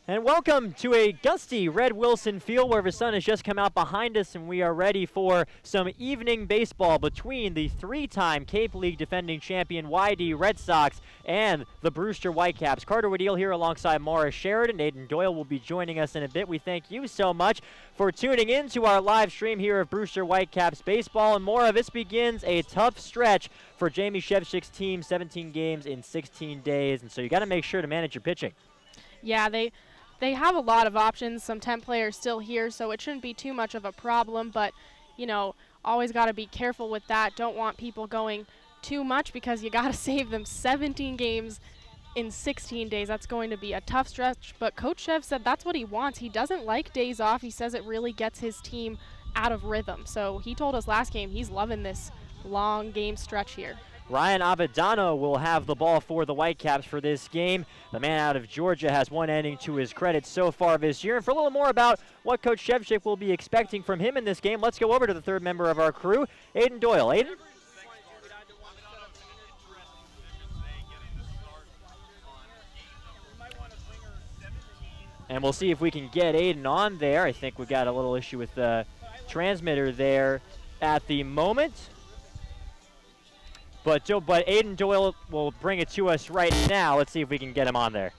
And welcome to a gusty Red Wilson Field where the sun has just come out behind us and we are ready for some evening baseball between the three-time Cape League defending champion YD Red Sox and the Brewster Whitecaps. Carter Woodeel here alongside Morris Sheridan. Aiden Doyle will be joining us in a bit. We thank you so much for tuning in to our live stream here of Brewster Whitecaps baseball. And Maura, this begins a tough stretch for Jamie Shevchik's team, 17 games in 16 days. And so you got to make sure to manage your pitching. Yeah, they have a lot of options, some 10 players still here, so it shouldn't be too much of a problem, but, you know, always got to be careful with that. Don't want people going too much because you got to save them 17 games in 16 days. That's going to be a tough stretch, but Coach Shev said that's what he wants. He doesn't like days off. He says it really gets his team out of rhythm. So he told us last game he's loving this long game stretch here. Ryan Avedano will have the ball for the Whitecaps for this game. The man out of Georgia has one inning to his credit so far this year. And for a little more about what Coach Shevchik will be expecting from him in this game, let's go over to the third member of our crew, Aiden Doyle. Aiden? And we'll see if we can get Aiden on there. I think we got a little issue with the transmitter there at the moment. But Aiden Doyle will bring it to us right now. Let's see if we can get him on there.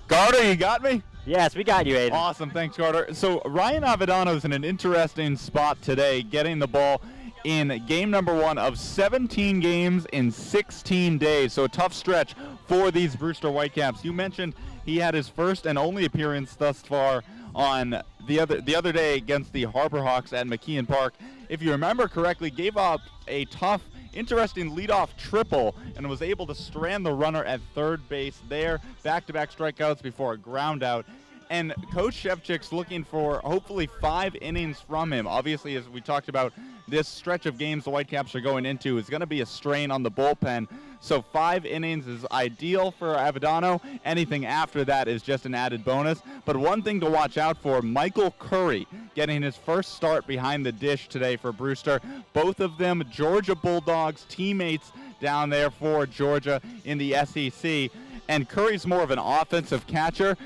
Carter, you got me? Yes, we got you, Aiden. Awesome, thanks, Carter. So Ryan Avedano's in an interesting spot today, getting the ball in game number 1 of 17 games in 16 days. So a tough stretch for these Brewster Whitecaps. You mentioned he had his first and only appearance thus far on the other day against the Harbor Hawks at McKeon Park. If you remember correctly, gave up a tough, interesting leadoff triple and was able to strand the runner at third base there. Back-to-back strikeouts before a ground out. And Coach Shevchik's looking for hopefully 5 innings from him. Obviously, as we talked about, this stretch of games the Whitecaps are going into is going to be a strain on the bullpen. So 5 innings is ideal for Avedano. Anything after that is just an added bonus. But one thing to watch out for, Michael Curry getting his first start behind the dish today for Brewster. Both of them Georgia Bulldogs, teammates down there for Georgia in the SEC. And Curry's more of an offensive catcher.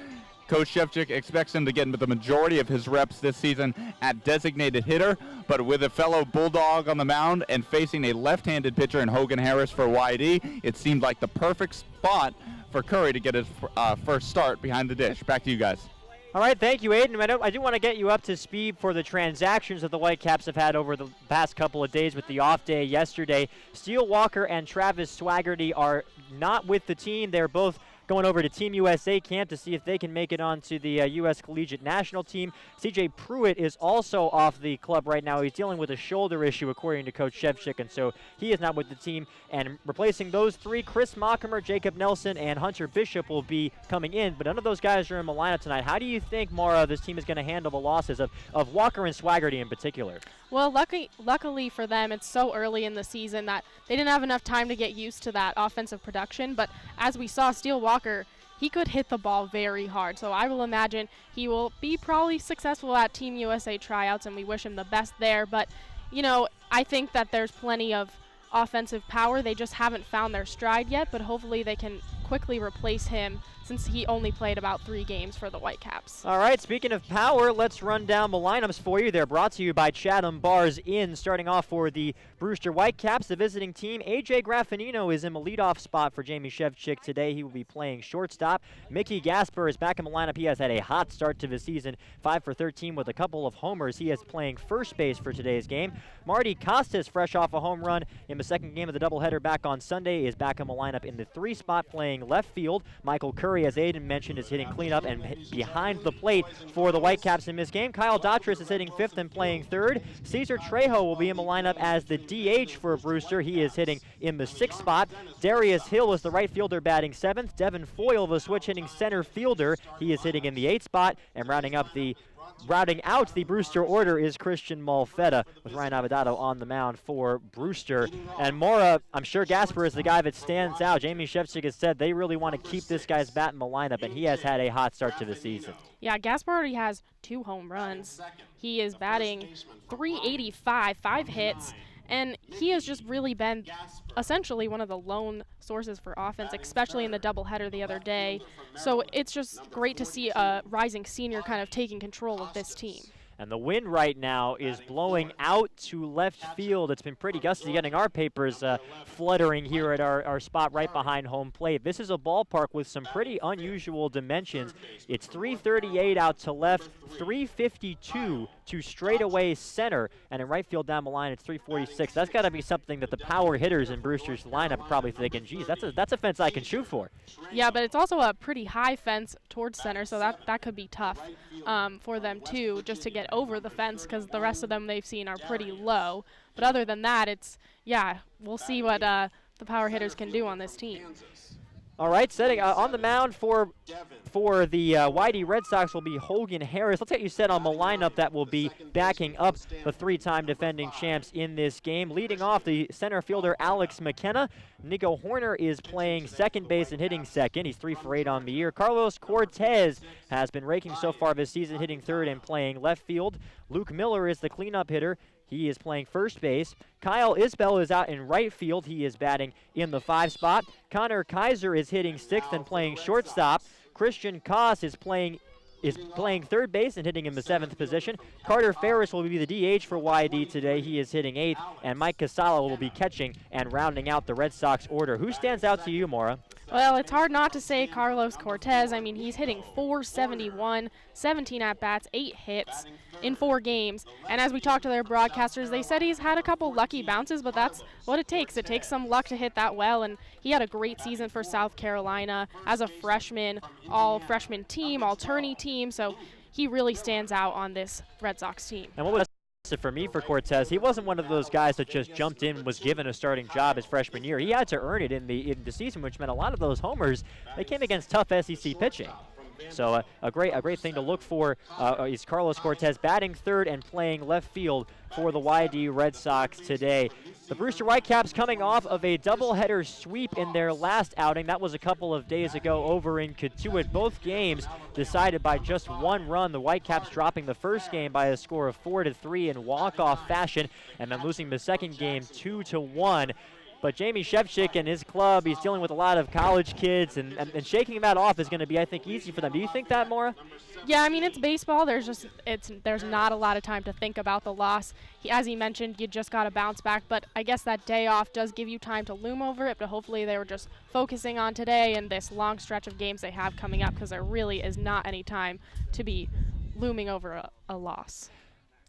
Coach Shevchik expects him to get the majority of his reps this season at designated hitter, but with a fellow Bulldog on the mound and facing a left-handed pitcher in Hogan Harris for YD, it seemed like the perfect spot for Curry to get his first start behind the dish. Back to you guys. All right, thank you, Aiden. I do want to get you up to speed for the transactions that the Whitecaps have had over the past couple of days with the off day yesterday. Steele Walker and Travis Swaggerty are not with the team. They're both going over to Team USA camp to see if they can make it onto the U.S. Collegiate National Team. C.J. Pruitt is also off the club right now. He's dealing with a shoulder issue, according to Coach Shevchik, and so he is not with the team. And replacing those 3, Chris Mockemer, Jacob Nelson, and Hunter Bishop will be coming in, but none of those guys are in the lineup tonight. How do you think, Maura, this team is going to handle the losses of Walker and Swaggerty in particular? Well, luckily for them, it's so early in the season that they didn't have enough time to get used to that offensive production. But as we saw, Steele Walker, he could hit the ball very hard. So I will imagine he will be probably successful at Team USA tryouts, and we wish him the best there. But, you know, I think that there's plenty of offensive power. They just haven't found their stride yet, but hopefully they can quickly replace him since he only played about 3 games for the Whitecaps. All right, speaking of power, let's run down the lineups for you. They're brought to you by Chatham Bars Inn. Starting off for the Brewster Whitecaps, the visiting team, A.J. Graffinino is in the leadoff spot for Jamie Shevchik today. He will be playing shortstop. Mickey Gasper is back in the lineup. He has had a hot start to the season, 5 for 13 with a couple of homers. He is playing first base for today's game. Marty Costas, fresh off a home run in the second game of the doubleheader back on Sunday, is back in the lineup in the 3 spot playing left field. Michael Curry, as Aiden mentioned, is hitting cleanup and behind the plate for the Whitecaps in this game. Kyle Dautris is hitting 5th and playing 3rd. Cesar Trejo will be in the lineup as the DH for Brewster. He is hitting in the 6th spot. Darius Hill is the right fielder batting 7th. Devin Foyle, the switch hitting center fielder. He is hitting in the 8th spot. And rounding out the Brewster order is Christian Malfetta with Ryan Avedano on the mound for Brewster. And Maura, I'm sure Gasper is the guy that stands out. Jamie Shevchik has said they really want to keep this guy's bat in the lineup, and he has had a hot start to the season. Yeah, Gasper already has 2 home runs. He is batting .385, 5 hits, And he has just really been essentially one of the lone sources for offense, especially in the doubleheader the other day. So it's just great to see a rising senior kind of taking control of this team. And the wind right now is blowing out to left field. It's been pretty gusty, getting our papers fluttering here at our spot right behind home plate. This is a ballpark with some pretty unusual dimensions. It's 338 out to left, 352 to straightaway center, and in right field down the line, it's 346. That's got to be something that the power hitters in Brewster's lineup are probably thinking, geez, that's a fence I can shoot for. Yeah, but it's also a pretty high fence towards center, so that could be tough for them too, just to get over the fence, because the rest of them they've seen are pretty low. But other than that, we'll see what the power hitters can do on this team. All right, setting on the mound for the YD Red Sox will be Hogan Harris. Let's get you set on the lineup that will be backing up the three-time defending champs in this game. Leading off, the center fielder Alex McKenna. Nico Horner is playing second base and hitting second. He's 3 for 8 on the year. Carlos Cortez has been raking so far this season, hitting third and playing left field. Luke Miller is the cleanup hitter. He is playing first base. Kyle Isbell is out in right field. He is batting in the 5 spot. Connor Kaiser is hitting sixth and playing shortstop. Christian Koss is playing third base and hitting in the 7th position. Carter Ferris will be the DH for YD today. He is hitting 8th. And Mike Casala will be catching and rounding out the Red Sox order. Who stands out to you, Maura? Well, it's hard not to say Carlos Cortez. I mean, he's hitting .471, 17 at-bats, 8 hits in 4 games. And as we talked to their broadcasters, they said he's had a couple lucky bounces, but that's what it takes. It takes some luck to hit that well, and he had a great season for South Carolina as a freshman, all-freshman team, all-tourney team, so he really stands out on this Red Sox team. And what was for me for Cortez, he wasn't one of those guys that just jumped in and was given a starting job his freshman year. He had to earn it in the season, which meant a lot of those homers, they came against tough SEC pitching. So a great thing to look for is Carlos Cortez batting third and playing left field for the YD Red Sox today. The Brewster Whitecaps coming off of a doubleheader sweep in their last outing. That was a couple of days ago over in Katuitt. Both games decided by just 1 run. The Whitecaps dropping the first game by a score of 4-3 in walk-off fashion, and then losing the second game 2-1. But Jamie Shevchik and his club, he's dealing with a lot of college kids, and shaking that off is going to be, I think, easy for them. Do you think that, Maura? Yeah, I mean, it's baseball. There's not a lot of time to think about the loss. As he mentioned, you just got to bounce back, but I guess that day off does give you time to loom over it, but hopefully they were just focusing on today and this long stretch of games they have coming up, because there really is not any time to be looming over a loss.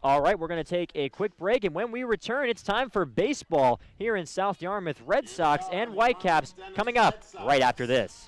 All right, we're going to take a quick break, and when we return, it's time for baseball here in South Yarmouth. Red Sox and Whitecaps coming up right after this.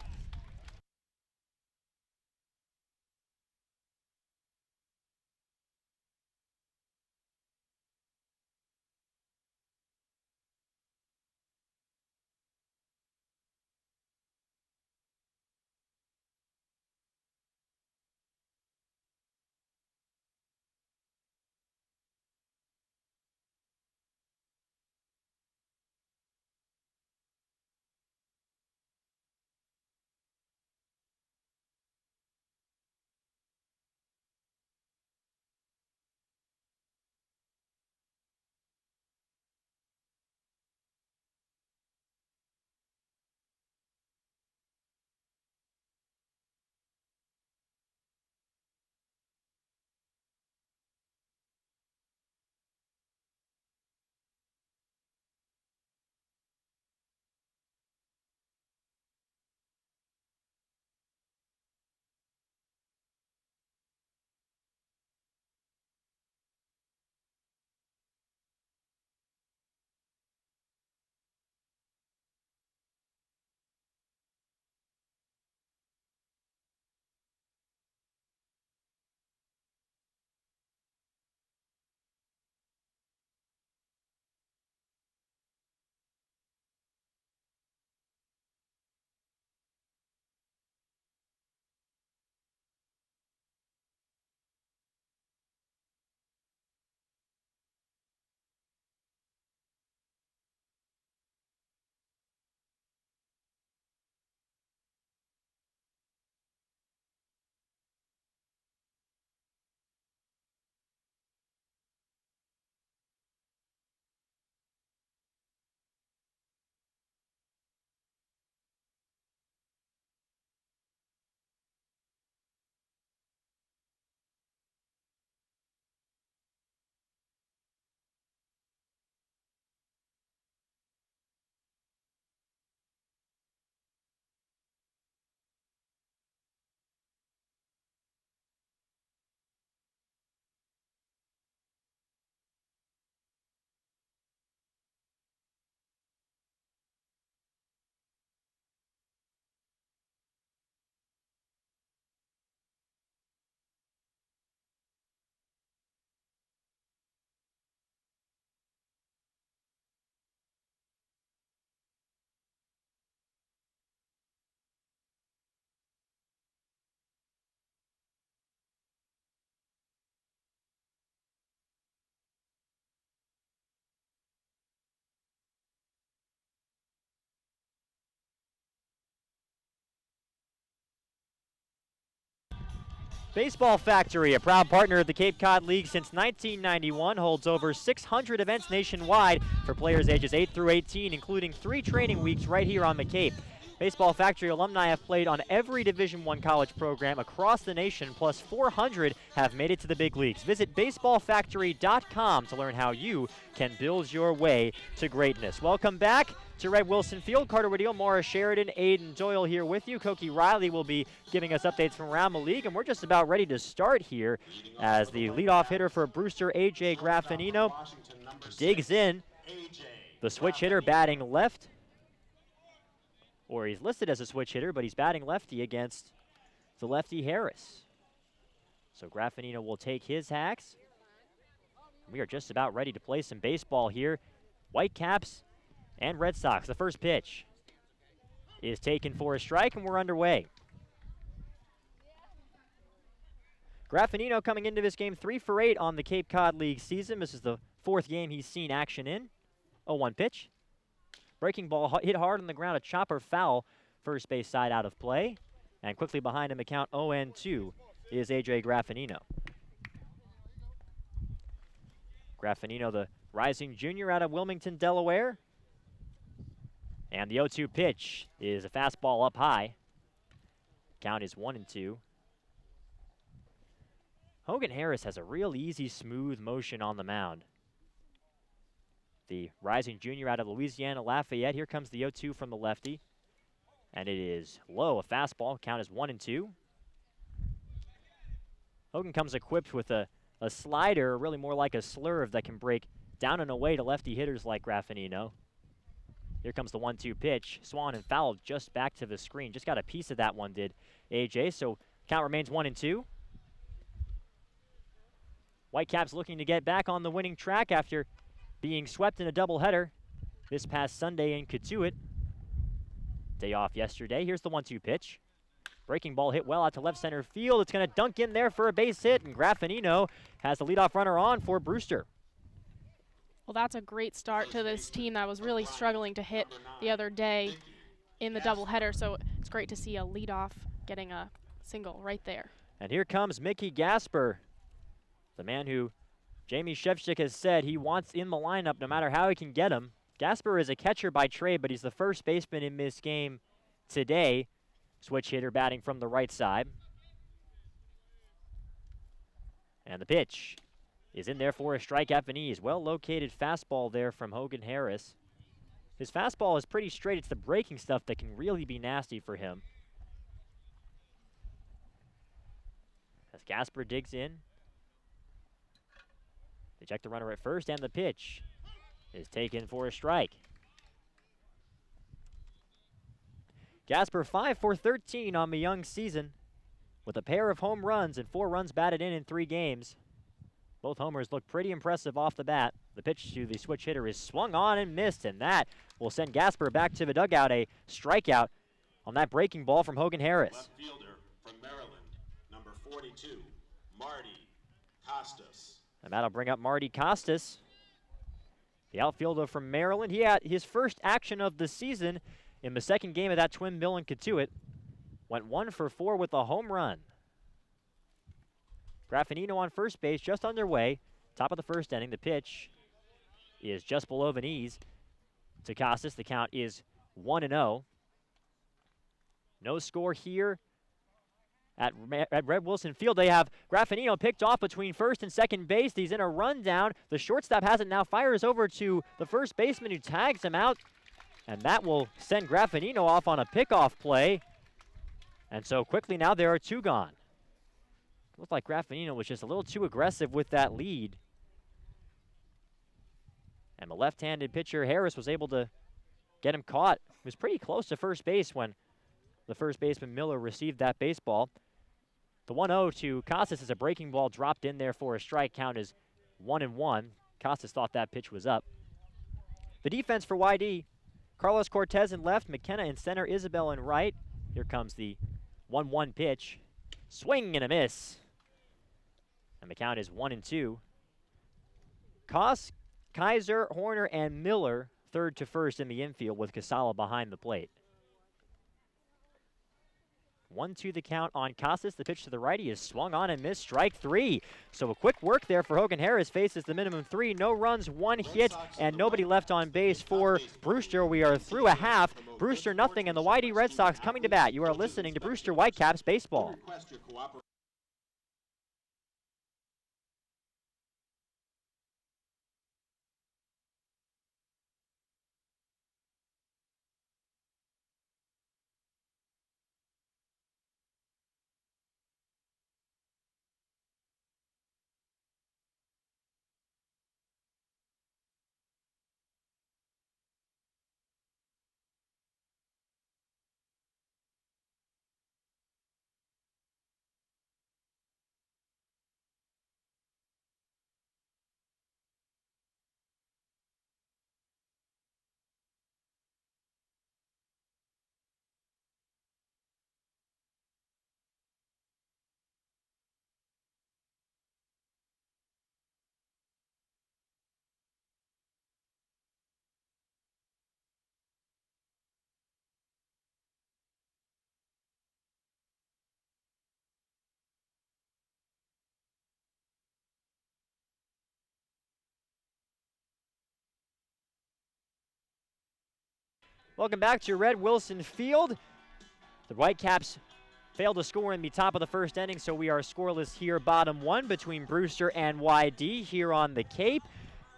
Baseball Factory, a proud partner of the Cape Cod League since 1991, holds over 600 events nationwide for players ages 8 through 18, including 3 training weeks right here on the Cape. Baseball Factory alumni have played on every Division I college program across the nation, plus 400 have made it to the big leagues. Visit baseballfactory.com to learn how you can build your way to greatness. Welcome back to Red Wilson Field. Carter Woodell, Morris Sheridan, Aiden Doyle here with you. Koki Riley will be giving us updates from around the league, and we're just about ready to start here as the leadoff hitter for Brewster, A.J. Graffinino, digs in. The switch hitter batting left, or he's listed as a switch hitter, but he's batting lefty against the lefty Harris. So Graffinino will take his hacks. We are just about ready to play some baseball here. Whitecaps and Red Sox. The first pitch is taken for a strike, and we're underway. Graffinino coming into this game 3 for 8 on the Cape Cod League season. This is the 4th game he's seen action in. 0-1 pitch. Breaking ball hit hard on the ground, a chopper foul. First base side out of play. And quickly behind him, account 0-2 is A.J. Graffinino. Graffinino, the rising junior out of Wilmington, Delaware. And the 0-2 pitch is a fastball up high. Count is 1-2. Hogan Harris has a real easy, smooth motion on the mound. The rising junior out of Louisiana Lafayette. Here comes the 0-2 from the lefty. And it is low, a fastball. Count is 1-2. Hogan comes equipped with a slider, really more like a slurve that can break down and away to lefty hitters like Graffinino. Here comes the 1-2 pitch. Swan and fouled just back to the screen. Just got a piece of that one, did AJ. So count remains 1-2. Whitecaps looking to get back on the winning track after being swept in a doubleheader this past Sunday in Katuitt. Day off yesterday. Here's the 1-2 pitch. Breaking ball hit well out to left center field. It's going to dunk in there for a base hit, and Graffinino has the leadoff runner on for Brewster. Well, that's a great start to this team that was really struggling to hit the other day in the doubleheader, so it's great to see a leadoff getting a single right there. And here comes Mickey Gasper, the man who Jamie Shevchik has said he wants in the lineup no matter how he can get him. Gasper is a catcher by trade, but he's the first baseman in this game today. Switch hitter batting from the right side. And the pitch is in there for a strike at the knees. Well-located fastball there from Hogan Harris. His fastball is pretty straight. It's the breaking stuff that can really be nasty for him. As Gasper digs in. They check the runner at first, and the pitch is taken for a strike. Gasper 5 for 13 on the young season with a pair of home runs and 4 runs batted in 3 games. Both homers look pretty impressive off the bat. The pitch to the switch hitter is swung on and missed, and that will send Gasper back to the dugout. A strikeout on that breaking ball from Hogan Harris. Left fielder from Maryland, number 42, Marty Costas. And that'll bring up Marty Costas, the outfielder from Maryland. He had his first action of the season in the second game of that twin bill in Katuitt. Went 1 for 4 with a home run. Graffinino on first base, just underway. Top of the first inning. The pitch is just below the knees to Costas. The count is 1-0. No score here at Red Wilson Field. They have Graffinino picked off between first and second base. He's in a rundown. The shortstop has it now, fires over to the first baseman who tags him out. And that will send Graffinino off on a pickoff play. And so quickly now there are 2 gone. Looked like Graffinino was just a little too aggressive with that lead. And the left-handed pitcher Harris was able to get him caught. He was pretty close to first base when the first baseman Miller received that baseball. The 1-0 to Costas is a breaking ball dropped in there for a strike. Count is 1-1. Costas thought that pitch was up. The defense for YD, Carlos Cortez in left, McKenna in center, Isabel in right. Here comes the 1-1 pitch. Swing and a miss. And the count is 1-2. Koss, Kaiser, Horner, and Miller third to first in the infield with Casala behind the plate. 1-2 the count on Casas. The pitch to the righty is swung on and missed. Strike 3. So a quick work there for Hogan Harris. Faces the minimum 3. No runs, 1 hit, and nobody left on base for Brewster. We are through a half. Brewster nothing, and the YD Red Sox coming to bat. You are listening to Brewster Whitecaps Baseball. Welcome back to Red Wilson Field. The Whitecaps failed to score in the top of the first inning, so we are scoreless here, bottom 1 between Brewster and YD here on the Cape.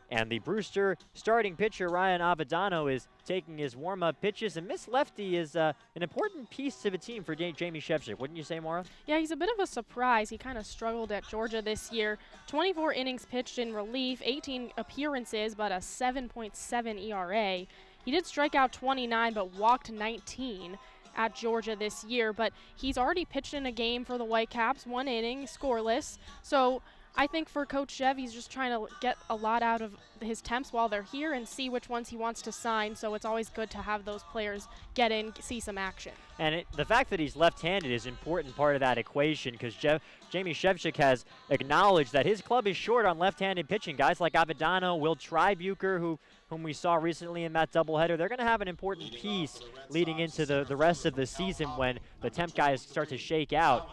And the Brewster starting pitcher, Ryan Avadano, is taking his warm-up pitches. And Miss Lefty is an important piece to the team for Jamie Shevchik, wouldn't you say, Maura? Yeah, he's a bit of a surprise. He kind of struggled at Georgia this year. 24 innings pitched in relief, 18 appearances, but a 7.7 ERA. He did strike out 29, but walked 19 at Georgia this year. But he's already pitched in a game for the Whitecaps, 1 inning, scoreless. So I think for Coach Shev, he's just trying to get a lot out of his temps while they're here and see which ones he wants to sign. So it's always good to have those players get in, see some action. And the fact that he's left-handed is an important part of that equation, because Jamie Shevchik has acknowledged that his club is short on left-handed pitching. Guys like Avadano, Will Tribuker, whom we saw recently in that doubleheader, they're going to have an important piece leading into the rest of the season when the temp guys start to shake out.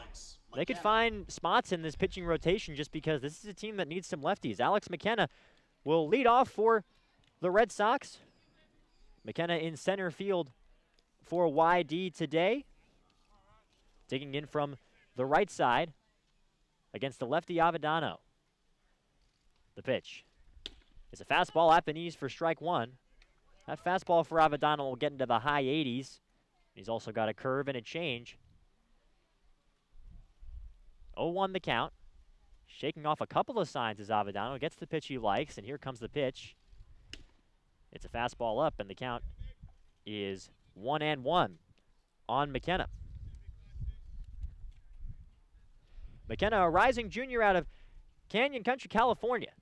They could find spots in this pitching rotation just because this is a team that needs some lefties. Alex McKenna will lead off for the Red Sox. McKenna in center field for YD today. Digging in from the right side against the lefty Avadano. The pitch is a fastball at the knees for strike 1. That fastball for Avadano will get into the high 80s. He's also got a curve and a change. 0-1 the count. Shaking off a couple of signs as Avadano gets the pitch he likes, and here comes the pitch. It's a fastball up, and the count is 1-1 on McKenna. McKenna, a rising junior out of Canyon Country, California.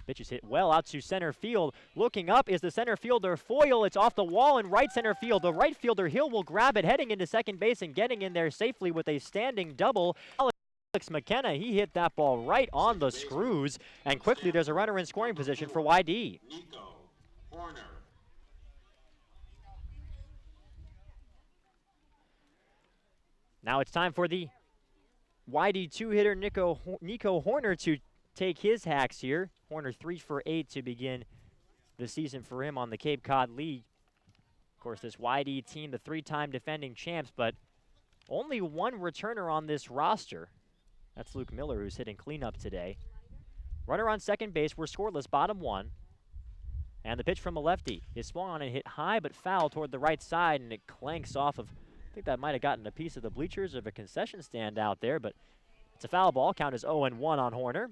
Pitch is hit well out to center field. Looking up is the center fielder Foyle. It's off the wall in right center field. The right fielder Hill will grab it heading into second base and getting in there safely with a standing double. Alex McKenna, he hit that ball right on the screws. And quickly there's a runner in scoring position for YD. Nico Horner. Now it's time for the YD two-hitter Nico Horner to take his hacks here. Horner 3 for 8 to begin the season for him on the Cape Cod League. Of course, this YD team, the 3-time defending champs, but only 1 returner on this roster. That's Luke Miller, who's hitting cleanup today. Runner on second base. We're scoreless, bottom 1. And the pitch from a lefty is swung on and hit high but foul toward the right side, and it clanks off of, I think that might have gotten a piece of the bleachers of a concession stand out there, but it's a foul ball. Count is 0-1 on Horner.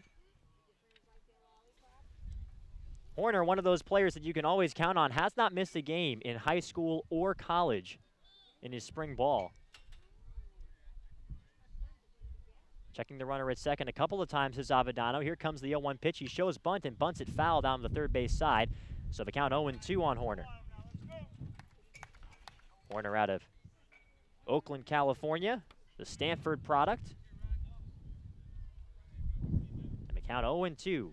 Horner, one of those players that you can always count on, has not missed a game in high school or college in his spring ball. Checking the runner at second a couple of times is Avadano. Here comes the 0-1 pitch. He shows bunt and bunts it foul down the third base side. So the count 0-2 on Horner. Horner out of Oakland, California, the Stanford product. And the count 0-2.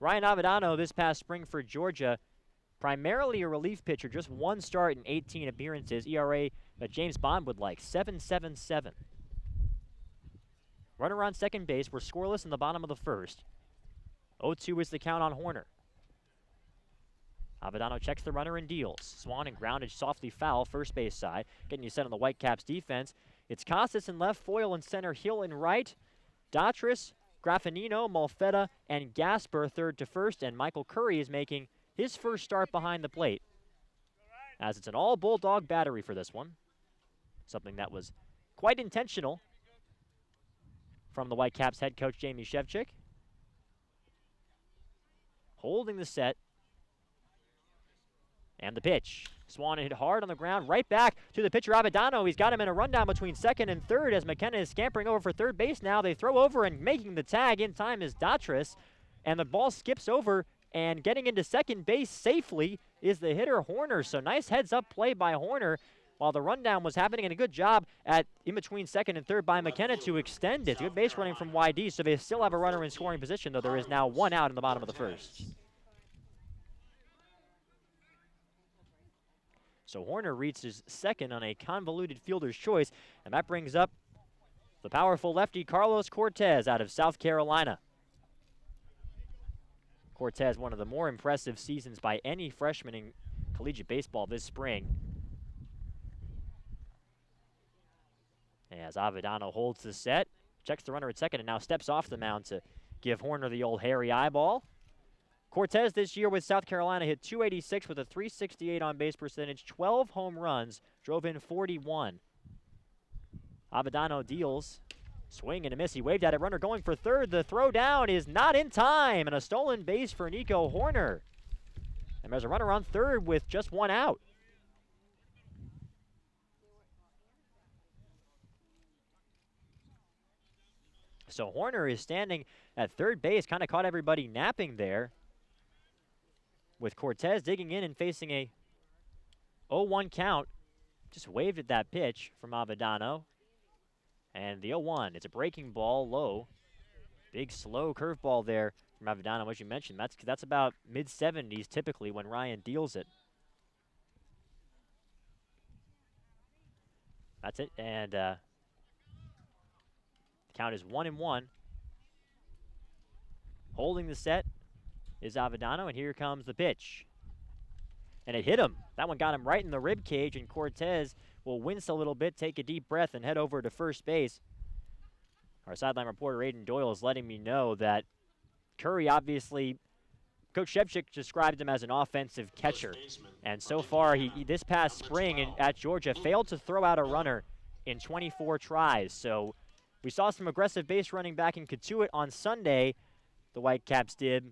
Ryan Avadano this past spring for Georgia Primarily a relief pitcher, just one start in 18 appearances. ERA that James Bond would like, 7.77. Runner on second base. We're scoreless in the bottom of the first. 0-2 is the count on Horner. Avedano checks the runner and deals. Swan and grounded softly foul, first base side. Getting you set on the Whitecaps defense. It's Costas in left, Foyle in center, Hill in right. Datris, Graffinino, Malfetta, and Gasper third to first. And Michael Curry is making his first start behind the plate, as it's an all-Bulldog battery for this one. Something that was quite intentional from the Whitecaps head coach Jamie Shevchik. Holding the set. And the pitch. Swan hit hard on the ground, right back to the pitcher Avedano. He's got him in a rundown between second and third as McKenna is scampering over for third base now. They throw over, and making the tag in time is Datris. And the ball skips over, and getting into second base safely is the hitter Horner. So nice heads-up play by Horner while the rundown was happening, and a good job at in between second and third by McKenna to extend it. Good base running from YD, so they still have a runner in scoring position, though there is now one out in the bottom of the first. So Horner reaches second on a convoluted fielder's choice, and that brings up the powerful lefty Carlos Cortez out of South Carolina. Cortez, one of the more impressive seasons by any freshman in collegiate baseball this spring. As Avedano holds the set, checks the runner at second, and now steps off the mound to give Horner the old hairy eyeball. Cortez this year with South Carolina hit .286 with a .368 on-base percentage, 12 home runs, drove in 41. Avedano deals, swing and a miss. He waved at it, runner going for third. The throw down is not in time, and a stolen base for Nico Horner. And there's a runner on third with just one out. So Horner is standing at third base, kind of caught everybody napping there, with Cortez digging in and facing a 0-1 count. Just waved at that pitch from Avedano. And the 0-1, it's a breaking ball low. Big slow curveball there from Avedano, as you mentioned. That's about mid-70s typically when Ryan deals it. That's it, and the count is 1-1. Holding the set is Avedano, and here comes the pitch. And it hit him. That one got him right in the rib cage, and Cortez will wince a little bit, take a deep breath, and head over to first base. Our sideline reporter, Aiden Doyle, is letting me know that Curry, obviously, Coach Shevchik described him as an offensive catcher. And so far, he this past spring at Georgia, failed to throw out a runner in 24 tries. So we saw some aggressive base running back in Katuitt on Sunday, the Whitecaps did.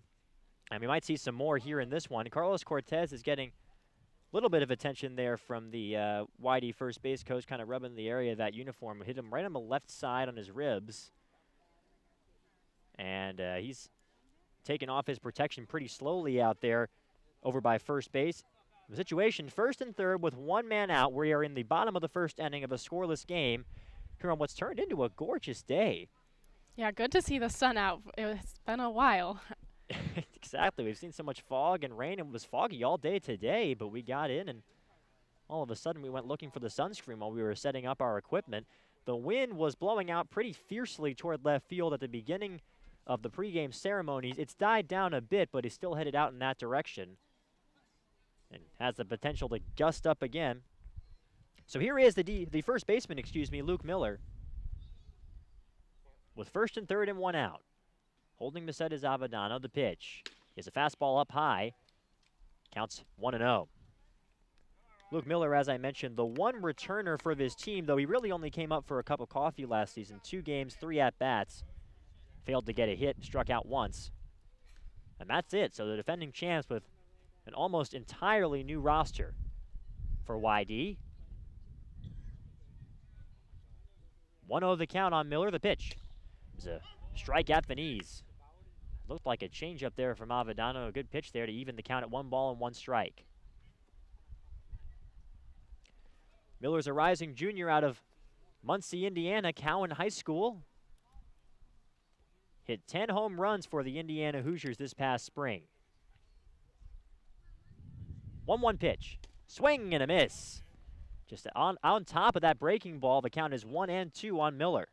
And we might see some more here in this one. Carlos Cortez is getting a little bit of attention there from the YD first base coach, kind of rubbing the area of that uniform. Hit him right on the left side on his ribs. And he's taking off his protection pretty slowly out there over by first base. The situation, first and third with one man out. We are in the bottom of the first inning of a scoreless game here on what's turned into a gorgeous day. Yeah, good to see the sun out. It's been a while. Exactly. We've seen so much fog and rain. It was foggy all day today, but we got in, and all of a sudden we went looking for the sunscreen while we were setting up our equipment. The wind was blowing out pretty fiercely toward left field at the beginning of the pregame ceremonies. It's died down a bit, but is still headed out in that direction and has the potential to gust up again. So here is the first baseman, Luke Miller, with first and third and one out. Holding the set is Avedano. The pitch is a fastball up high. Counts 1-0. Luke Miller, as I mentioned, the one returner for this team, though he really only came up for a cup of coffee last season. 2 games, 3 at-bats. Failed to get a hit, struck out once. And that's it. So the defending champs with an almost entirely new roster for YD. 1-0 the count on Miller. The pitch is a strike at the knees. Looked like a changeup there from Avedano. A good pitch there to even the count at 1 ball and 1 strike. Miller's a rising junior out of Muncie, Indiana, Cowan High School. Hit 10 home runs for the Indiana Hoosiers this past spring. 1-1 pitch. Swing and a miss. Just on top of that breaking ball, the count is 1-2 on Miller.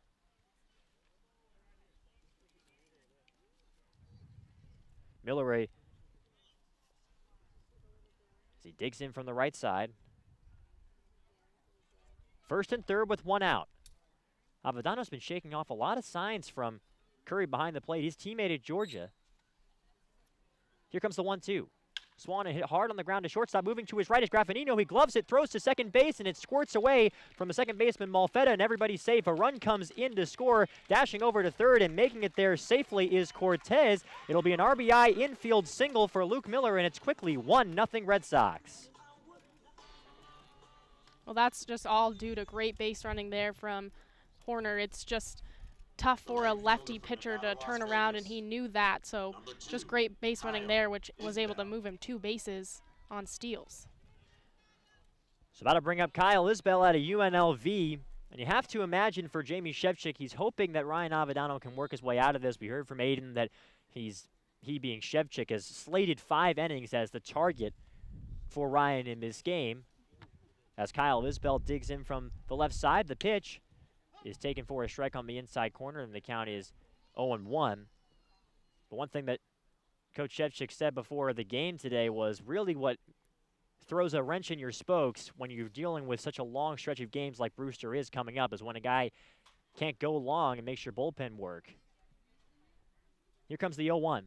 Miller, as he digs in from the right side. First and third with 1 out. Avadano's been shaking off a lot of signs from Curry behind the plate, his teammate at Georgia. Here comes the 1-2. Swan hit hard on the ground to shortstop, moving to his right is Graffinino. He gloves it, throws to second base, and it squirts away from the second baseman Malfetta, and everybody's safe. A run comes in to score. Dashing over to third and making it there safely is Cortez. It'll be an RBI infield single for Luke Miller, and it's quickly 1-0 Red Sox. Well, that's just all due to great base running there from Horner. It's just tough for a lefty pitcher to turn around, and he knew that. So just great base running there, which was able to move him 2 bases on steals. So about to bring up Kyle Isbell out of UNLV. And you have to imagine for Jamie Shevchik, he's hoping that Ryan Avadano can work his way out of this. We heard from Aiden that he being Shevchik has slated 5 innings as the target for Ryan in this game. As Kyle Isbell digs in from the left side, the pitch is taken for a strike on the inside corner, and the count is 0-1. But one thing that Coach Shevchik said before the game today was really what throws a wrench in your spokes when you're dealing with such a long stretch of games like Brewster is coming up, is when a guy can't go long and makes your bullpen work. Here comes the 0-1.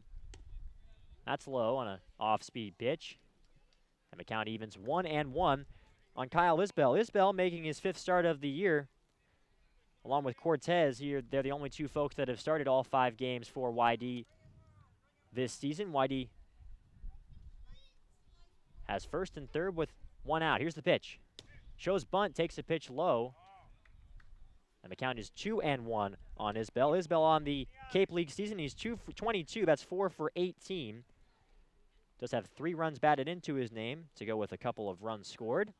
That's low on an off-speed pitch. And the count evens 1-1 on Kyle Isbell. Isbell making his 5th start of the year. Along with Cortez here, they're the only 2 folks that have started all 5 games for YD this season. YD has first and third with 1 out. Here's the pitch. Shows bunt, takes a pitch low. And the count is 2-1 on Isbell. Isbell on the Cape League season, he's 2 for 22. That's 4 for 18. Does have 3 runs batted into his name to go with a couple of runs scored.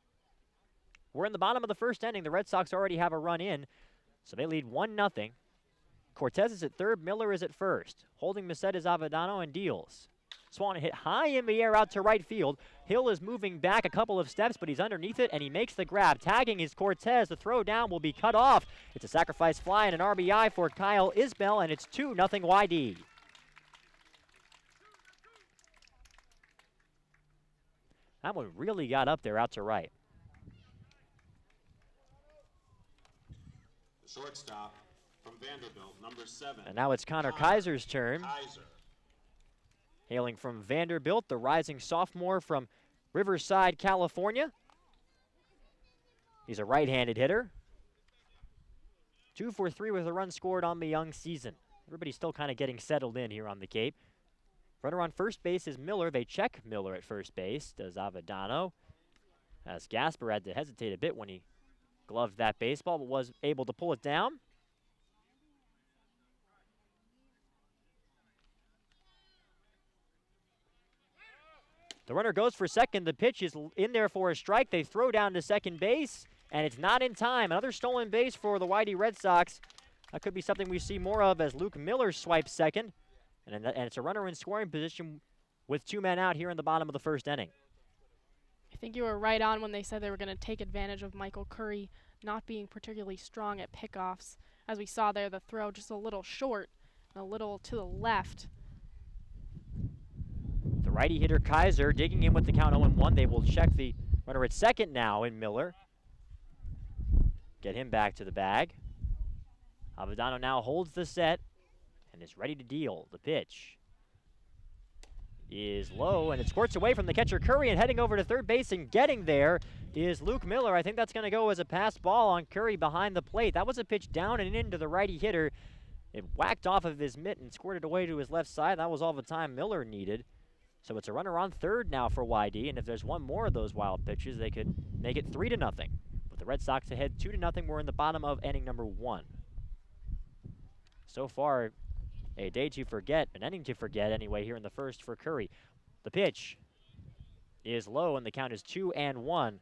We're in the bottom of the first inning. The Red Sox already have a run in. So they lead 1-0. Cortez is at third. Miller is at first. Holding the set is Avadano and deals. Swan hit high in the air out to right field. Hill is moving back a couple of steps, but he's underneath it, and he makes the grab. Tagging is Cortez. The throw down will be cut off. It's a sacrifice fly and an RBI for Kyle Isbell, and it's 2-0 YD. That one really got up there out to right. Shortstop from Vanderbilt, number 7. And now it's Connor Kaiser's turn. Kaiser. Hailing from Vanderbilt, the rising sophomore from Riverside, California. He's a right-handed hitter. 2 for 3 with a run scored on the young season. Everybody's still kind of getting settled in here on the Cape. Runner on first base is Miller. They check Miller at first base, does Avadano. As Gasper had to hesitate a bit when he gloved that baseball, but was able to pull it down. The runner goes for second. The pitch is in there for a strike. They throw down to second base, and it's not in time. Another stolen base for the YD Red Sox. That could be something we see more of as Luke Miller swipes second. And it's a runner in scoring position with 2 men out here in the bottom of the first inning. I think you were right on when they said they were going to take advantage of Michael Curry not being particularly strong at pickoffs. As we saw there, the throw just a little short and a little to the left. The righty hitter Kaiser digging in with the count 0-1. They will check the runner at second now in Miller. Get him back to the bag. Avadano now holds the set and is ready to deal. The pitch is low, and it squirts away from the catcher Curry, and heading over to third base and getting there is Luke Miller. I think that's going to go as a pass ball on Curry behind the plate. That was a pitch down and into the righty hitter. It whacked off of his mitt and squirted away to his left side. That was all the time Miller needed. So it's a runner on third now for YD, and if there's one more of those wild pitches, they could make it 3-0. With the Red Sox ahead 2-0, we're in the bottom of inning number 1. So far, a day to forget, an inning to forget anyway here in the first for Curry. The pitch is low, and the count is 2-1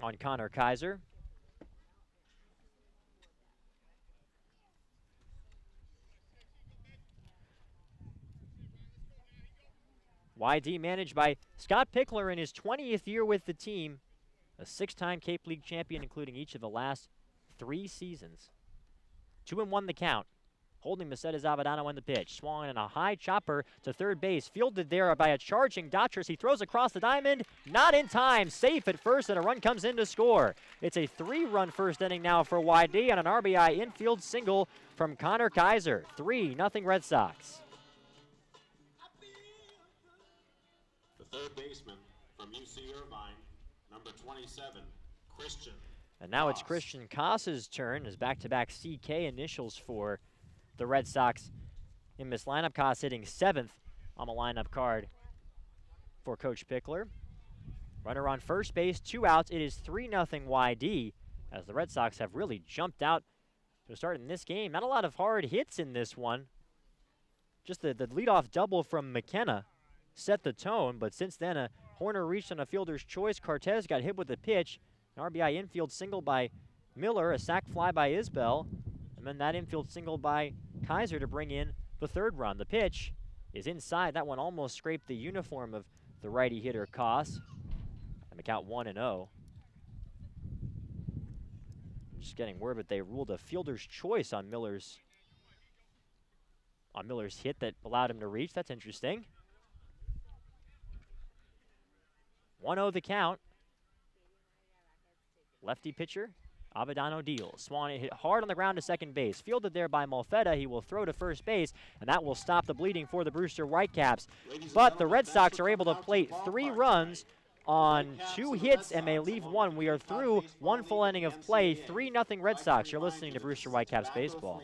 on Connor Kaiser. YD managed by Scott Pickler in his 20th year with the team, a 6-time Cape League champion, including each of the last 3 seasons. 2-1 the count. Holding Mercedes Avadano on the pitch. Swung in a high chopper to third base. Fielded there by a charging Dodgers. He throws across the diamond. Not in time. Safe at first, and a run comes in to score. It's a 3-run first inning now for YD on an RBI infield single from Connor Kaiser. 3-0 Red Sox. The third baseman from UC Irvine, number 27, Christian. And now it's Christian Koss's turn as back-to-back CK initials for the Red Sox in this lineup. Koss hitting 7th on the lineup card for Coach Pickler. Runner on first base, 2 outs. It is 3-0 YD as the Red Sox have really jumped out to start in this game. Not a lot of hard hits in this one. Just the leadoff double from McKenna set the tone, but since then a Horner reached on a fielder's choice. Cortez got hit with a pitch. An RBI infield single by Miller, a sac fly by Isbell, and then that infield single by Kaiser to bring in the 3rd run. The pitch is inside. That one almost scraped the uniform of the righty hitter Koss. And the count 1-0. Just getting word, but they ruled a fielder's choice on Miller's hit that allowed him to reach. That's interesting. 1-0 the count. Lefty pitcher, Avadano deals. Swan hit hard on the ground to second base. Fielded there by Molfetta. He will throw to first base, and that will stop the bleeding for the Brewster Whitecaps. But the Red Sox are able to plate 3 runs on 2 hits, and they leave 1. We are through 1 full inning of play. 3-0 Red Sox. You're listening to Brewster Whitecaps Baseball.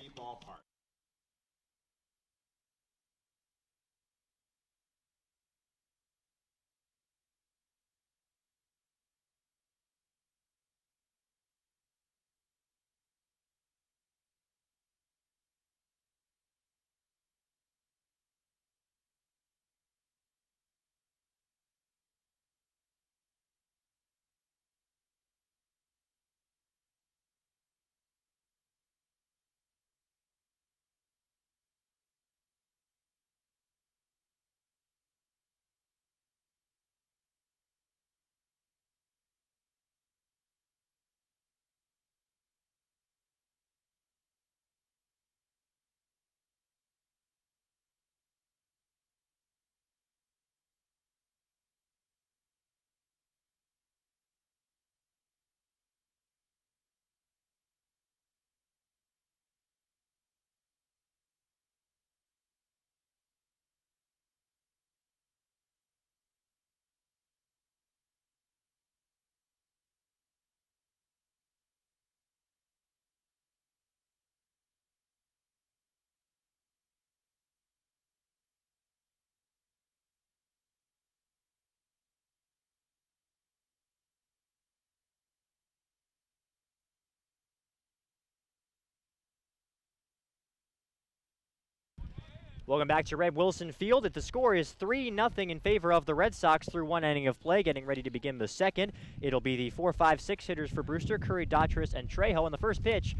Welcome back to Red Wilson Field. The score is 3-0 in favor of the Red Sox through 1 inning of play. Getting ready to begin the second. It'll be the 4, 5, 6 hitters for Brewster, Curry, Daughtris, and Trejo. And the first pitch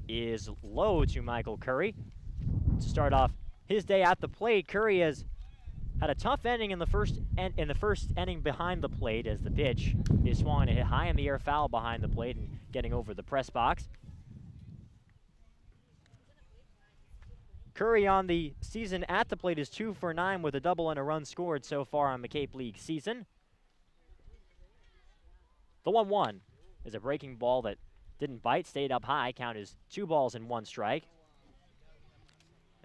is low to Michael Curry. To start off his day at the plate, Curry has had a tough ending in the first inning behind the plate as the pitch is swung and hit high in the air, foul behind the plate and getting over the press box. Curry on the season at the plate is 2 for 9 with a double and a run scored so far on the Cape League season. The 1-1 is a breaking ball that didn't bite, stayed up high. Count is 2 balls and 1 strike.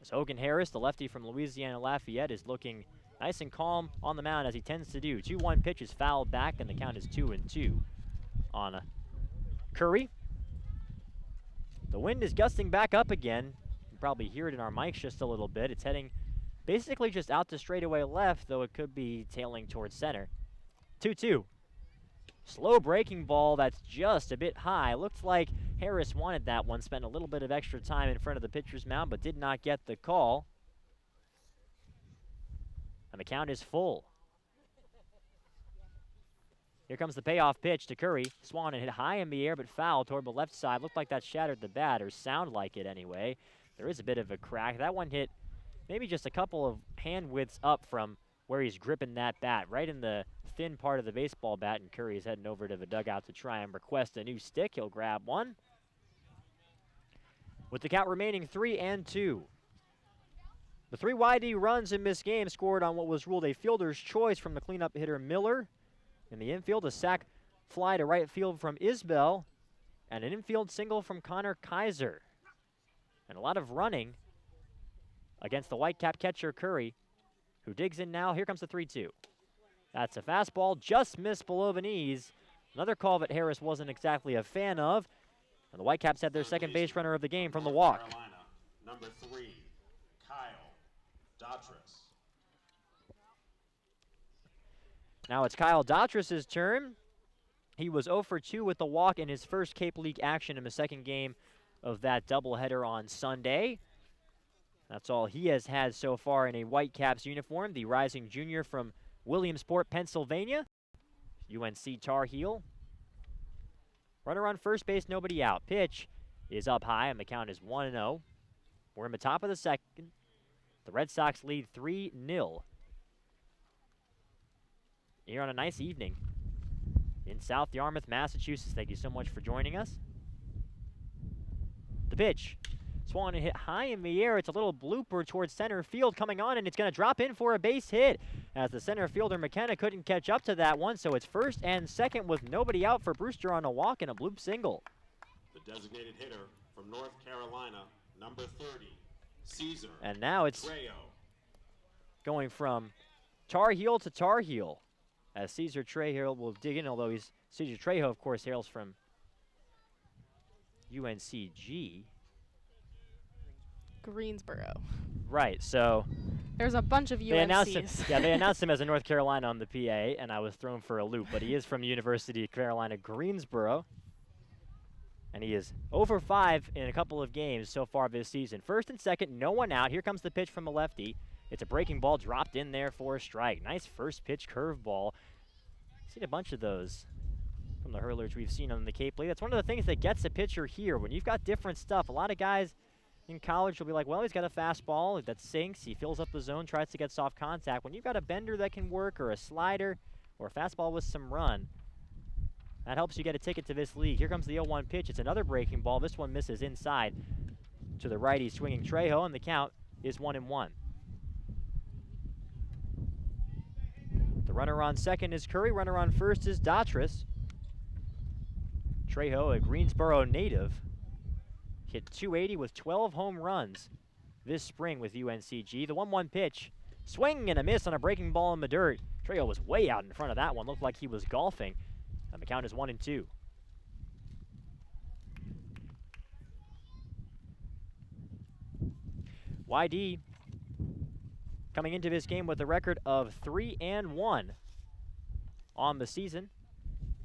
As Hogan Harris, the lefty from Louisiana Lafayette, is looking nice and calm on the mound as he tends to do. 2-1 pitch is fouled back, and the count is 2-2 on Curry. The wind is gusting back up again. Probably hear it in our mics just a little bit. It's heading basically just out to straightaway left, though it could be tailing towards center. 2-2. Slow breaking ball that's just a bit high. Looks like Harris wanted that one, spent a little bit of extra time in front of the pitcher's mound, but did not get the call. And the count is full. Here comes the payoff pitch to Curry. Swung and hit high in the air, but foul toward the left side. Looked like that shattered the bat, or sound like it anyway. There is a bit of a crack. That one hit maybe just a couple of hand widths up from where he's gripping that bat, right in the thin part of the baseball bat, and Curry is heading over to the dugout to try and request a new stick. He'll grab one. With the count remaining 3-2. The 3 YD runs in this game scored on what was ruled a fielder's choice from the cleanup hitter Miller. In the infield, a sac fly to right field from Isbell, and an infield single from Connor Kaiser. And a lot of running against the Whitecap catcher Curry, who digs in now. Here comes the 3-2. That's a fastball, just missed below the knees. Another call that Harris wasn't exactly a fan of. And the Whitecaps had their second base runner of the game from the walk. Carolina, number 3, Kyle Dautris. Now it's Kyle Dautris' turn. He was 0 for 2 with the walk in his first Cape League action in the second game of that doubleheader on Sunday. That's all he has had so far in a Whitecaps uniform. The rising junior from Williamsport, Pennsylvania. UNC Tar Heel. Runner on first base, nobody out. Pitch is up high, and the count is 1-0. We're in the top of the second. The Red Sox lead 3-0. Here on a nice evening in South Yarmouth, Massachusetts. Thank you so much for joining us. The pitch. Swung and hit high in the air. It's a little blooper towards center field coming on, and it's going to drop in for a base hit as the center fielder McKenna couldn't catch up to that one, so it's first and second with nobody out for Brewster on a walk and a bloop single. The designated hitter from North Carolina, number 30, Caesar. And now it's Trejo. going from Tar Heel to Tar Heel as Caesar Trejo will dig in, although Caesar Trejo, of course, hails from UNCG. Greensboro. Right, so There's a bunch of they announced UNCs. him, they announced him as a North Carolina on the PA, and I was thrown for a loop, but he is from the University of Carolina, Greensboro. And he is 0 for 5 in a couple of games so far this season. First and second, no one out. Here comes the pitch from the lefty. It's a breaking ball dropped in there for a strike. Nice first pitch curveball. Seen a bunch of those from the hurlers we've seen on the Cape League. That's one of the things that gets a pitcher here. When you've got different stuff, a lot of guys in college will be like, well, he's got a fastball that sinks. He fills up the zone, tries to get soft contact. When you've got a bender that can work, or a slider, or a fastball with some run, that helps you get a ticket to this league. Here comes the 0-1 pitch. It's another breaking ball. This one misses inside to the righty swinging Trejo, and the count is 1-1. The runner on second is Curry. Runner on first is Dautris. Trejo, a Greensboro native, hit .280 with 12 home runs this spring with UNCG. The 1-1 pitch, swing and a miss on a breaking ball in the dirt. Trejo was way out in front of that one. Looked like he was golfing. And the count is 1-2. YD coming into this game with a record of 3-1 on the season.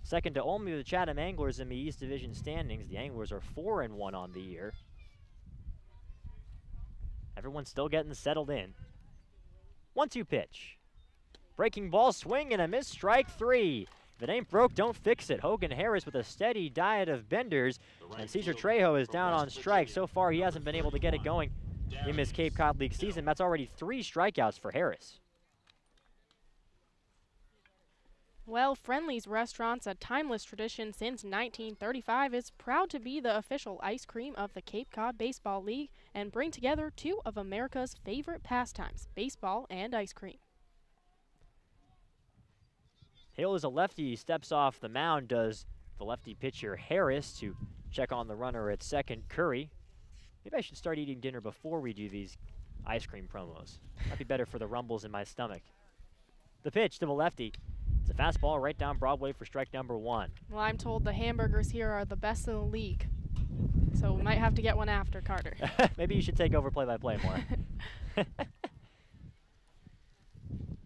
Second to only the Chatham Anglers in the East Division standings. The Anglers are 4-1 on the year. Everyone's still getting settled in. 1-2 pitch. Breaking ball, swing and a miss, strike 3. If it ain't broke, don't fix it. Hogan Harris with a steady diet of benders. And Caesar Trejo is down on strike. So far, he hasn't been able to get it going in this Cape Cod League season. That's already 3 strikeouts for Harris. Well, Friendly's Restaurants, a timeless tradition since 1935, is proud to be the official ice cream of the Cape Cod Baseball League and bring together 2 of America's favorite pastimes, baseball and ice cream. Hale is a lefty. He steps off the mound, does the lefty pitcher Harris to check on the runner at second, Curry. Maybe I should start eating dinner before we do these ice cream promos. Might be better for the rumbles in my stomach. The pitch to the lefty. It's a fastball right down Broadway for strike number 1. Well, I'm told the hamburgers here are the best in the league, so we might have to get one after, Carter. Maybe you should take over play-by-play more.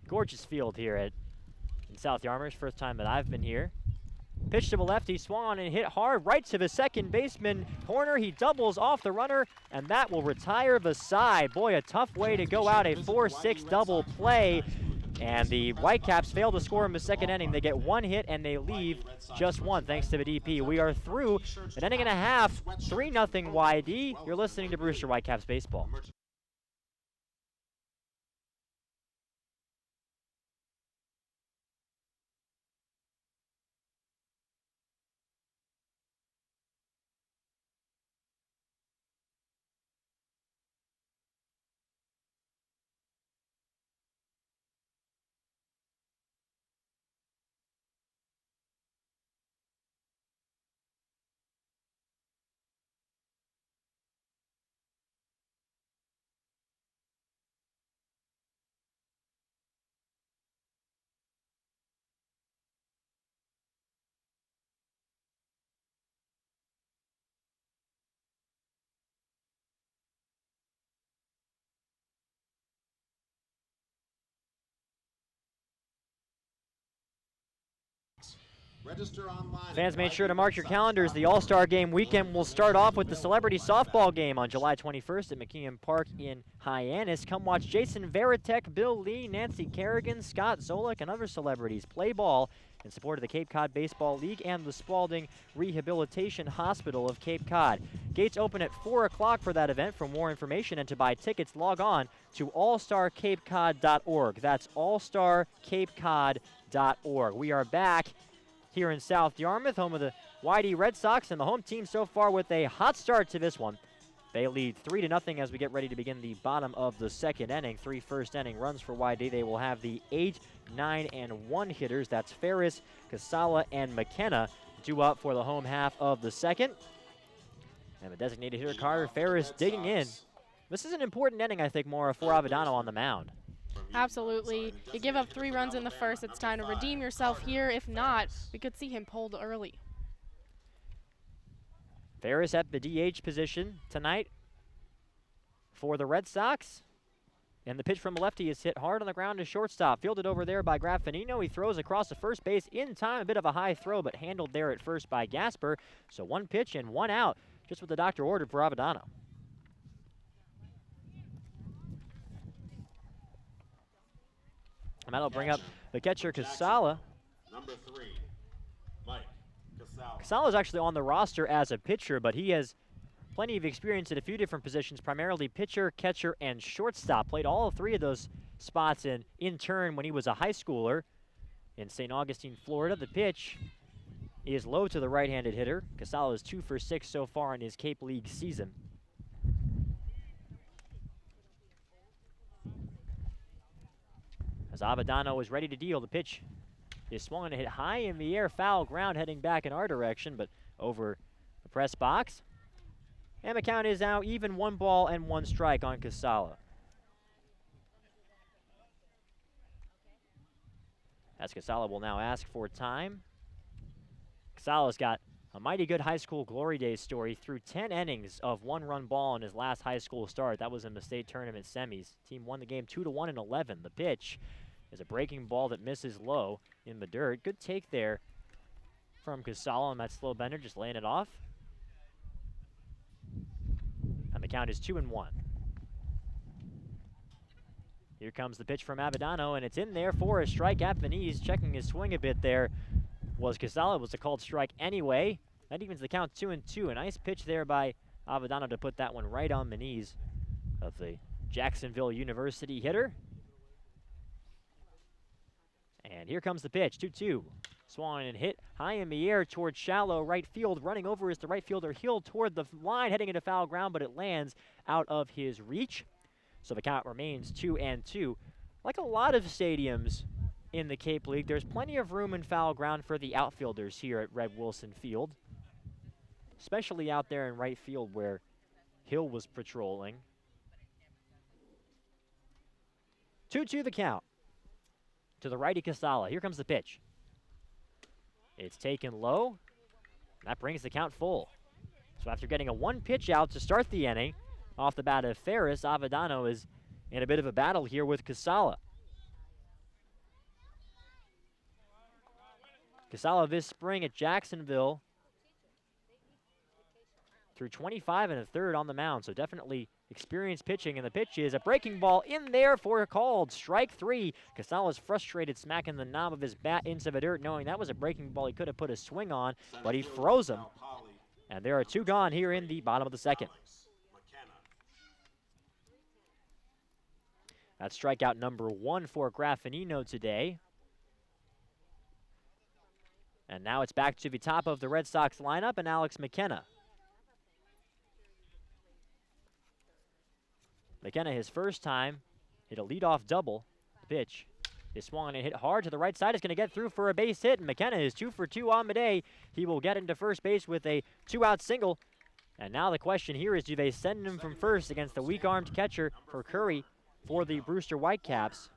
Gorgeous field here in South Yarmouth. First time that I've been here. Pitch to the lefty, swung on and hit hard right to the second baseman corner. He doubles off the runner, and that will retire the side. Boy, a tough way to go out, a 4-6 double play. And the Whitecaps fail to score in the second inning. They get 1 hit and they leave just 1 thanks to the DP. We are through an inning and a half, 3-0 YD. You're listening to Brewster Whitecaps Baseball. Register online. Fans, make sure to mark your calendars. The All-Star Game weekend will start off with the Celebrity Softball Game on July 21st at McKeon Park in Hyannis. Come watch Jason Veritek, Bill Lee, Nancy Kerrigan, Scott Zolik, and other celebrities play ball in support of the Cape Cod Baseball League and the Spalding Rehabilitation Hospital of Cape Cod. Gates open at 4 o'clock for that event. For more information and to buy tickets, log on to allstarcapecod.org. That's allstarcapecod.org. We are back here in South Yarmouth, home of the YD Red Sox, and the home team so far with a hot start to this one. They lead 3-0 as we get ready to begin the bottom of the second inning. 3 first-inning runs for YD. They will have the 8, 9, and 1 hitters. That's Ferris, Casala, and McKenna due up for the home half of the second. And the designated hitter, Carter Ferris, digging in. This is an important inning, I think, Maura, for Avedano on the mound. Absolutely. You give up 3 runs in the first. It's time to redeem yourself here. If not, we could see him pulled early. Ferris at the DH position tonight for the Red Sox. And the pitch from lefty is hit hard on the ground to shortstop. Fielded over there by Graffinino. He throws across the first base in time. A bit of a high throw, but handled there at first by Gasper. So 1 pitch and 1 out, just what the doctor ordered for Avedano. And that'll bring up the catcher, Casala. Number 3, Mike Casala. Casala is actually on the roster as a pitcher, but he has plenty of experience at a few different positions, primarily pitcher, catcher, and shortstop. Played all 3 of those spots in turn when he was a high schooler in St. Augustine, Florida. The pitch is low to the right-handed hitter. Casala is 2 for 6 so far in his Cape League season. As Avedano is ready to deal, the pitch is swung and hit high in the air, foul ground heading back in our direction, but over the press box. And the count is now even 1 ball and 1 strike on Casala. As Casala will now ask for time. Casala's got a mighty good high school glory days story. Through 10 innings of 1-run ball in his last high school start. That was in the state tournament semis. Team won the game 2-1 in 11. The pitch is a breaking ball that misses low in the dirt. Good take there from Casala on that slow bender, just laying it off. And the count is 2-1. Here comes the pitch from Avedano, and it's in there for a strike at the knees. Checking his swing a bit there was Casala. It was a called strike anyway. That evens the count 2-2. A nice pitch there by Avedano to put that one right on the knees of the Jacksonville University hitter. And here comes the pitch, 2-2. Swung and hit high in the air towards shallow right field. Running over is the right fielder Hill toward the line, heading into foul ground, but it lands out of his reach. So the count remains 2-2. Like a lot of stadiums in the Cape League, there's plenty of room in foul ground for the outfielders here at Red Wilson Field, especially out there in right field where Hill was patrolling. 2-2 the count to the righty Casala. Here comes the pitch. It's taken low. That brings the count full. So after getting a 1 pitch out to start the inning, off the bat of Ferris, Avedano is in a bit of a battle here with Casala. Casala this spring at Jacksonville through 25 1/3 on the mound, so definitely experienced pitching, and the pitch is a breaking ball in there for a called strike 3. Casala's frustrated, smacking the knob of his bat into the dirt, knowing that was a breaking ball he could have put a swing on, but he froze him. And there are 2 gone here in the bottom of the second. That's strikeout number 1 for Graffinino today. And now it's back to the top of the Red Sox lineup and Alex McKenna. McKenna, his first time, hit a leadoff double. The pitch is swung and hit hard to the right side. It's going to get through for a base hit, and McKenna is 2 for 2 on the day. He will get into first base with a 2-out single. And now the question here is, do they send him from first against the weak-armed catcher for Curry for the Brewster Whitecaps?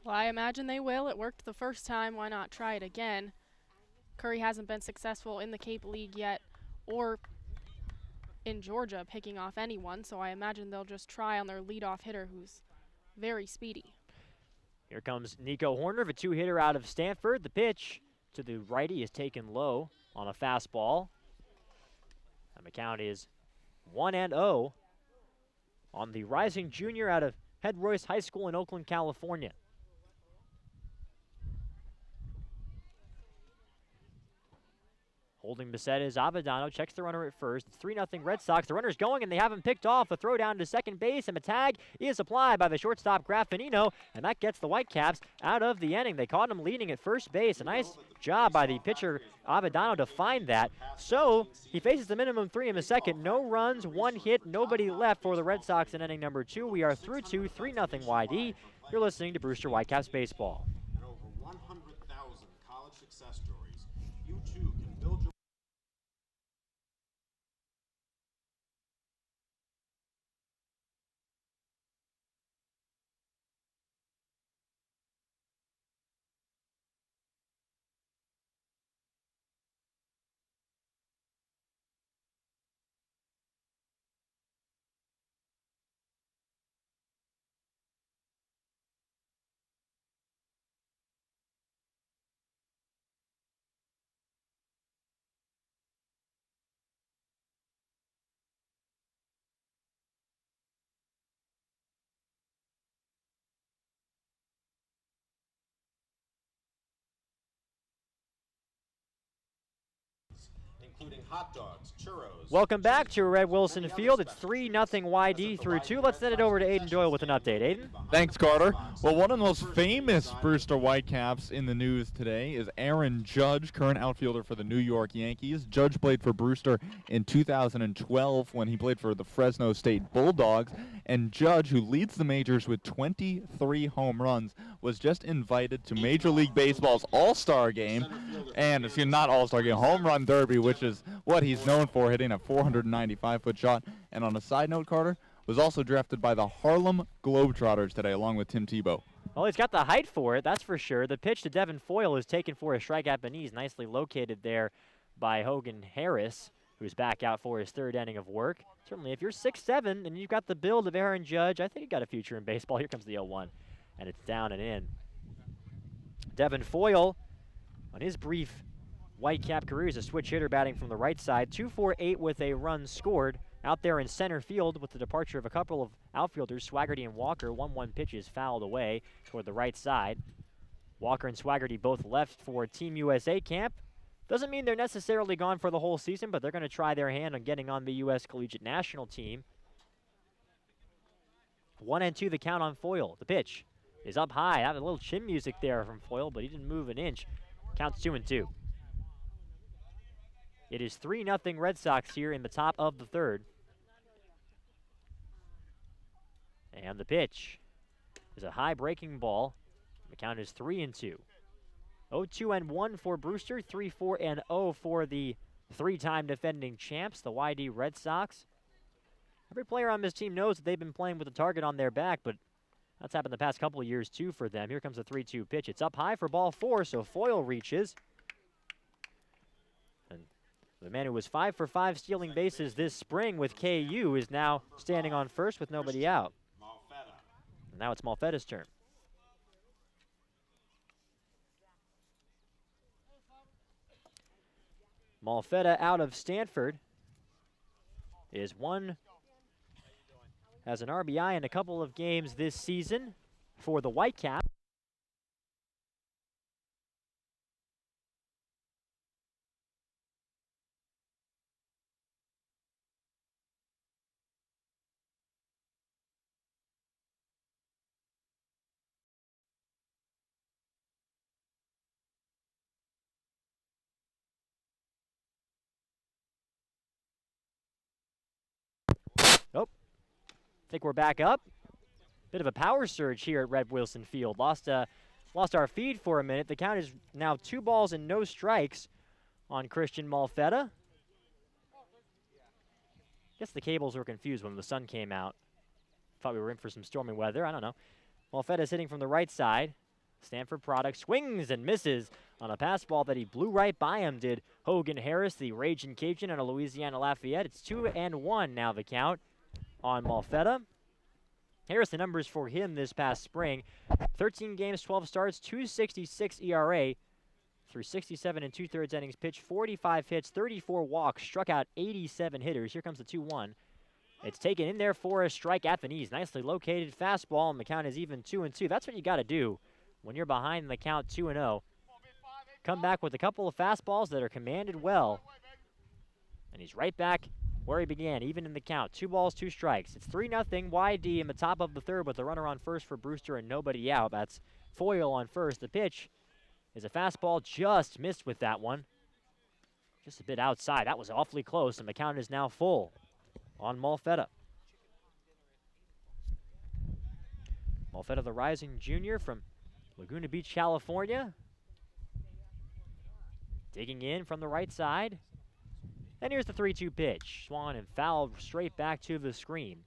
Well, I imagine they will. It worked the first time. Why not try it again? Curry hasn't been successful in the Cape League yet, or in Georgia picking off anyone, so I imagine they'll just try on their leadoff hitter, who's very speedy. Here comes Nico Horner, the 2-hitter out of Stanford. The pitch to the righty is taken low on a fastball. And the count is 1-0 on the rising junior out of Head Royce High School in Oakland, California. Holding the set is Avedano, checks the runner at first. It's 3-0 Red Sox. The runner's going, and they have him picked off. The throw down to second base, and the tag is applied by the shortstop Graffinino, and that gets the Whitecaps out of the inning. They caught him leading at first base. A nice job by the pitcher Avedano to find that. So he faces the minimum 3 in the second. No runs, 1 hit, nobody left for the Red Sox in inning number 2. We are through to 3-0 YD. You're listening to Brewster Whitecaps Baseball. And over 100,000 college success stories. You too can build your including hot dogs, churros. Welcome back to Red Wilson Field. It's 3-0 YD through 2. Let's send it over to Aiden Doyle with an update. Aiden? Thanks, Carter. Well, one of the most famous Brewster Whitecaps in the news today is Aaron Judge, current outfielder for the New York Yankees. Judge played for Brewster in 2012 when he played for the Fresno State Bulldogs. And Judge, who leads the majors with 23 home runs, was just invited to Major League Baseball's All-Star Game, and not All-Star Game, Home Run Derby, which is what he's known for, hitting a 495-foot shot. And on a side note, Carter, was also drafted by the Harlem Globetrotters today, along with Tim Tebow. Well, he's got the height for it, that's for sure. The pitch to Devin Foyle is taken for a strike at the knees, nicely located there by Hogan Harris, who's back out for his 3rd inning of work. Certainly, if you're 6'7", and you've got the build of Aaron Judge, I think you've got a future in baseball. Here comes the 0-1, and it's down and in. Devin Foyle, on his brief Whitecap career, is a switch hitter batting from the right side. 2-for-8 with a run scored out there in center field with the departure of a couple of outfielders, Swaggerty and Walker. 1-1 pitch is fouled away toward the right side. Walker and Swaggerty both left for Team USA camp. Doesn't mean they're necessarily gone for the whole season, but they're going to try their hand on getting on the U.S. Collegiate National Team. 1-2 the count on Foyle. The pitch is up high. Have a little chin music there from Foyle, but he didn't move an inch. Counts 2-2. It is 3-0 Red Sox here in the top of the 3rd. And the pitch is a high breaking ball. The count is 3-2. 0-2-1 for Brewster, 3-4-0 for the 3-time defending champs, the YD Red Sox. Every player on this team knows that they've been playing with a target on their back, but that's happened the past couple of years too for them. Here comes the 3-2 pitch. It's up high for ball 4, so Foyle reaches. And the man who was 5 for 5 stealing bases this spring with KU is now standing on first with nobody out. And now it's Malfetta's turn. Malfetta out of Stanford has an RBI in a couple of games this season for the Whitecaps. I think we're back up. Bit of a power surge here at Red Wilson Field. Lost our feed for a minute. The count is now 2 balls and no strikes on Christian Malfetta. Guess the cables were confused when the sun came out. Thought we were in for some stormy weather. I don't know. Malfetta's hitting from the right side. Stanford product swings and misses on a pass ball that he blew right by him, did Hogan Harris, the Raging Cajun out of Louisiana Lafayette. It's 2-1 now the count on Malfetta. Here's the numbers for him this past spring. 13 games, 12 starts, 2.66 ERA, through 67 and 2/3 innings, pitched 45 hits, 34 walks, struck out 87 hitters. Here comes the 2-1. It's taken in there for a strike at the knees. Nicely located fastball, and the count is even 2-2. That's what you got to do when you're behind the count 2-0. Come back with a couple of fastballs that are commanded well. And he's right back where he began, even in the count. 2 balls, 2 strikes. It's 3-0 YD in the top of the third with a runner on first for Brewster and nobody out. That's Foyle on first. The pitch is a fastball, just missed with that one. Just a bit outside. That was awfully close, and the count is now full on Malfetta. Malfetta, the rising junior from Laguna Beach, California. Digging in from the right side. And here's the 3-2 pitch. Swung and fouled straight back to the screen.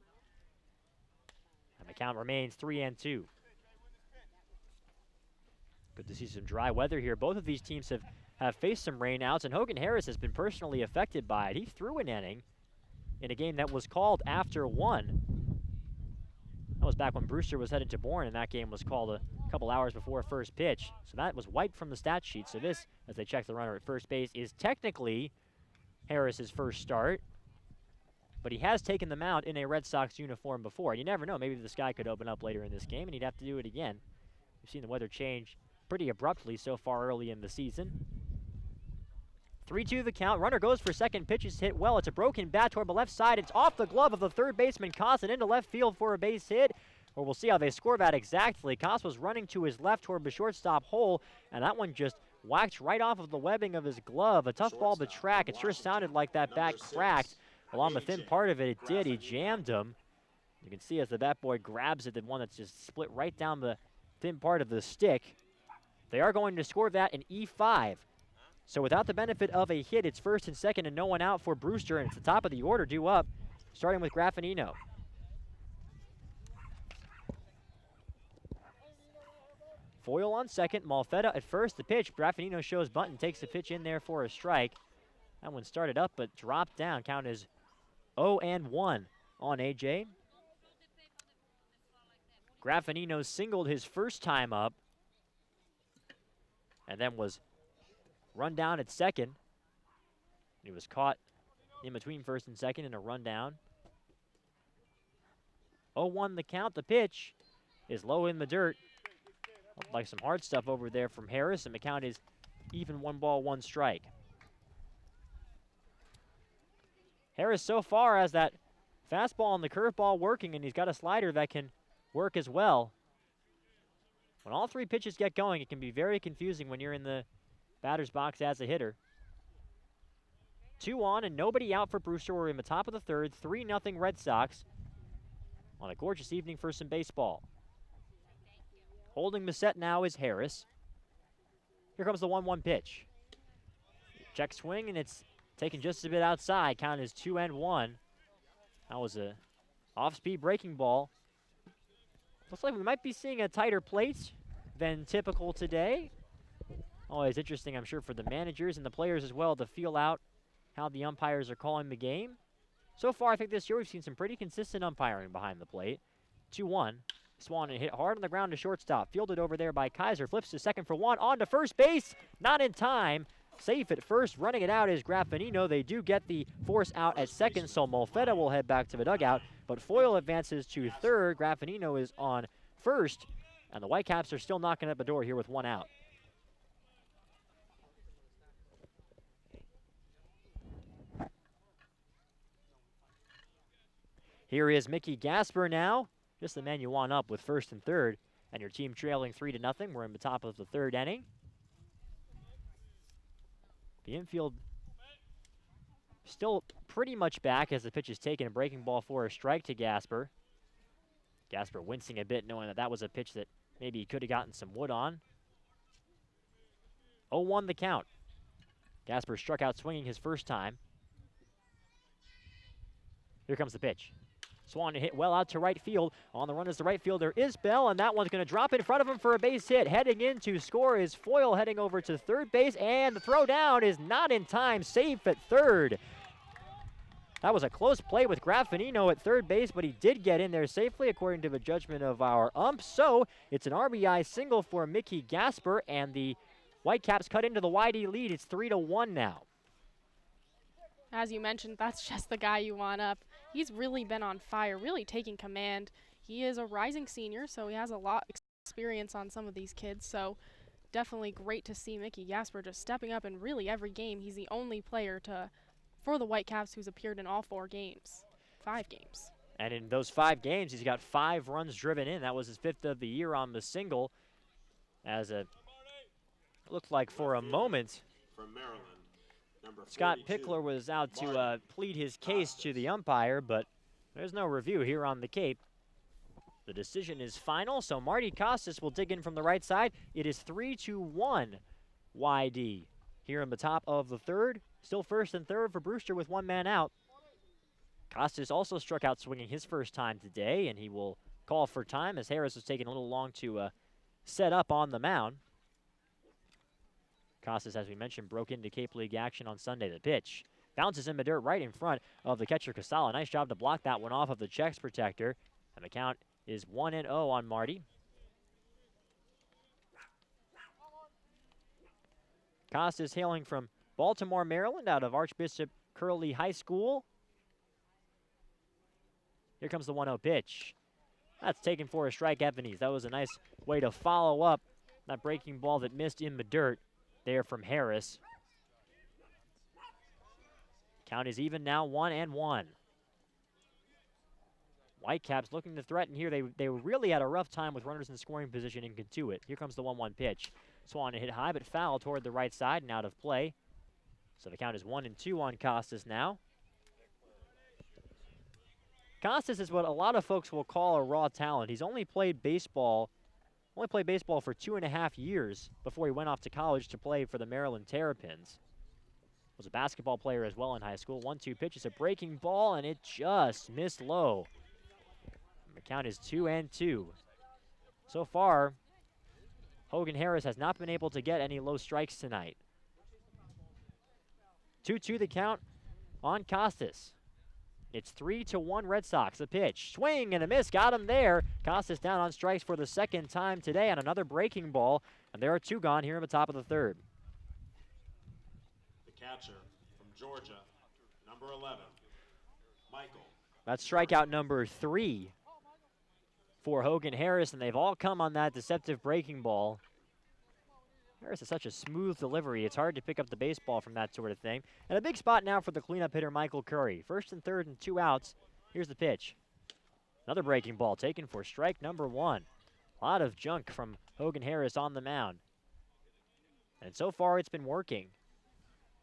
And the count remains 3-2. Good to see some dry weather here. Both of these teams have faced some rainouts, and Hogan Harris has been personally affected by it. He threw an inning in a game that was called after 1. That was back when Brewster was headed to Bourne, and that game was called a couple hours before first pitch. So that was wiped from the stat sheet. So this, as they check the runner at first base, is technically Harris's first start. But he has taken the mound in a Red Sox uniform before. You never know. Maybe the sky could open up later in this game, and he'd have to do it again. We've seen the weather change pretty abruptly so far early in the season. 3-2 the count. Runner goes for second. Pitch is hit well. It's a broken bat toward the left side. It's off the glove of the third baseman, Koss, and into left field for a base hit. Or we'll see how they score that exactly. Koss was running to his left toward the shortstop hole, and that one just whacked right off of the webbing of his glove. A tough ball to track. It sure sounded like that bat cracked. Along the thin part of it, it did. He jammed him. You can see as the bat boy grabs it, the one that's just split right down the thin part of the stick. They are going to score that in E5. So without the benefit of a hit, it's first and second and no one out for Brewster, and it's the top of the order due up, starting with Graffinino. Foyle on second, Malfetta at first. The pitch, Graffinino shows bunt and takes the pitch in there for a strike. That one started up but dropped down. Count is 0-1 on AJ. Graffinino singled his first time up and then was run down at second. He was caught in between first and second in a rundown. 0-1 the count. The pitch is low in the dirt. Looked like some hard stuff over there from Harris, and the count is even 1 ball, 1 strike. Harris so far has that fastball and the curveball working, and he's got a slider that can work as well. When all 3 pitches get going, it can be very confusing when you're in the batter's box as a hitter. 2 on and nobody out for Brewster. We're in the top of the third. 3-0 Red Sox on a gorgeous evening for some baseball. Holding the set now is Harris. Here comes the 1-1 pitch. Check swing, and it's taken just a bit outside. Count is 2-1. That was a off-speed breaking ball. Looks like we might be seeing a tighter plate than typical today. Always interesting, I'm sure, for the managers and the players as well to feel out how the umpires are calling the game. So far, I think this year we've seen some pretty consistent umpiring behind the plate. 2-1. Swann hit hard on the ground to shortstop. Fielded over there by Kaiser. Flips to second for 1. On to first base. Not in time. Safe at first. Running it out is Graffinino. They do get the force out at second, so Malfetta will head back to the dugout. But Foyle advances to third. Graffinino is on first. And the Whitecaps are still knocking at the door here with 1 out. Here is Mickey Gasper now. Just the man you want up with first and third. And your team trailing 3-0. We're in the top of the third inning. The infield still pretty much back as the pitch is taken. A breaking ball for a strike to Gasper. Gasper wincing a bit, knowing that that was a pitch that maybe he could have gotten some wood on. 0-1 the count. Gasper struck out swinging his first time. Here comes the pitch. Swann hit well out to right field. On the run is the right fielder Isbell, and that one's going to drop in front of him for a base hit. Heading in to score is Foyle, heading over to third base, and the throw down is not in time. Safe at third. That was a close play with Graffinino at third base, but he did get in there safely according to the judgment of our ump. So it's an RBI single for Mickey Gasper, and the Whitecaps cut into the YD lead. It's 3-1 now. As you mentioned, that's just the guy you want up. He's really been on fire, really taking command. He is a rising senior, so he has a lot of experience on some of these kids. So definitely great to see Mickey Gasper just stepping up in really every game. He's the only player for the Whitecaps who's appeared in all 4 games, 5 games. And in those 5 games, he's got 5 runs driven in. That was his 5th of the year on the single. As it looked like for a moment, From Maryland, number Scott 42, Pickler was out to plead his case to the umpire, but there's no review here on the Cape. The decision is final, so Marty Costas will dig in from the right side. It is 3-1 YD here in the top of the 3rd. Still first and third for Brewster with 1 man out. Costas also struck out swinging his first time today, and he will call for time as Harris was taking a little long to set up on the mound. Costas, as we mentioned, broke into Cape League action on Sunday. The pitch bounces in the dirt right in front of the catcher Casala. Nice job to block that one off of the checks protector. And the count is 1-0 on Marty. Costas hailing from Baltimore, Maryland, out of Archbishop Curley High School. Here comes the 1-0 pitch. That's taken for a strike, Evanese. That was a nice way to follow up that breaking ball that missed in the dirt there from Harris. Count is even now, 1-1. Whitecaps looking to threaten here. They really had a rough time with runners in scoring position and could do it. Here comes the 1-1 pitch. Swan hit high, but foul toward the right side and out of play. So the count is 1-2 on Costas now. Costas is what a lot of folks will call a raw talent. He's only played baseball for 2.5 years before he went off to college to play for the Maryland Terrapins. Was a basketball player as well in high school. 1-2 pitch is a breaking ball, and it just missed low. The count is 2-2. So far, Hogan Harris has not been able to get any low strikes tonight. 2-2 the count on Costas. It's 3-1 Red Sox. A pitch, swing and a miss, got him there. Costas down on strikes for the 2nd time today on another breaking ball, and there are 2 gone here in the top of the 3rd. the catcher from Georgia, number 11, Michael. That's strikeout number 3 for Hogan Harris, and they've all come on that deceptive breaking ball. Harris has such a smooth delivery. It's hard to pick up the baseball from that sort of thing. And a big spot now for the cleanup hitter, Michael Curry. 1st and 3rd and 2 outs. Here's the pitch. Another breaking ball taken for strike number 1. A lot of junk from Hogan Harris on the mound. And so far, it's been working.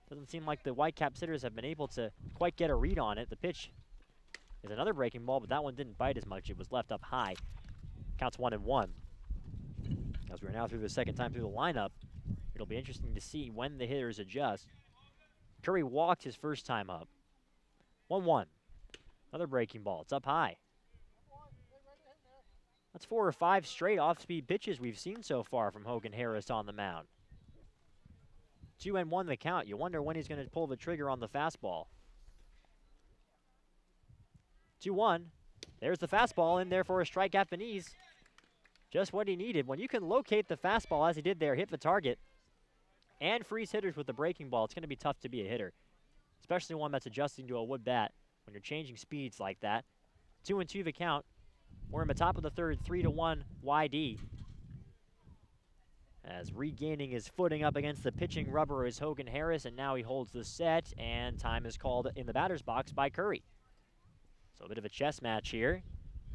Doesn't seem like the Whitecaps hitters have been able to quite get a read on it. The pitch is another breaking ball, but that one didn't bite as much. It was left up high. Counts 1-1. As we're now through the 2nd time through the lineup, it'll be interesting to see when the hitters adjust. Curry walked his first time up. 1-1. Another breaking ball. It's up high. That's 4 or 5 straight off-speed pitches we've seen so far from Hogan Harris on the mound. 2-1 the count. You wonder when he's going to pull the trigger on the fastball. 2-1. There's the fastball in there for a strike at Beniz. Just what he needed. When you can locate the fastball as he did there, hit the target, and freeze hitters with the breaking ball, it's going to be tough to be a hitter, especially one that's adjusting to a wood bat when you're changing speeds like that. 2-2 the count. We're in the top of the 3rd, 3-1 YD. As regaining his footing up against the pitching rubber is Hogan Harris, and now he holds the set, and time is called in the batter's box by Curry. So a bit of a chess match here.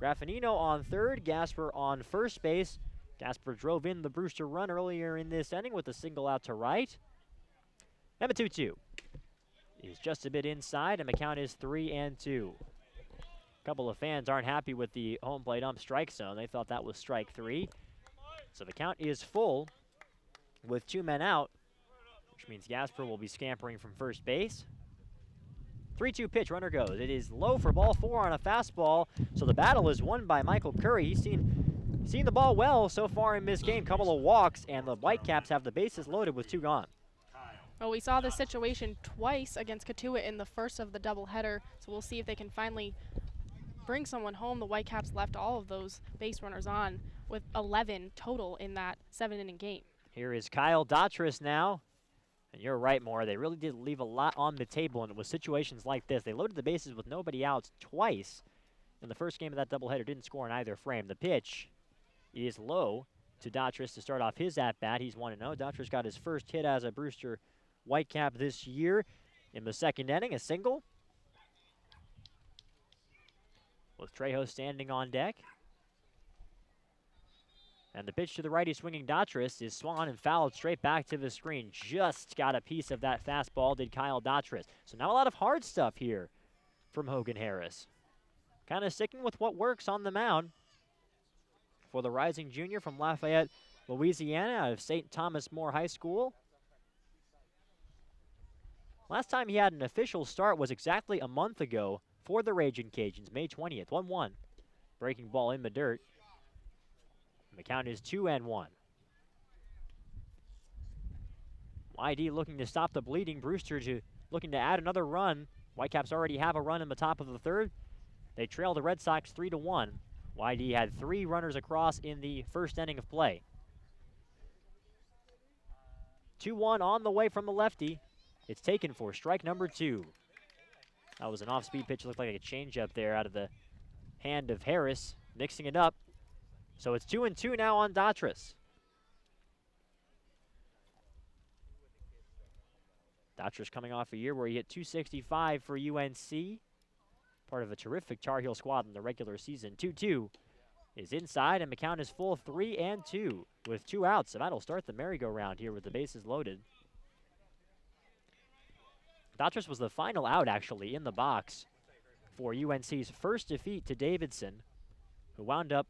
Graffinino on 3rd, Gasper on 1st base. Gasper drove in the Brewster run earlier in this inning with a single out to right. And the 2-2 is just a bit inside, and the count is 3-2. A couple of fans aren't happy with the home plate ump strike zone. They thought that was strike 3. So the count is full with 2 men out, which means Gasper will be scampering from 1st base. 3-2 pitch, runner goes. It is low for ball 4 on a fastball, so the battle is won by Michael Curry. He's seen the ball well so far in this game. Couple of walks, and the Whitecaps have the bases loaded with 2 gone. Well, we saw this situation twice against Katuitt in the first of the doubleheader, so we'll see if they can finally bring someone home. The Whitecaps left all of those base runners on with 11 total in that 7-inning game. Here is Kyle Daughtris now. And you're right, Maura. They really did leave a lot on the table, and it was situations like this. They loaded the bases with nobody out twice in the first game of that doubleheader. Didn't score in either frame. The pitch is low to Daughtris to start off his at-bat. He's 1-0. Daughtris got his first hit as a Brewster Whitecap this year in the second inning, a single. With Trejo standing on deck. And the pitch to the righty swinging Daughtris is swung and fouled straight back to the screen. Just got a piece of that fastball, did Kyle Daughtris. So now a lot of hard stuff here from Hogan Harris. Kind of sticking with what works on the mound for the rising junior from Lafayette, Louisiana, out of St. Thomas More High School. Last time he had an official start was exactly a month ago for the Ragin' Cajuns, May 20th, 1-1. Breaking ball in the dirt. The count is 2-1. YD looking to stop the bleeding. Brewster looking to add another run. Whitecaps already have a run in the top of the third. They trail the Red Sox 3-1. YD had 3 runners across in the first inning of play. 2-1 on the way from the lefty. It's taken for strike number 2. That was an off-speed pitch. Looked like a changeup there out of the hand of Harris, mixing it up. So it's 2-2 now on Daughtris. Daughtris coming off a year where he hit .265 for UNC. Part of a terrific Tar Heel squad in the regular season. 2-2 is inside, and the count is full, 3-2 with 2 outs. So that'll start the merry-go-round here with the bases loaded. Daughtris was the final out, actually, in the box for UNC's first defeat to Davidson, who wound up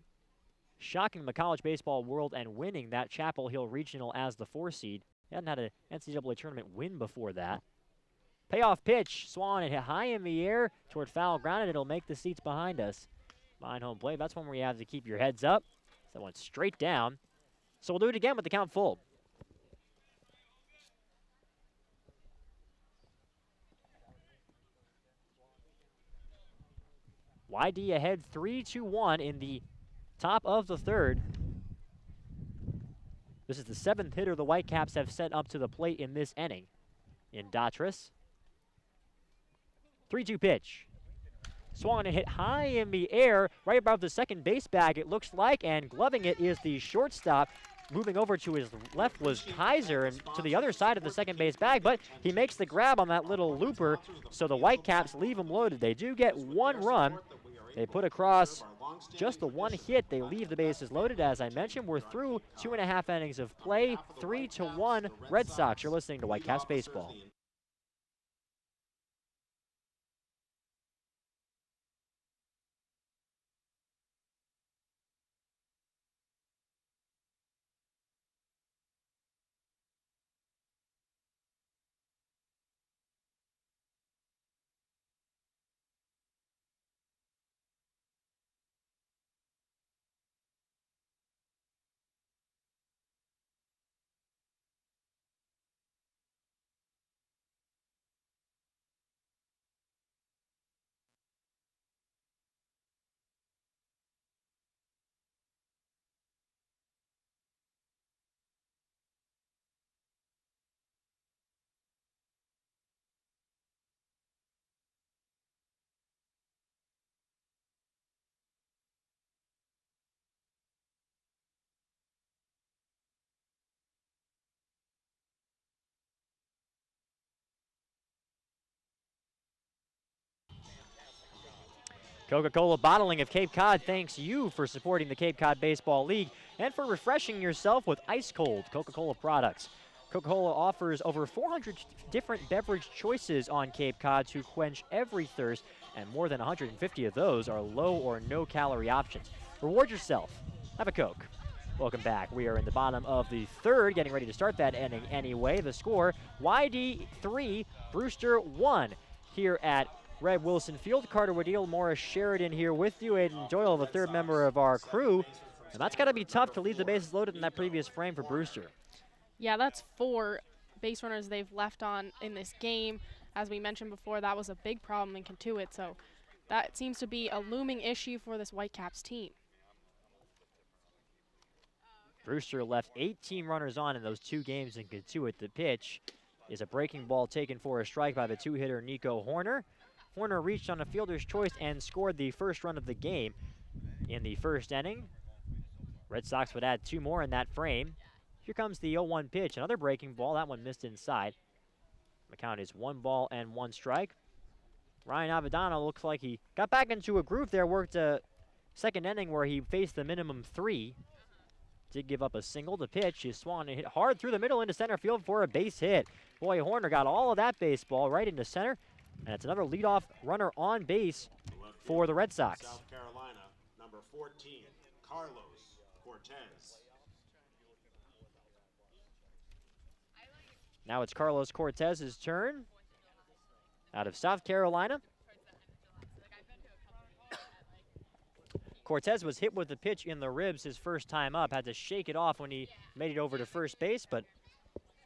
shocking the college baseball world and winning that Chapel Hill Regional as the 4 seed. He hadn't had an NCAA tournament win before that. Payoff pitch, swung and hit high in the air toward foul ground, and it'll make the seats behind us behind home plate. That's one where you have to keep your heads up. So that went straight down. So we'll do it again with the count full. YD ahead 3-1 in the top of the third. This is the 7th hitter the Whitecaps have sent up to the plate in this inning. In Daughtris. 3-2 pitch. Swung and hit high in the air, right above the second base bag, it looks like, and gloving it is the shortstop. Moving over to his left was Kaiser, and to the other side of the second base bag, but he makes the grab on that little looper, so the Whitecaps leave him loaded. They do get 1 run. They put across just the 1 hit. They leave the bases loaded. As I mentioned, we're through 2.5 innings of play. 3-1 Red Sox. You're listening to Whitecaps Baseball. Coca-Cola Bottling of Cape Cod thanks you for supporting the Cape Cod Baseball League and for refreshing yourself with ice-cold Coca-Cola products. Coca-Cola offers over 400 different beverage choices on Cape Cod to quench every thirst, and more than 150 of those are low or no-calorie options. Reward yourself. Have a Coke. Welcome back. We are in the bottom of the third, getting ready to start that inning anyway. The score, YD 3, Brewster 1 here at Red Wilson Field. Carter Waddell, Morris Sheridan here with you. Aiden Doyle, the third member of our crew. And that's got to be tough to leave the bases loaded in that previous frame for Brewster. Yeah, that's 4 base runners they've left on in this game. As we mentioned before, that was a big problem in Kentuit, so that seems to be a looming issue for this Whitecaps team. Brewster left 18 runners on in those 2 games and could 2 at the pitch. Is a breaking ball taken for a strike by the 2-hitter Nico Horner. Horner reached on a fielder's choice and scored the first run of the game in the first inning. Red Sox would add 2 more in that frame. Here comes the 0-1 pitch. Another breaking ball. That one missed inside. The count is 1 ball and 1 strike. Ryan Avadano looks like he got back into a groove there, worked a second inning where he faced the minimum 3. Did give up a single to pitch. He swung and hit hard through the middle into center field for a base hit. Boy, Horner got all of that baseball right into center. And it's another leadoff runner on base for the Red Sox. South Carolina, number 14, Carlos Cortez. Now it's Carlos Cortez's turn out of South Carolina. Cortez was hit with the pitch in the ribs his first time up, had to shake it off when he made it over to first base, but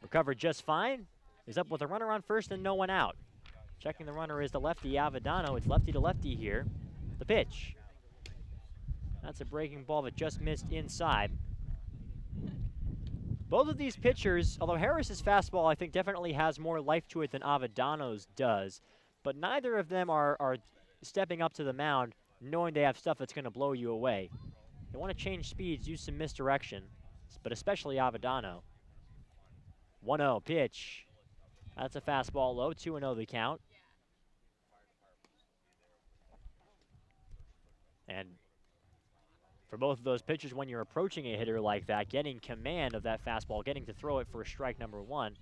recovered just fine. He's up with a runner on first and no one out. Checking the runner is the lefty Avadano. It's lefty to lefty here. The pitch. That's a breaking ball that just missed inside. Both of these pitchers, although Harris's fastball I think definitely has more life to it than Avadano's does, but neither of them are stepping up to the mound knowing they have stuff that's going to blow you away. They want to change speeds, use some misdirection, but especially Avadano. 1-0 pitch. That's a fastball low, 2-0 the count. And for both of those pitchers, when you're approaching a hitter like that, getting command of that fastball, getting to throw it for strike number 1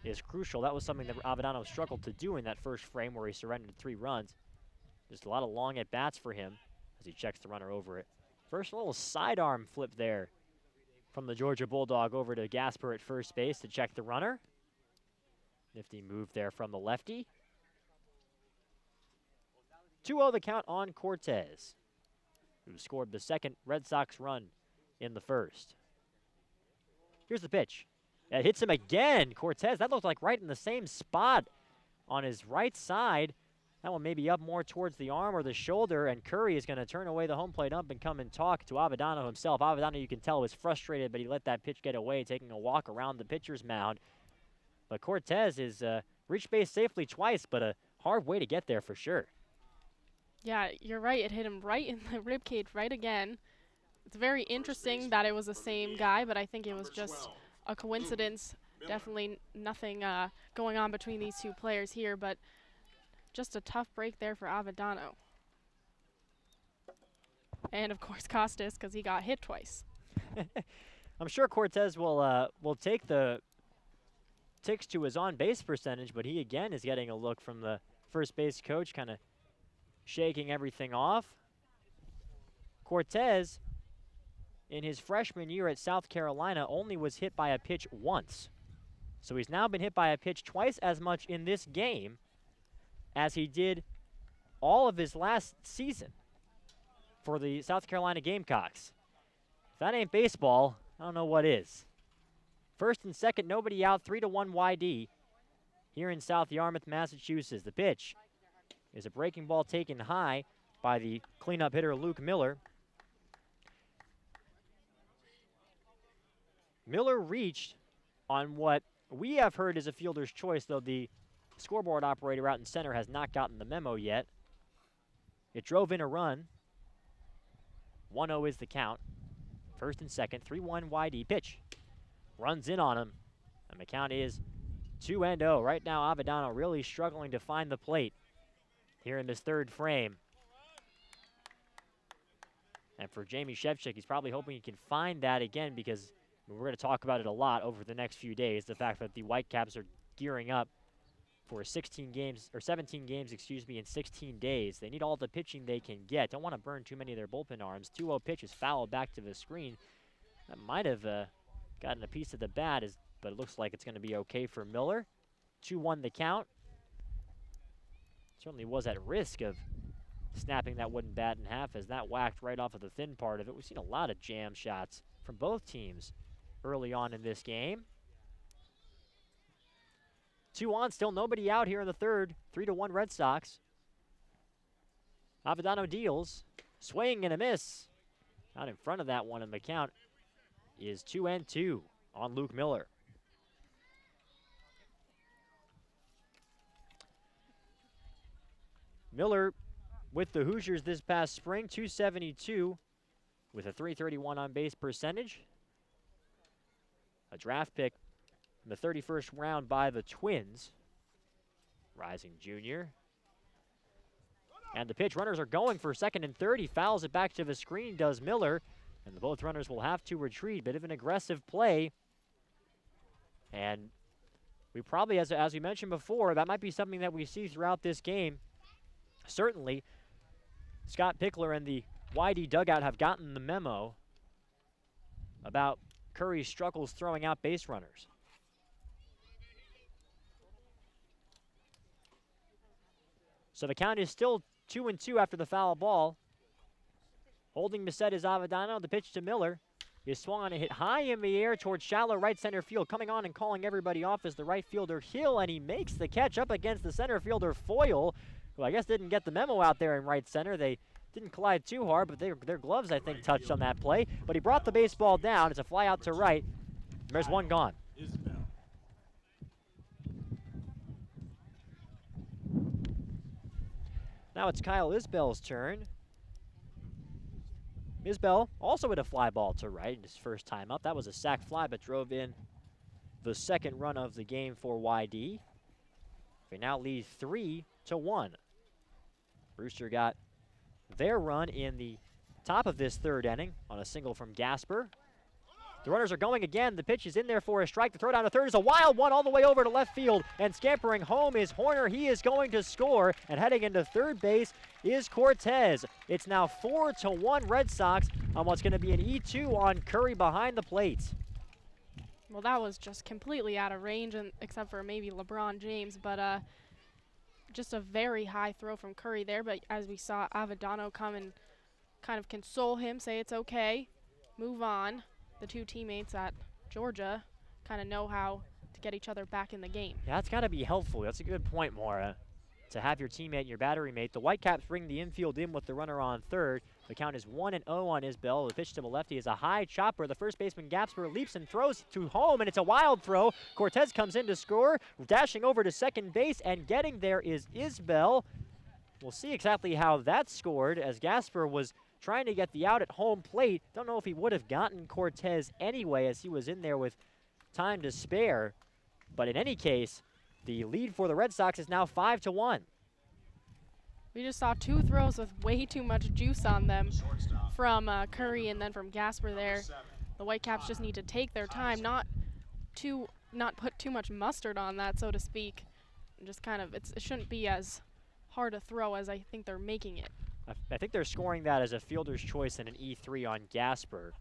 is crucial. That was something that Avadano struggled to do in that first frame where he surrendered 3 runs. Just a lot of long at-bats for him as he checks the runner over it. First little sidearm flip there from the Georgia Bulldog over to Gasper at first base to check the runner. Nifty move there from the lefty. 2-0 the count on Cortez, who scored the second Red Sox run in the first. Here's the pitch. It hits him again. Cortez, that looked like right in the same spot on his right side. That one may be up more towards the arm or the shoulder, and Curry is going to turn away the home plate ump and come and talk to Avadano himself. Avadano, you can tell, was frustrated, but he let that pitch get away, taking a walk around the pitcher's mound. But Cortez is reached base safely twice, but a hard way to get there for sure. Yeah, you're right. It hit him right in the rib cage right again. It's very interesting that it was the same guy, but I think it was just a coincidence. Definitely nothing going on between these two players here, but just a tough break there for Avadano. And, of course, Costas, because he got hit twice. I'm sure Cortez will take the ticks to his on-base percentage, but he, again, is getting a look from the first base coach, kind of shaking everything off. Cortez, in his freshman year at South Carolina, only was hit by a pitch once. So he's now been hit by a pitch twice as much in this game as he did all of his last season for the South Carolina Gamecocks. If that ain't baseball, I don't know what is. First and second, nobody out, 3-1 YD here in South Yarmouth, Massachusetts. The pitch is a breaking ball taken high by the cleanup hitter Luke Miller. Miller reached on what we have heard is a fielder's choice, though the scoreboard operator out in center has not gotten the memo yet. It drove in a run. 1-0 is the count. First and second, 3-1 YD pitch. Runs in on him, and the count is 2-0. Right now, Avadano really struggling to find the plate here in this third frame. And for Jamie Shevchik, he's probably hoping he can find that again, because we're going to talk about it a lot over the next few days, the fact that the Whitecaps are gearing up for 17 games, in 16 days. They need all the pitching they can get. Don't want to burn too many of their bullpen arms. 2-0 pitch is fouled back to the screen. That might have gotten a piece of the bat, but it looks like it's going to be okay for Miller. 2-1 the count. Certainly was at risk of snapping that wooden bat in half as that whacked right off of the thin part of it. We've seen a lot of jam shots from both teams early on in this game. 2 on, still nobody out here in the third. 3-1 Red Sox. Avadano deals. Swing and a miss. Out in front of that one in the count is 2-2 on Luke Miller. Miller with the Hoosiers this past spring, 272 with a 331 on base percentage. A draft pick in the 31st round by the Twins. Rising junior. And the pitch, runners are going for second and third. He fouls it back to the screen, does Miller. And both runners will have to retreat. Bit of an aggressive play. And we probably, as we mentioned before, that might be something that we see throughout this game. Certainly, Scott Pickler and the YD dugout have gotten the memo about Curry's struggles throwing out base runners. So the count is still 2-2 after the foul ball. Holding to set is Avadano. The pitch to Miller is swung on and hit high in the air towards shallow right center field. Coming on and calling everybody off is the right fielder Hill, and he makes the catch up against the center fielder Foyle, who I guess didn't get the memo out there in right center. They didn't collide too hard, but their gloves, I think, touched on that play. But he brought the baseball down. It's a fly out to right. There's one gone. Now it's Kyle Isbell's turn. Isbell also hit a fly ball to right in his first time up. That was a sac fly, but drove in the second run of the game for YD. They now lead 3-1. Brewster got their run in the top of this third inning on a single from Gasper. The runners are going again. The pitch is in there for a strike. The throw down to third is a wild one all the way over to left field. And scampering home is Horner. He is going to score. And heading into third base is Cortez. It's now 4-1 Red Sox on what's going to be an E2 on Curry behind the plate. Well, that was just completely out of range, except for maybe LeBron James. But just a very high throw from Curry there. But as we saw Avadano come and kind of console him, say it's okay, move on. The two teammates at Georgia kind of know how to get each other back in the game. Yeah, that's got to be helpful. That's a good point, Maura, to have your teammate and your battery mate. The Whitecaps bring the infield in with the runner on third. The count is 1-0 on Isbell. The pitch to the lefty is a high chopper. The first baseman Gasper leaps and throws to home, and it's a wild throw. Cortez comes in to score, dashing over to second base, and getting there is Isbell. We'll see exactly how that scored, as Gasper was trying to get the out at home plate. Don't know if he would have gotten Cortez anyway, as he was in there with time to spare. But in any case, the lead for the Red Sox is now 5-1. We just saw two throws with way too much juice on them from Curry and then from Gasper there. The Whitecaps just need to take their time, not put too much mustard on that, so to speak. And just kind of, it shouldn't be as hard a throw as I think they're making it. I think they're scoring that as a fielder's choice and an E3 on Gasper.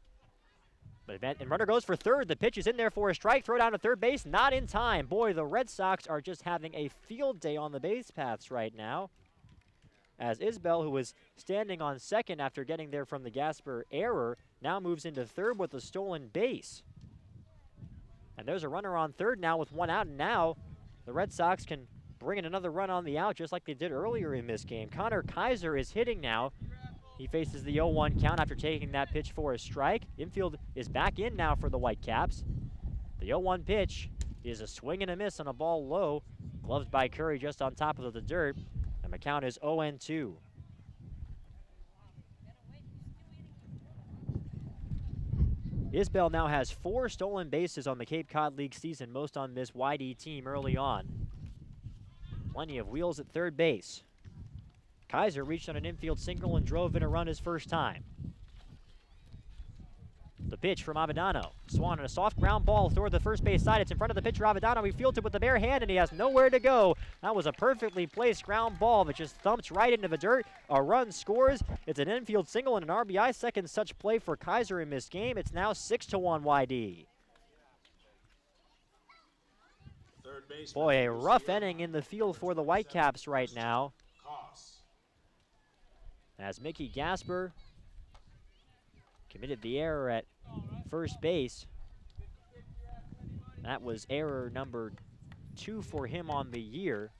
And runner goes for third. The pitch is in there for a strike. Throw down to third base. Not in time. Boy, the Red Sox are just having a field day on the base paths right now. As Isbell, who was standing on second after getting there from the Gasper error, now moves into third with a stolen base. And there's a runner on third now with one out. And now the Red Sox can bring in another run on the out just like they did earlier in this game. Connor Kaiser is hitting now. He faces the 0-1 count after taking that pitch for a strike. Infield is back in now for the Whitecaps. The 0-1 pitch is a swing and a miss on a ball low. Gloved by Curry just on top of the dirt. And the count is 0-2. Isbell now has 4 stolen bases on the Cape Cod League season, most on this YD team early on. Plenty of wheels at third base. Kaiser reached on an infield single and drove in a run his first time. The pitch from Avadano. Swung on a soft ground ball toward the first base side. It's in front of the pitcher, Avadano. He fields it with the bare hand, and he has nowhere to go. That was a perfectly placed ground ball that just thumps right into the dirt. A run scores. It's an infield single and an RBI. Second such play for Kaiser in this game. It's now 6-1 YD. Boy, a rough inning in the field for the Whitecaps right now. As Mickey Gasper committed the error at first base. That was error number 2 for him on the year.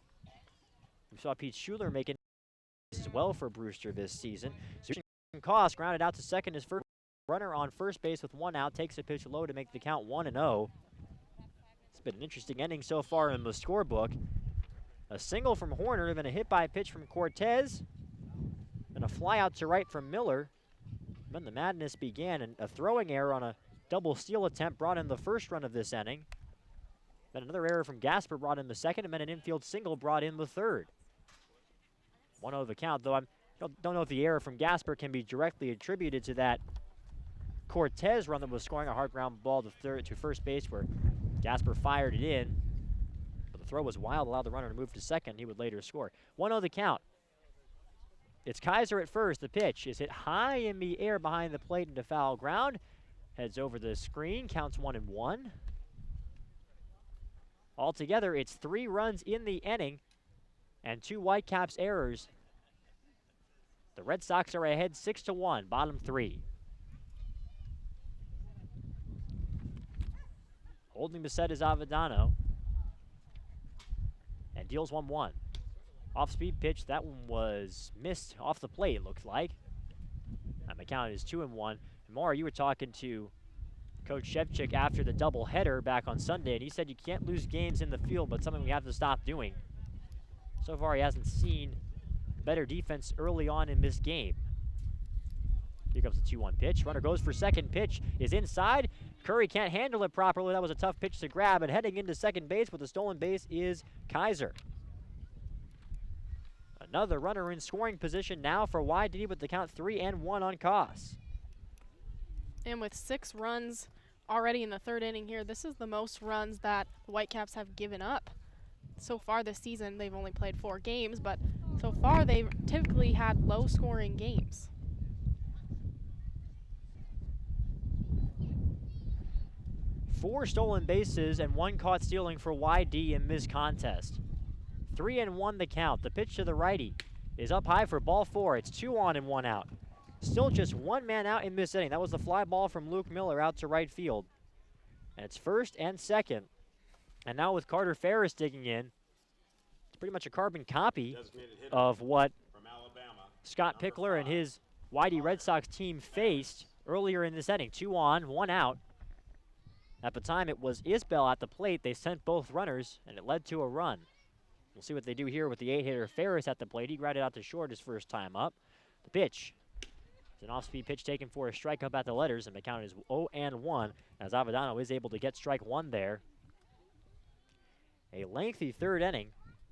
We saw Pete Schuler making as well for Brewster this season. So Cost grounded out to second his first runner on first base with 1 out, takes a pitch low to make the count 1-0. It's been an interesting inning so far in the scorebook. A single from Horner, then a hit by pitch from Cortez, and a fly out to right from Miller. Then the madness began, and a throwing error on a double steal attempt brought in the first run of this inning. Then another error from Gasper brought in the second, and then an infield single brought in the third. 1-0 the count, though I don't know if the error from Gasper can be directly attributed to that Cortez run that was scoring a hard ground ball to first base where Gasper fired it in. But the throw was wild, allowed the runner to move to second. He would later score. 1-0 the count. It's Kaiser at first. The pitch is hit high in the air behind the plate into foul ground. Heads over the screen, counts 1-1. Altogether, it's 3 runs in the inning and 2 Whitecaps errors. The Red Sox are ahead 6-1, bottom 3. Holding the set is Avellano. And deals 1-1. Off-speed pitch, that one was missed off the plate, it looks like. And the count is 2-1. And Mara, you were talking to Coach Shevchik after the doubleheader back on Sunday, and he said you can't lose games in the field, but something we have to stop doing. So far, he hasn't seen better defense early on in this game. Here comes the 2-1 pitch. Runner goes for second. Pitch is inside. Curry can't handle it properly. That was a tough pitch to grab, and heading into second base with a stolen base is Kaiser. Another runner in scoring position now for YD with the count 3-1 on Koss. And with 6 runs already in the third inning here, this is the most runs that the Whitecaps have given up. So far this season, they've only played 4 games, but so far they've typically had low-scoring games. Four stolen bases and 1 caught stealing for YD in this contest. 3-1 the count. The pitch to the righty is up high for ball 4. It's 2 on and 1 out. Still just 1 man out in this inning. That was the fly ball from Luke Miller out to right field. And it's first and second. And now with Carter Ferris digging in, it's pretty much a carbon copy of what Scott Pickler and his YD Red Sox team faced earlier in this inning. 2 on, 1 out. At the time, it was Isbell at the plate. They sent both runners, and it led to a run. We'll see what they do here with the 8-hitter Ferris at the plate. He grounded out to short his first time up. The pitch. It's an off-speed pitch taken for a strike up at the letters, and the count is 0-1 as Avellano is able to get strike 1 there. A lengthy third inning,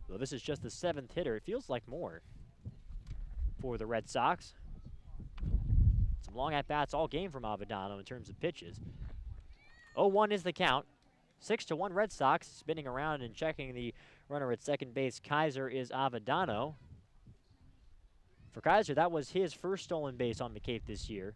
though this is just the 7th hitter. It feels like more for the Red Sox. Some long at-bats all game from Avellano in terms of pitches. 0-1 is the count. 6-1 Red Sox. Spinning around and checking the runner at second base, Kaiser, is Avellano. For Kaiser, that was his first stolen base on the Cape this year.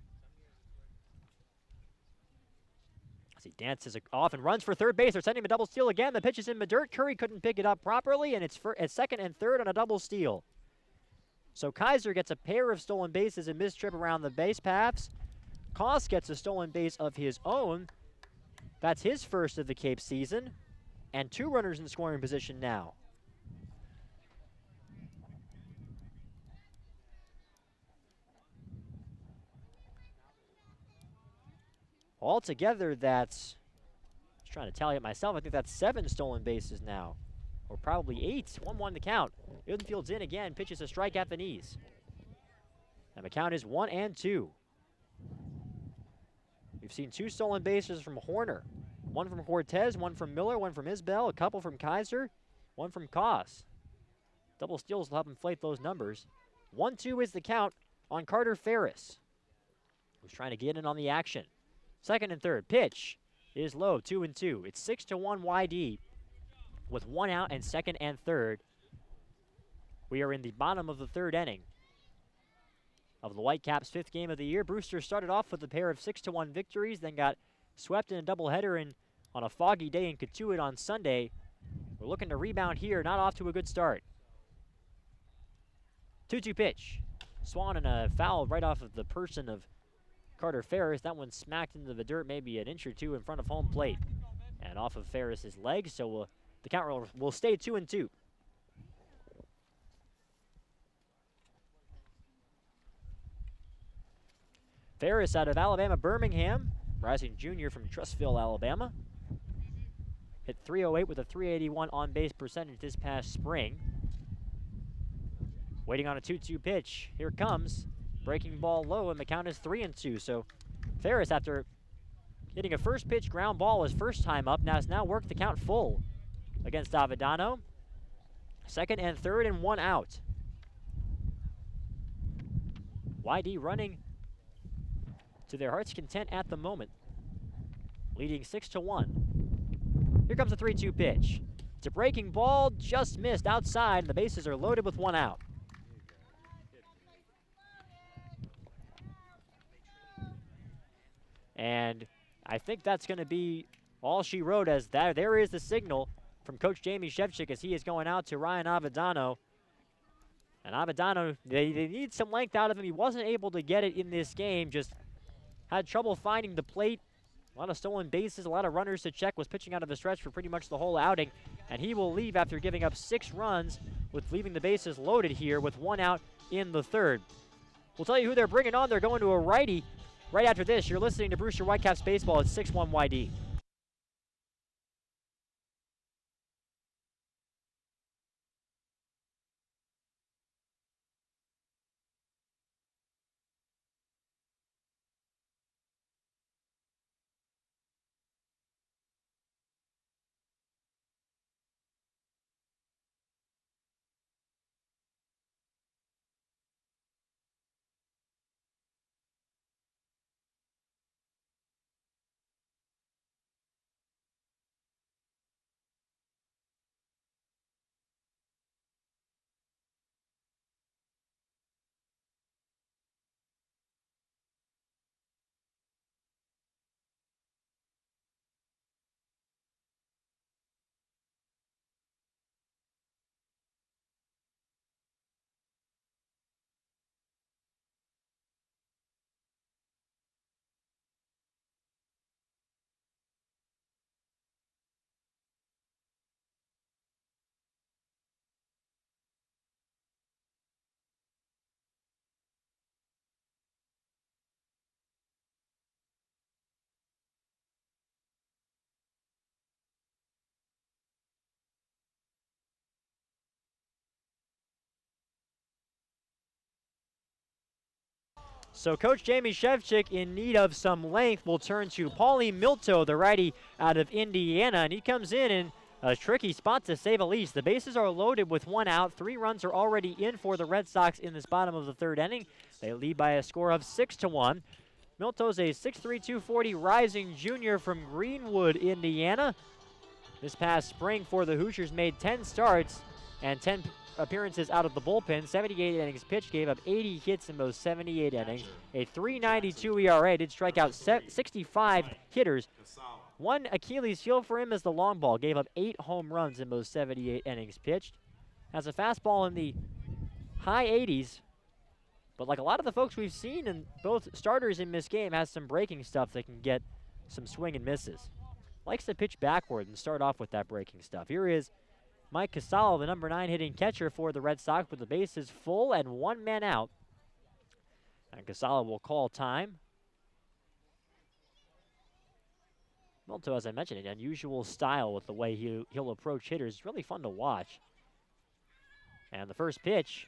As he dances off and runs for third base, they're sending him a double steal again. The pitch is in the dirt. Curry couldn't pick it up properly, and it's at second and third on a double steal. So Kaiser gets a pair of stolen bases in this trip around the base paths. Koss gets a stolen base of his own. That's his first of the Cape season, and 2 runners in scoring position now. Altogether, that's, I was trying to tally it myself, I think that's 7 stolen bases now, or probably 8. 1-1 the count. Infield's in again, pitches a strike at the knees. And the count is 1-2. We've seen 2 stolen bases from Horner. 1 from Cortez, 1 from Miller, 1 from Isbell, a couple from Kaiser, 1 from Koss. Double steals will help inflate those numbers. 1-2 is the count on Carter Ferris, who's trying to get in on the action. Second and third. Pitch is low, 2-2. It's 6-1 YD with 1 out and second and third. We are in the bottom of the third inning of the Whitecaps' 5th game of the year. Brewster started off with a pair of 6-1 victories, then got swept in a doubleheader on a foggy day in Cotuit on Sunday. We're looking to rebound here, not off to a good start. 2-2 pitch. Swung and a foul right off of the person of Carter Ferris. That one smacked into the dirt maybe an inch or 2 in front of home plate and off of Ferris's legs, so the count will stay 2-2. Ferris out of Alabama Birmingham, rising junior from Trussville, Alabama. Hit .308 with a .381 on-base percentage this past spring. Waiting on a 2-2 pitch. Here it comes. Breaking ball low, and the count is 3-2. So Ferris, after hitting a first pitch ground ball his first time up, has now worked the count full against Avedano. Second and third and 1 out. YD running to their heart's content at the moment, leading 6-1. Here comes a 3-2 pitch. It's a breaking ball, just missed outside, and the bases are loaded with 1 out. And I think that's going to be all she wrote, as there is the signal from Coach Jamie Shevchik as he is going out to Ryan Avedano. And Avedano, they need some length out of him. He wasn't able to get it in this game, just had trouble finding the plate. A lot of stolen bases, a lot of runners to check, was pitching out of the stretch for pretty much the whole outing. And he will leave after giving up 6 runs, with leaving the bases loaded here with 1 out in the third. We'll tell you who they're bringing on. They're going to a righty right after this. You're listening to Brewster Whitecaps Baseball at 6-1 YD. So Coach Jamie Shevchik, in need of some length, will turn to Paulie Milto, the righty out of Indiana, and he comes in a tricky spot to say the least. The bases are loaded with 1 out. 3 runs are already in for the Red Sox in this bottom of the third inning. They lead by a score of 6-1. Milto's a 6'3", 240 rising junior from Greenwood, Indiana. This past spring for the Hoosiers made 10 starts and 10 appearances out of the bullpen. 78 innings pitched, gave up 80 hits in those 78 innings. A .392 ERA, did strike out 65 hitters. One Achilles heel for him is the long ball. Gave up 8 home runs in those 78 innings pitched. Has a fastball in the high 80s. But like a lot of the folks we've seen in both starters in this game, has some breaking stuff that can get some swing and misses. Likes to pitch backward and start off with that breaking stuff. Here is Mike Casalo, the number 9 hitting catcher for the Red Sox, with the bases full and 1 man out. And Casalo will call time. Milto, as I mentioned, an unusual style with the way he'll approach hitters. It's really fun to watch. And the first pitch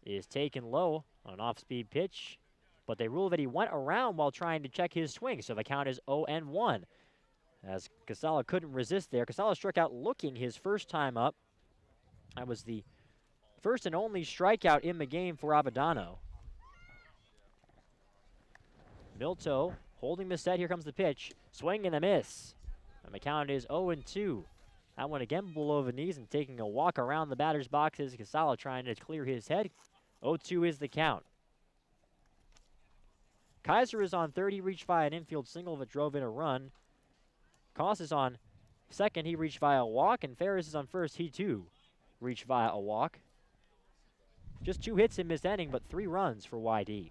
is taken low on an off-speed pitch, but they rule that he went around while trying to check his swing, so the count is 0-1. As Casalo couldn't resist there. Casalo struck out looking his first time up. That was the first and only strikeout in the game for Avedano. Milto holding the set. Here comes the pitch. Swing and a miss. And the count is 0-2. That one again below the knees and taking a walk around the batter's boxes. Casalo trying to clear his head. 0-2 is the count. Kaiser is on third. He reached via an infield single that drove in a run. Koss is on second. He reached via a walk. And Ferris is on first. He too reached via a walk. Just 2 hits in this inning, but 3 runs for YD.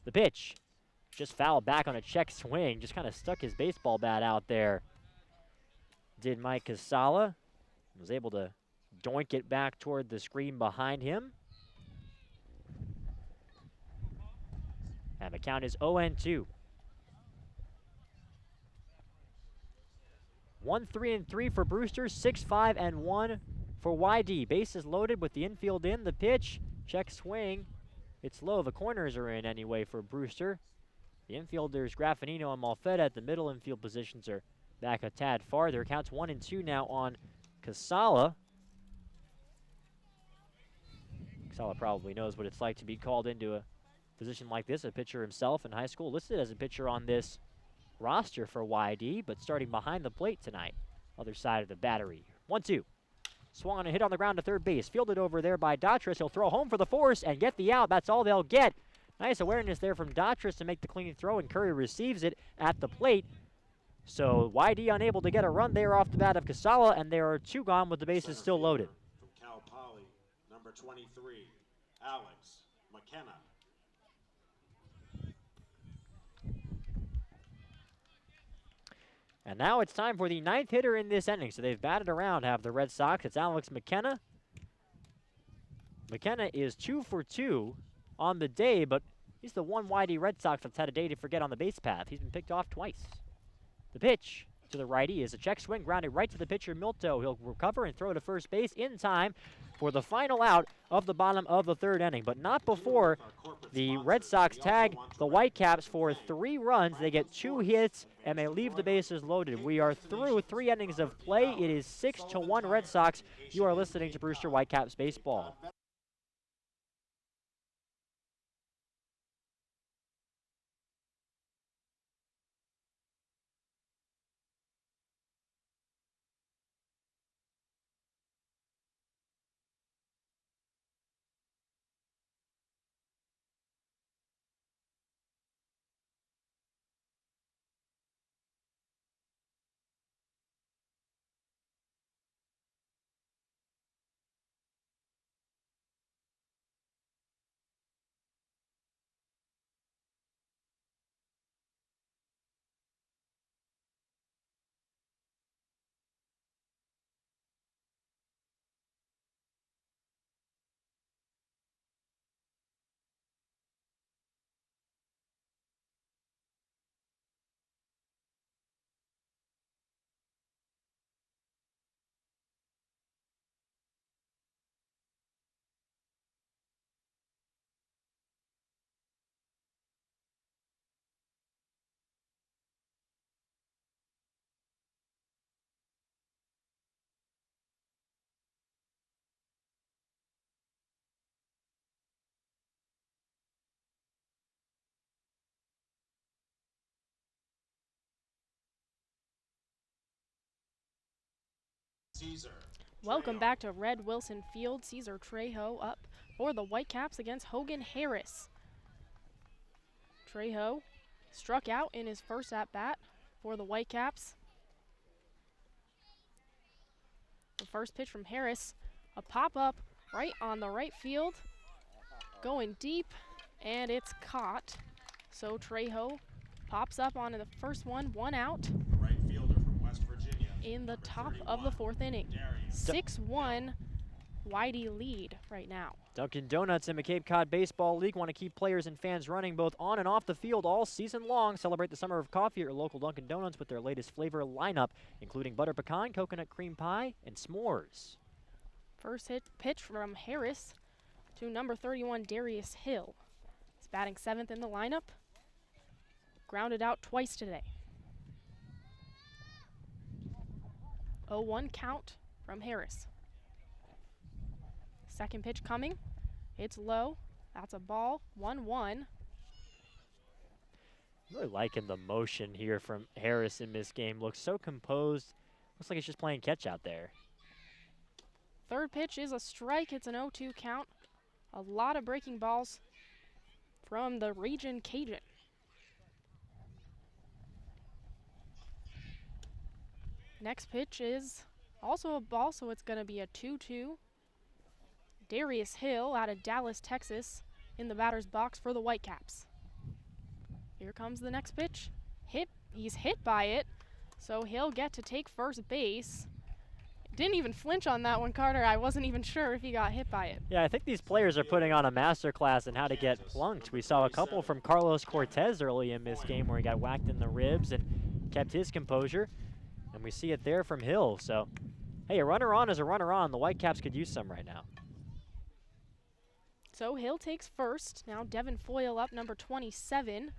The pitch, just fouled back on a check swing. Just kind of stuck his baseball bat out there. Did Mike Casala. Was able to doink it back toward the screen behind him. And the count is 0-2. 1-3-3 for Brewster, 6-5-1 for YD. Bases loaded with the infield in. The pitch, check swing. It's low. The corners are in anyway for Brewster. The infielders, Graffinino and Malfetta at the middle infield positions are back a tad farther. Counts 1-2 now on Casala. Casala probably knows what it's like to be called into a position like this. A pitcher himself in high school, listed as a pitcher on this roster for YD, but starting behind the plate tonight. Other side of the battery. 1-2. Swung on a hit on the ground to third base. Fielded over there by Daughtris. He'll throw home for the force and get the out. That's all they'll get. Nice awareness there from Daughtris to make the clean throw, and Curry receives it at the plate. So YD unable to get a run there off the bat of Casala, and there are two gone with the bases still loaded. From Cal Poly, number 23, Alex McKenna. And now it's time for the ninth hitter in this inning. So they've batted around, have the Red Sox. It's Alex McKenna. McKenna is 2 for 2 on the day, but he's the one YD Red Sox that's had a day to forget on the base path. He's been picked off twice. The pitch to the righty is a check swing, grounded right to the pitcher, Milto. He'll recover and throw to first base in time for the final out of the bottom of the third inning, but not before the Red Sox tag the Whitecaps for 3 runs. They get 2 hits, and they leave the bases loaded. We are through 3 innings of play. It is 6-1 Red Sox. You are listening to Brewster Whitecaps Baseball. Caesar. Welcome back to Red Wilson Field. Cesar Trejo up for the Whitecaps against Hogan Harris. Trejo struck out in his first at-bat for the Whitecaps. The first pitch from Harris, a pop-up right on the right field, going deep, and it's caught. So Trejo pops up onto the first one out. The right fielder from West Virginia. In the top of the 4th inning. 6-1 Whitey lead right now. Dunkin' Donuts and the Cape Cod Baseball League want to keep players and fans running both on and off the field all season long. Celebrate the summer of coffee at your local Dunkin' Donuts with their latest flavor lineup, including butter pecan, coconut cream pie, and s'mores. First pitch from Harris to number 31, Darius Hill. He's batting 7th in the lineup. Grounded out twice today. 0-1 count from Harris. Second pitch coming. It's low. That's a ball. 1-1. Really liking the motion here from Harris in this game. Looks so composed. Looks like he's just playing catch out there. Third pitch is a strike. It's an 0-2 count. A lot of breaking balls from the Region Cajun. Next pitch is also a ball, so it's going to be a 2-2. Darius Hill out of Dallas, Texas, in the batter's box for the Whitecaps. Here comes the next pitch. He's hit by it, so he'll get to take first base. Didn't even flinch on that one, Carter. I wasn't even sure if he got hit by it. Yeah, I think these players are putting on a master class in how to get plunked. We saw a couple from Carlos Cortez early in this game where he got whacked in the ribs and kept his composure. And we see it there from Hill. So, hey, a runner on is a runner on. The Whitecaps could use some right now. So Hill takes first. Now Devin Foyle up, number 27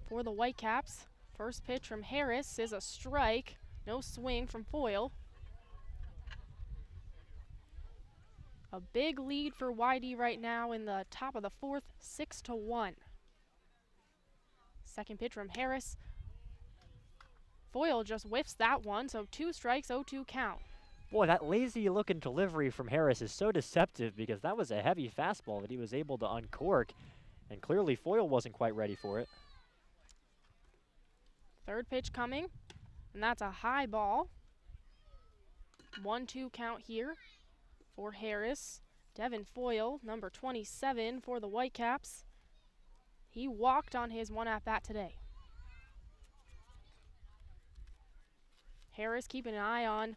for the Whitecaps. First pitch from Harris is a strike. No swing from Foyle. A big lead for YD right now in the top of the fourth, 6-1. Second pitch from Harris. Foyle just whiffs that one, so 2 strikes, 0-2 count. Boy, that lazy-looking delivery from Harris is so deceptive because that was a heavy fastball that he was able to uncork, and clearly Foyle wasn't quite ready for it. Third pitch coming, and that's a high ball. 1-2 count here for Harris. Devin Foyle, number 27 for the Whitecaps. He walked on his one at-bat today. Harris keeping an eye on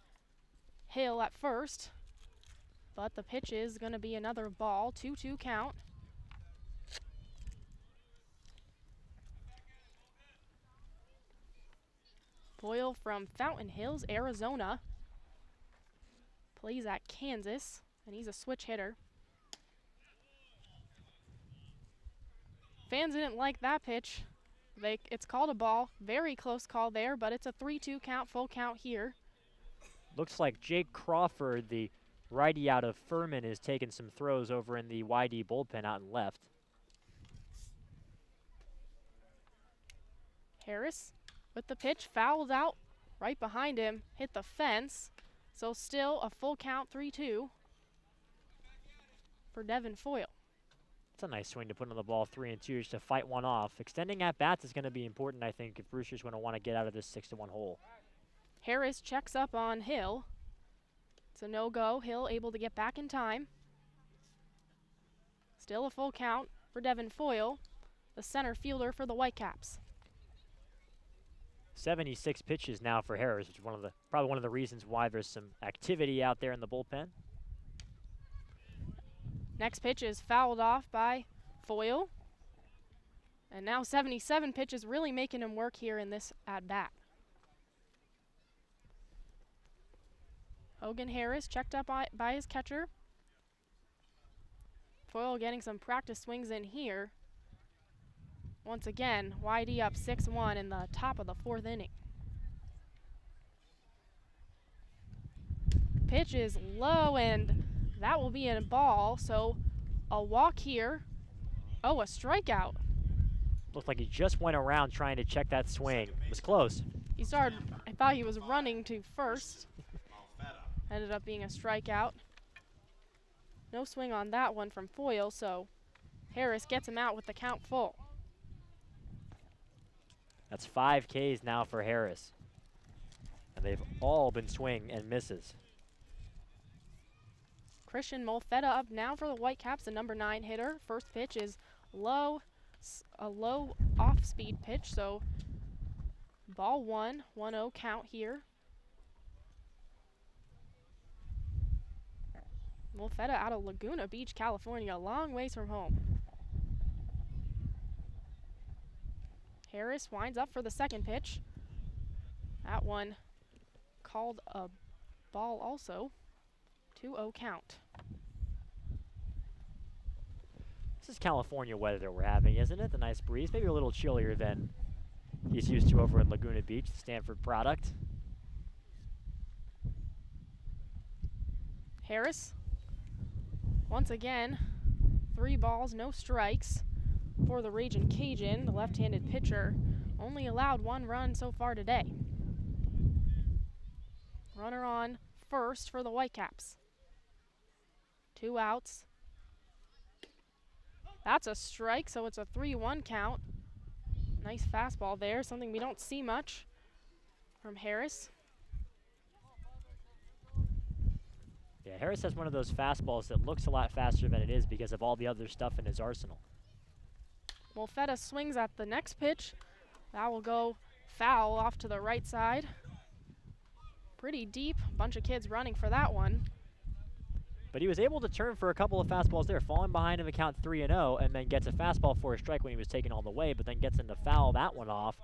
Hill at first, but the pitch is going to be another ball. 2-2 count. Foyle from Fountain Hills, Arizona. Plays at Kansas, and he's a switch hitter. Fans didn't like that pitch. It's called a ball. Very close call there, but it's a 3-2 count, full count here. Looks like Jake Crawford, the righty out of Furman, is taking some throws over in the YD bullpen out and left. Harris with the pitch, fouled out right behind him, hit the fence. So still a full count, 3-2 for Devin Foyle. It's a nice swing to put on the ball, 3-2, just to fight one off. Extending at-bats is going to be important, I think, if Brewster's going to want to get out of this 6-1 hole. Harris checks up on Hill. It's a no-go. Hill able to get back in time. Still a full count for Devin Foyle, the center fielder for the Whitecaps. 76 pitches now for Harris, which is probably one of the reasons why there's some activity out there in the bullpen. Next pitch is fouled off by Foyle. And now 77 pitches, really making him work here in this at-bat. Hogan Harris checked up by his catcher. Foyle getting some practice swings in here. Once again, YD up 6-1 in the top of the fourth inning. Pitch is low, and that will be a ball, so a walk here. Oh, a strikeout. Looked like he just went around trying to check that swing. It was close. I thought he was running to first. Ended up being a strikeout. No swing on that one from Foyle, so Harris gets him out with the count full. That's 5 Ks now for Harris. And they've all been swing and misses. Christian Molfetta up now for the Whitecaps, the number 9 hitter. First pitch is low, a low off-speed pitch, so ball 1, 1-0 count here. Molfetta out of Laguna Beach, California, a long ways from home. Harris winds up for the second pitch. That one called a ball also. 2-0 count. This is California weather we're having, isn't it? The nice breeze, maybe a little chillier than he's used to over in Laguna Beach, the Stanford product. Harris, once again, 3 balls, no strikes for the Ragin' Cajun. The left-handed pitcher only allowed 1 run so far today. Runner on first for the Whitecaps. 2 outs. That's a strike, so it's a 3-1 count. Nice fastball there, something we don't see much from Harris. Yeah, Harris has one of those fastballs that looks a lot faster than it is because of all the other stuff in his arsenal. Molfetta swings at the next pitch. That will go foul off to the right side. pretty deep. Bunch of kids running for that one. But he was able to turn for a couple of fastballs there, falling behind him at count 3-0, and then gets a fastball for a strike when he was taken all the way, but then gets in to foul that one off.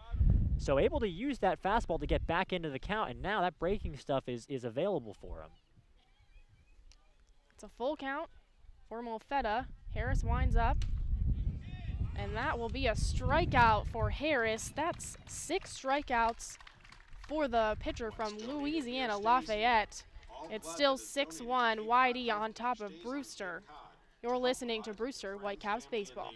So able to use that fastball to get back into the count, and now that breaking stuff is available for him. It's a full count for Molfetta. Harris winds up, and that will be a strikeout for Harris. That's 6 strikeouts for the pitcher from Louisiana Lafayette. It's still 6-1, YD on top of Brewster. You're listening to Brewster Whitecaps Baseball.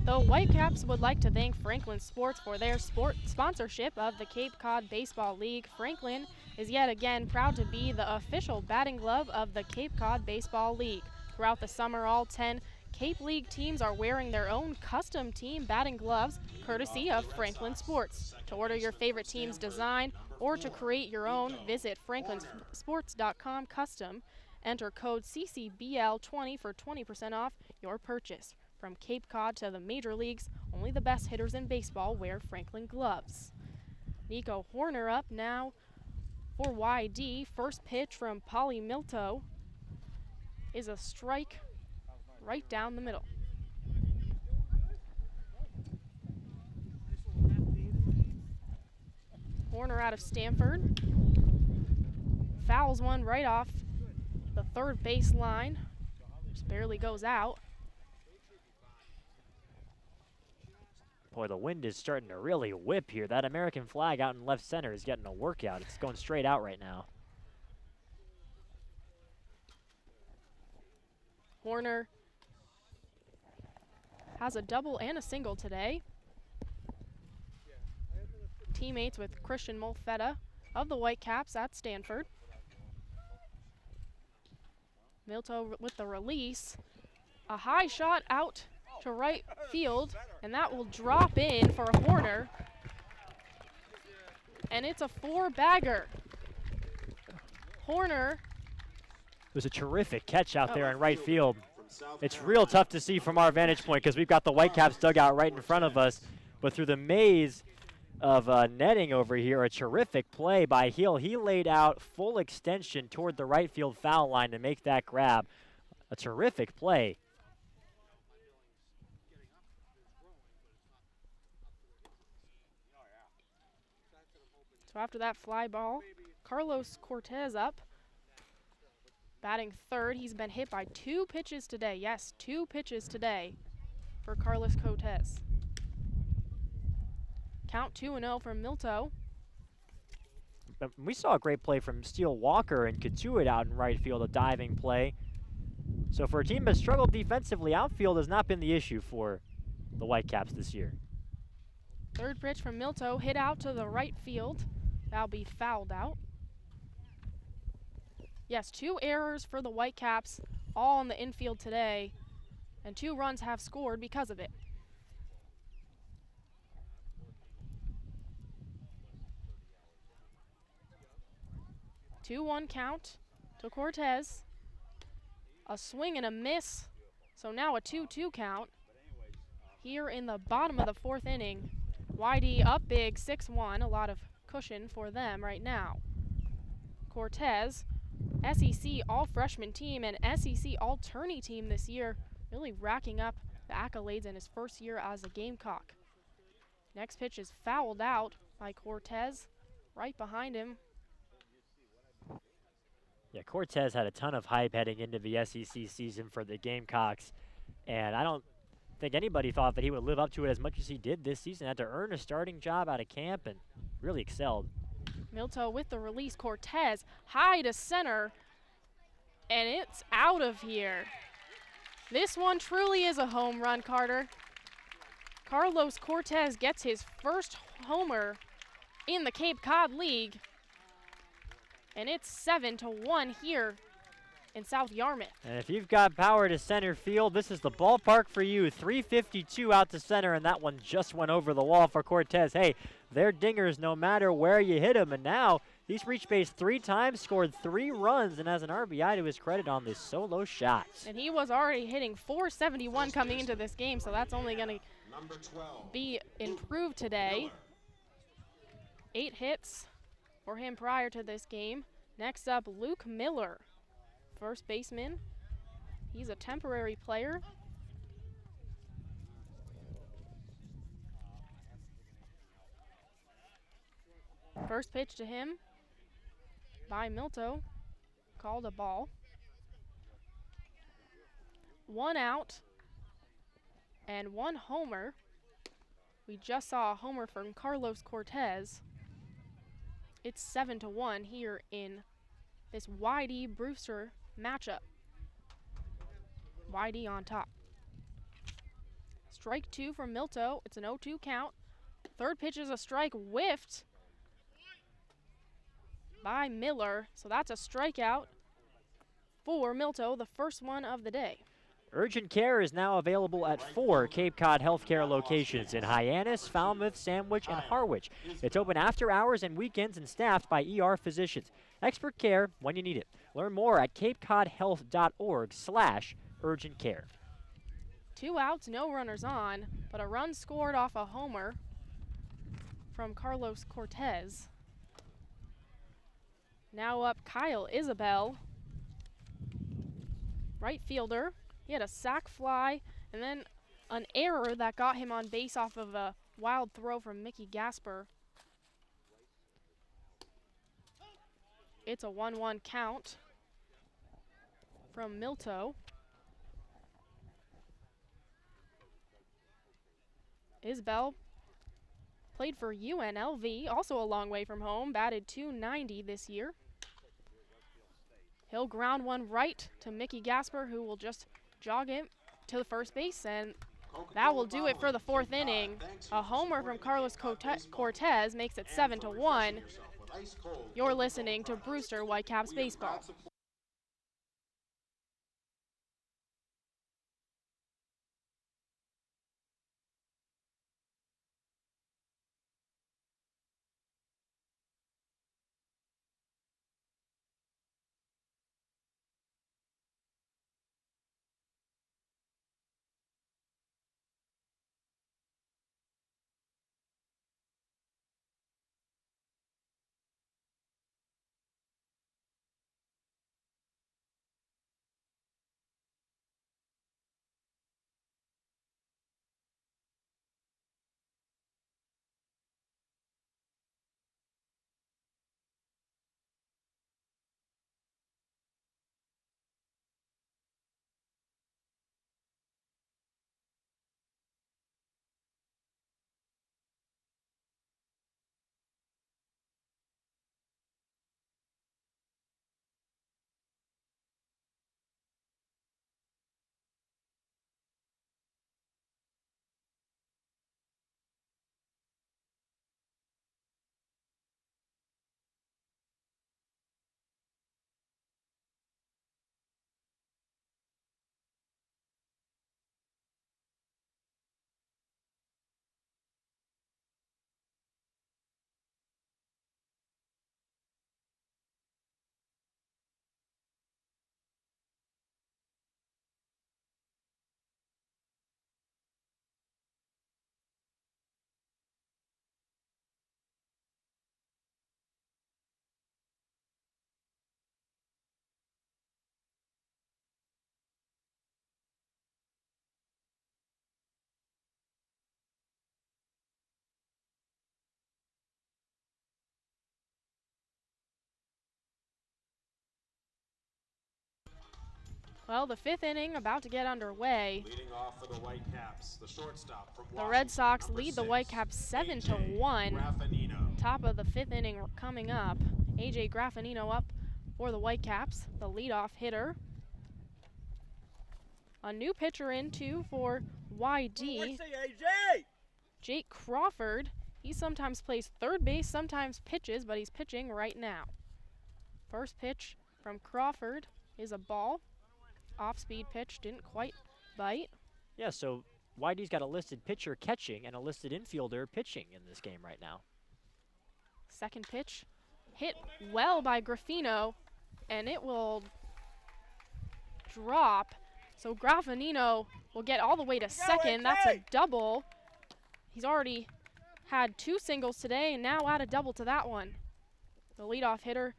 The Whitecaps would like to thank Franklin Sports for their sponsorship of the Cape Cod Baseball League. Franklin is yet again proud to be the official batting glove of the Cape Cod Baseball League. Throughout the summer, all 10 Cape League teams are wearing their own custom team batting gloves, courtesy of Franklin Sports. To order your favorite team's design or to create your own, visit franklinsports.com custom. Enter code CCBL20 for 20% off your purchase. From Cape Cod to the major leagues, only the best hitters in baseball wear Franklin gloves. Nico Horner up now for YD. First pitch from Polly Milto is a strike right down the middle. Horner out of Stanford. Fouls one right off the third base line. Just barely goes out. Boy, the wind is starting to really whip here. That American flag out in left center is getting a workout. It's going straight out right now. Horner has a double and a single today. Teammates with Christian Molfetta of the Whitecaps at Stanford. Milto with the release. A high shot out to right field, and that will drop in for Horner. And it's a 4-bagger. Horner. It was a terrific catch out there in right field. It's real tough to see from our vantage point because we've got the Whitecaps dugout right in front of us, but through the maze of netting over here, a terrific play by Hill. He laid out full extension toward the right field foul line to make that grab. A terrific play. So after that fly ball, Carlos Cortez up. Batting third, he's been hit by 2 pitches today. Yes, 2 pitches today for Carlos Cortez. Count 2-0 from Milto. We saw a great play from Steele Walker and Katuit out in right field, a diving play. So for a team that struggled defensively, outfield has not been the issue for the Whitecaps this year. Third pitch from Milto, hit out to the right field. That'll be fouled out. Yes, 2 errors for the Whitecaps, all on the infield today, and 2 runs have scored because of it. Two-one count to Cortez. A swing and a miss, so now a 2-2 count. Here in the bottom of the 4th inning, YD up big, 6-1, a lot of cushion for them right now. Cortez SEC all-freshman team and SEC all-tourney team this year, really racking up the accolades in his first year as a Gamecock. Next pitch is fouled out by Cortez. Right behind him. Yeah, Cortez had a ton of hype heading into the SEC season for the Gamecocks, and I don't think anybody thought that he would live up to it as much as he did this season. Had to earn a starting job out of camp and really excelled. Milto with the release. Cortez high to center, and it's out of here. This one truly is a home run, Carter. Carlos Cortez gets his first homer in the Cape Cod League, and it's 7-1 here in South Yarmouth. And if you've got power to center field, this is the ballpark for you. 352 out to center, and that one just went over the wall for Cortez. Hey, they're dingers no matter where you hit them, and now he's reached base 3 times, scored 3 runs, and has an RBI to his credit on this solo shot. And he was already hitting .471 coming into this game, so that's only going to be improved today. 8 hits for him prior to this game. Next up, Luke Miller, first baseman. He's a temporary player. First pitch to him by Milto, called a ball. 1 out and 1 homer. We just saw a homer from Carlos Cortez. It's 7-1 here in this Whitey Brewster matchup. Whitey on top. Strike 2 from Milto. It's an 0-2 count. Third pitch is a strike, whiffed by Miller. So that's a strikeout for Milto, the first one of the day. Urgent care is now available at 4 Cape Cod healthcare locations in Hyannis, Falmouth, Sandwich, and Harwich. It's open after hours and weekends and staffed by ER physicians. Expert care when you need it. Learn more at capecodhealth.org/urgent care. 2 outs, no runners on, but a run scored off a homer from Carlos Cortez. Now up Kyle Isabel, right fielder. He had a sac fly and then an error that got him on base off of a wild throw from Mickey Gasper. It's a 1-1 count from Milto. Isbell played for UNLV, also a long way from home, batted .290 this year. He'll ground one right to Mickey Gasper, who will just jog him to the first base, and that will do it for the 4th inning. A homer from Carlos Cortez makes it 7-1. You're listening to Brewster Whitecaps Baseball. Well, the 5th inning about to get underway. Leading off for the Whitecaps, the shortstop from The Washington, Red Sox number lead the 6, Whitecaps 7-1. Graffinino. Top of the 5th inning coming up. AJ Graffinino up for the Whitecaps, the leadoff hitter. A new pitcher in too for YD. Jake Crawford. He sometimes plays third base, sometimes pitches, but he's pitching right now. First pitch from Crawford is a ball. Off-speed pitch, didn't quite bite. Yeah, so YD's got a listed pitcher catching and a listed infielder pitching in this game right now. Second pitch hit well by Graffinino, and it will drop. So Graffinino will get all the way to second. That's a double. He's already had 2 singles today, and now add a double to that one. The leadoff hitter.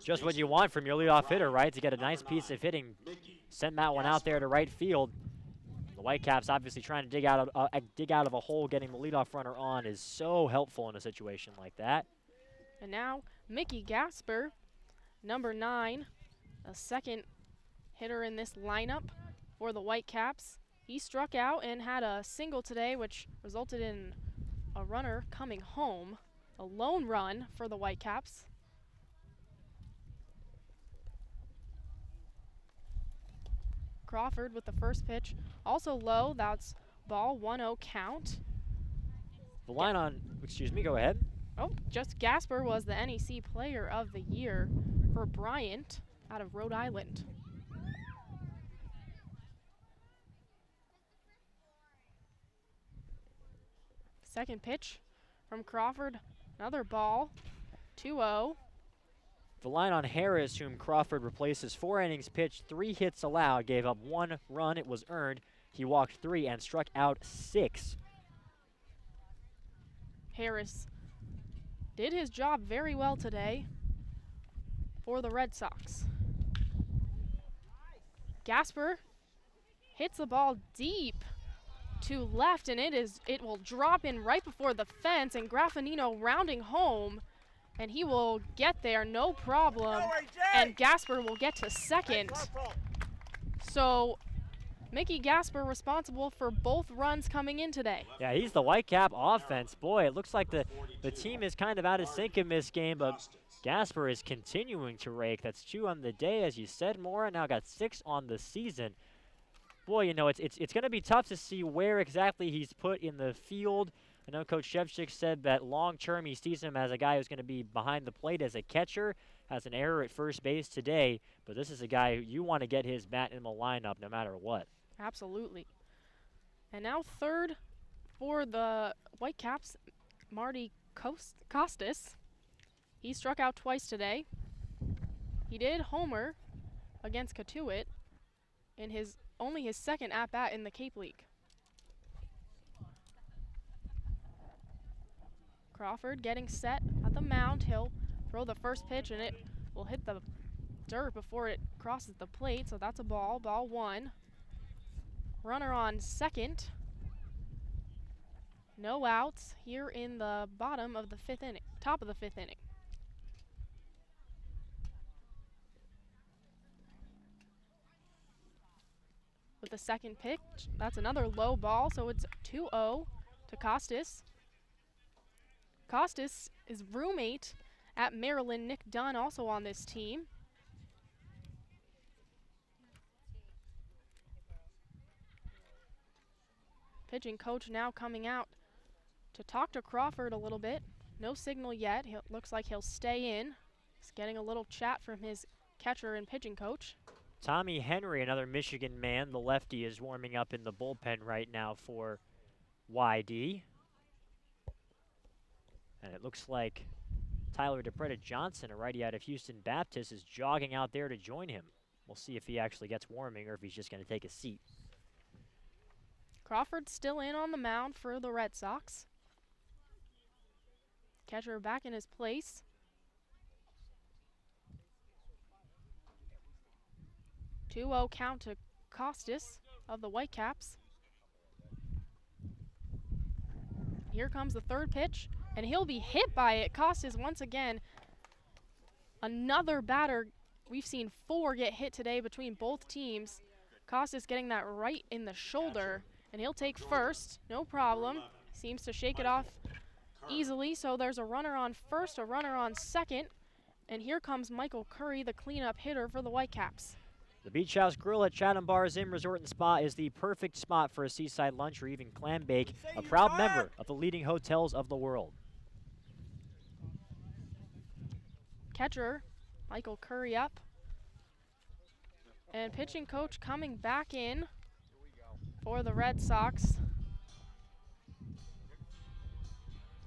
Just what you want from your leadoff hitter, right? To get a nice piece of hitting. Send that one out there to right field. The Whitecaps obviously trying to dig out of a hole. Getting the leadoff runner on is so helpful in a situation like that. And now Mickey Gasper, number 9, a second hitter in this lineup for the Whitecaps. He struck out and had a single today, which resulted in a runner coming home. A lone run for the Whitecaps. Crawford with the first pitch. Also low, that's ball, 1-0 count. The line on, excuse me, go ahead. Oh, just Gasper was the NEC Player of the Year for Bryant out of Rhode Island. Second pitch from Crawford, another ball, 2-0. The line on Harris, whom Crawford replaces, 4 innings pitched, 3 hits allowed, gave up 1 run. It was earned. He walked 3 and struck out 6. Harris did his job very well today for the Red Sox. Gasper hits the ball deep to left, and it will drop in right before the fence, and Graffinino rounding home, and he will get there no problem, and Gasper will get to second. So Mickey Gasper responsible for both runs coming in today. Yeah, he's the Whitecap offense. Boy, it looks like the team is kind of out of sync in this game, but Gasper is continuing to rake. That's 2 on the day, as you said, Maura. Now got 6 on the season. Boy, you know, it's going to be tough to see where exactly he's put in the field. I know Coach Shevchik said that long-term he sees him as a guy who's going to be behind the plate as a catcher, has an error at first base today, but this is a guy who you want to get his bat in the lineup no matter what. Absolutely. And now third for the Whitecaps, Marty Costas. He struck out twice today. He did homer against Catuit in only his second at-bat in the Cape League. Crawford getting set at the mound. He'll throw the first pitch, and it will hit the dirt before it crosses the plate, so that's a ball. Ball 1. Runner on second. No outs here in the bottom of the 5th inning, top of the 5th inning. With the second pitch, that's another low ball, so it's 2-0 to Costas. Costas is roommate at Maryland, Nick Dunn, also on this team. Pitching coach now coming out to talk to Crawford a little bit. No signal yet. Looks like he'll stay in. He's getting a little chat from his catcher and pitching coach. Tommy Henry, another Michigan man, the lefty, is warming up in the bullpen right now for YD. And it looks like Tyler DePreta Johnson, a righty out of Houston Baptist, is jogging out there to join him. We'll see if he actually gets warming or if he's just going to take a seat. Crawford still in on the mound for the Red Sox. Catcher back in his place. Two 2-0 count to Costas of the Whitecaps. Here comes the third pitch, and he'll be hit by it. Costas once again, another batter we've seen 4 get hit today between both teams. Costas getting that right in the shoulder, and he'll take first, no problem. Seems to shake it off easily, so there's a runner on first, a runner on second, and here comes Michael Curry, the cleanup hitter for the Whitecaps. The Beach House Grill at Chatham Bars Inn Resort and Spa is the perfect spot for a seaside lunch or even clam bake, a proud member of the leading hotels of the world. Catcher, Michael Curry up. And pitching coach coming back in for the Red Sox.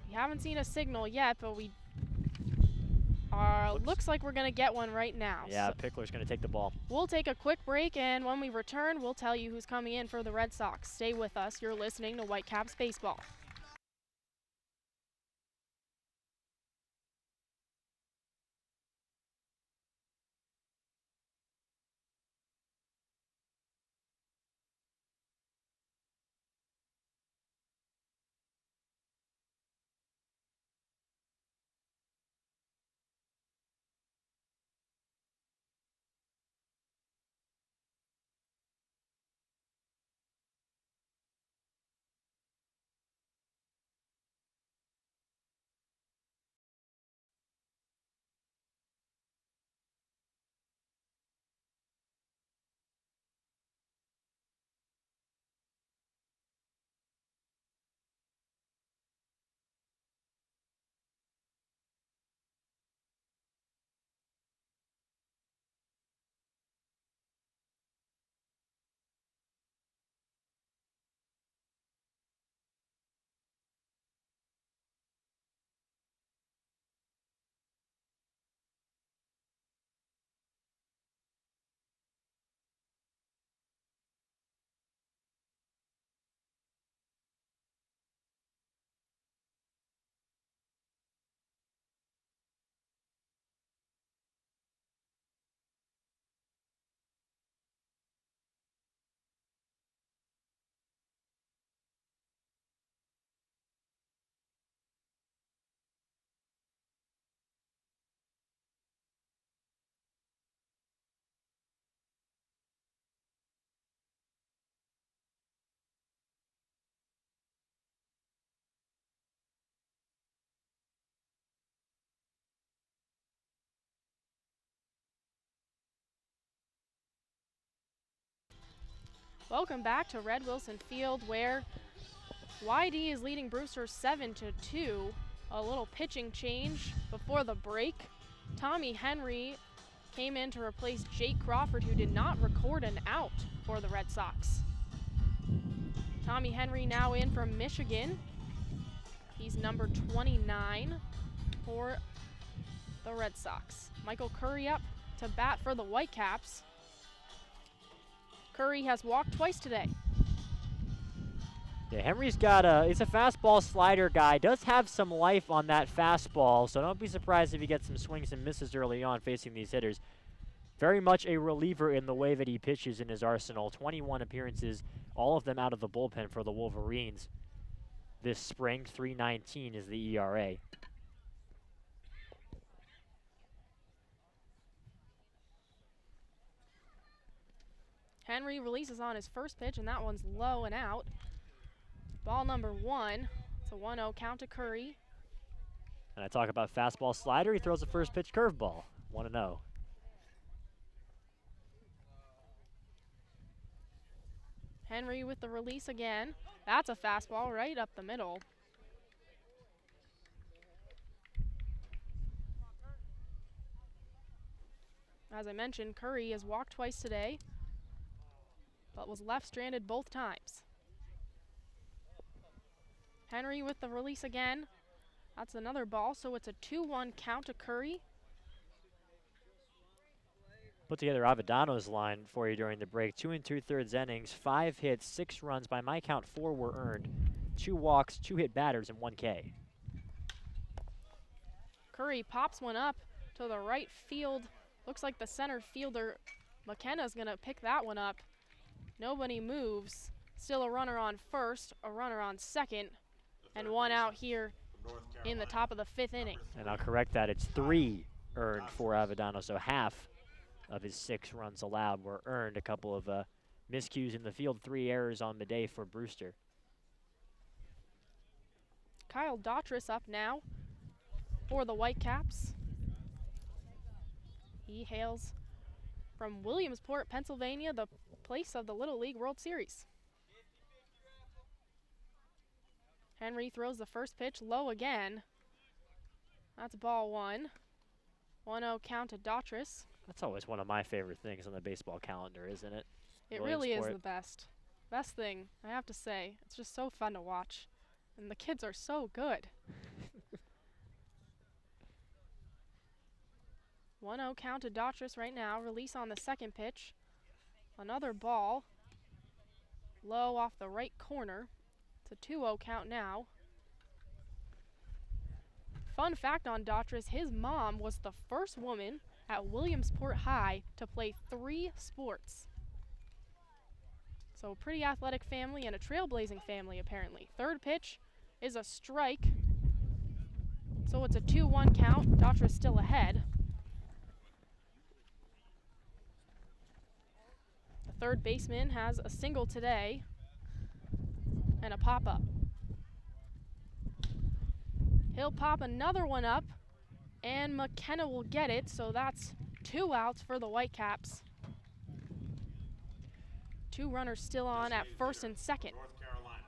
We haven't seen a signal yet, but we looks like we're going to get one right now. Yeah, So Pickler's going to take the ball. we'll take a quick break, and when we return, we'll tell you who's coming in for the Red Sox. Stay with us. You're listening to Whitecaps Baseball. Welcome back to Red Wilson Field, where YD is leading Brewster 7-2. A little pitching change before the break. Tommy Henry came in to replace Jake Crawford, who did not record an out for the Red Sox. Tommy Henry now in from Michigan. He's number 29 for the Red Sox. Michael Curry up to bat for the Whitecaps. Curry has walked twice today. Yeah, Henry's got he's a fastball slider guy. Does have some life on that fastball, so don't be surprised if he gets some swings and misses early on facing these hitters. Very much a reliever in the way that he pitches in his arsenal. 21 appearances, all of them out of the bullpen for the Wolverines this spring. 3.19 is the ERA. Henry releases on his first pitch, and that one's low and out. Ball number 1. It's a 1-0 count to Curry. And I talk about fastball slider. He throws the first pitch curveball. 1-0. Henry with the release again. That's a fastball right up the middle. As I mentioned, Curry has walked twice today, but was left stranded both times. Henry with the release again. That's another ball, so it's a 2-1 count to Curry. Put together Avadano's line for you during the break. 2 2/3 innings, 5 hits, 6 runs. By my count, 4 were earned. 2 walks, 2 hit batters, and 1 K. Curry pops one up to the right field. Looks like the center fielder, McKenna's gonna pick that one up. Nobody moves. Still a runner on first, a runner on second, and 1 out here in the top of the 5th inning. And I'll correct that. It's 3 earned for Avadano, so half of his 6 runs allowed were earned. A couple of miscues in the field, 3 errors on the day for Brewster. Kyle Daughtris up now for the Whitecaps. He hails from Williamsport, Pennsylvania, the place of the Little League World Series. Henry throws the first pitch low again. That's ball 1. 1-0 count to Daughtris. That's always one of my favorite things on the baseball calendar, isn't it? It really is the best. Best thing, I have to say. It's just so fun to watch. And the kids are so good. 1-0 count to Daughtris right now. Release on the second pitch. Another ball. Low off the right corner. It's a 2-0 count now. Fun fact on Daughtris, his mom was the first woman at Williamsport High to play 3 sports. So a pretty athletic family and a trailblazing family, apparently. Third pitch is a strike. So it's a 2-1 count. Daughtris still ahead. The third baseman has a single today and a pop-up. He'll pop another one up, and McKenna will get it, so that's 2 outs for the Whitecaps. 2 runners still on at first and second.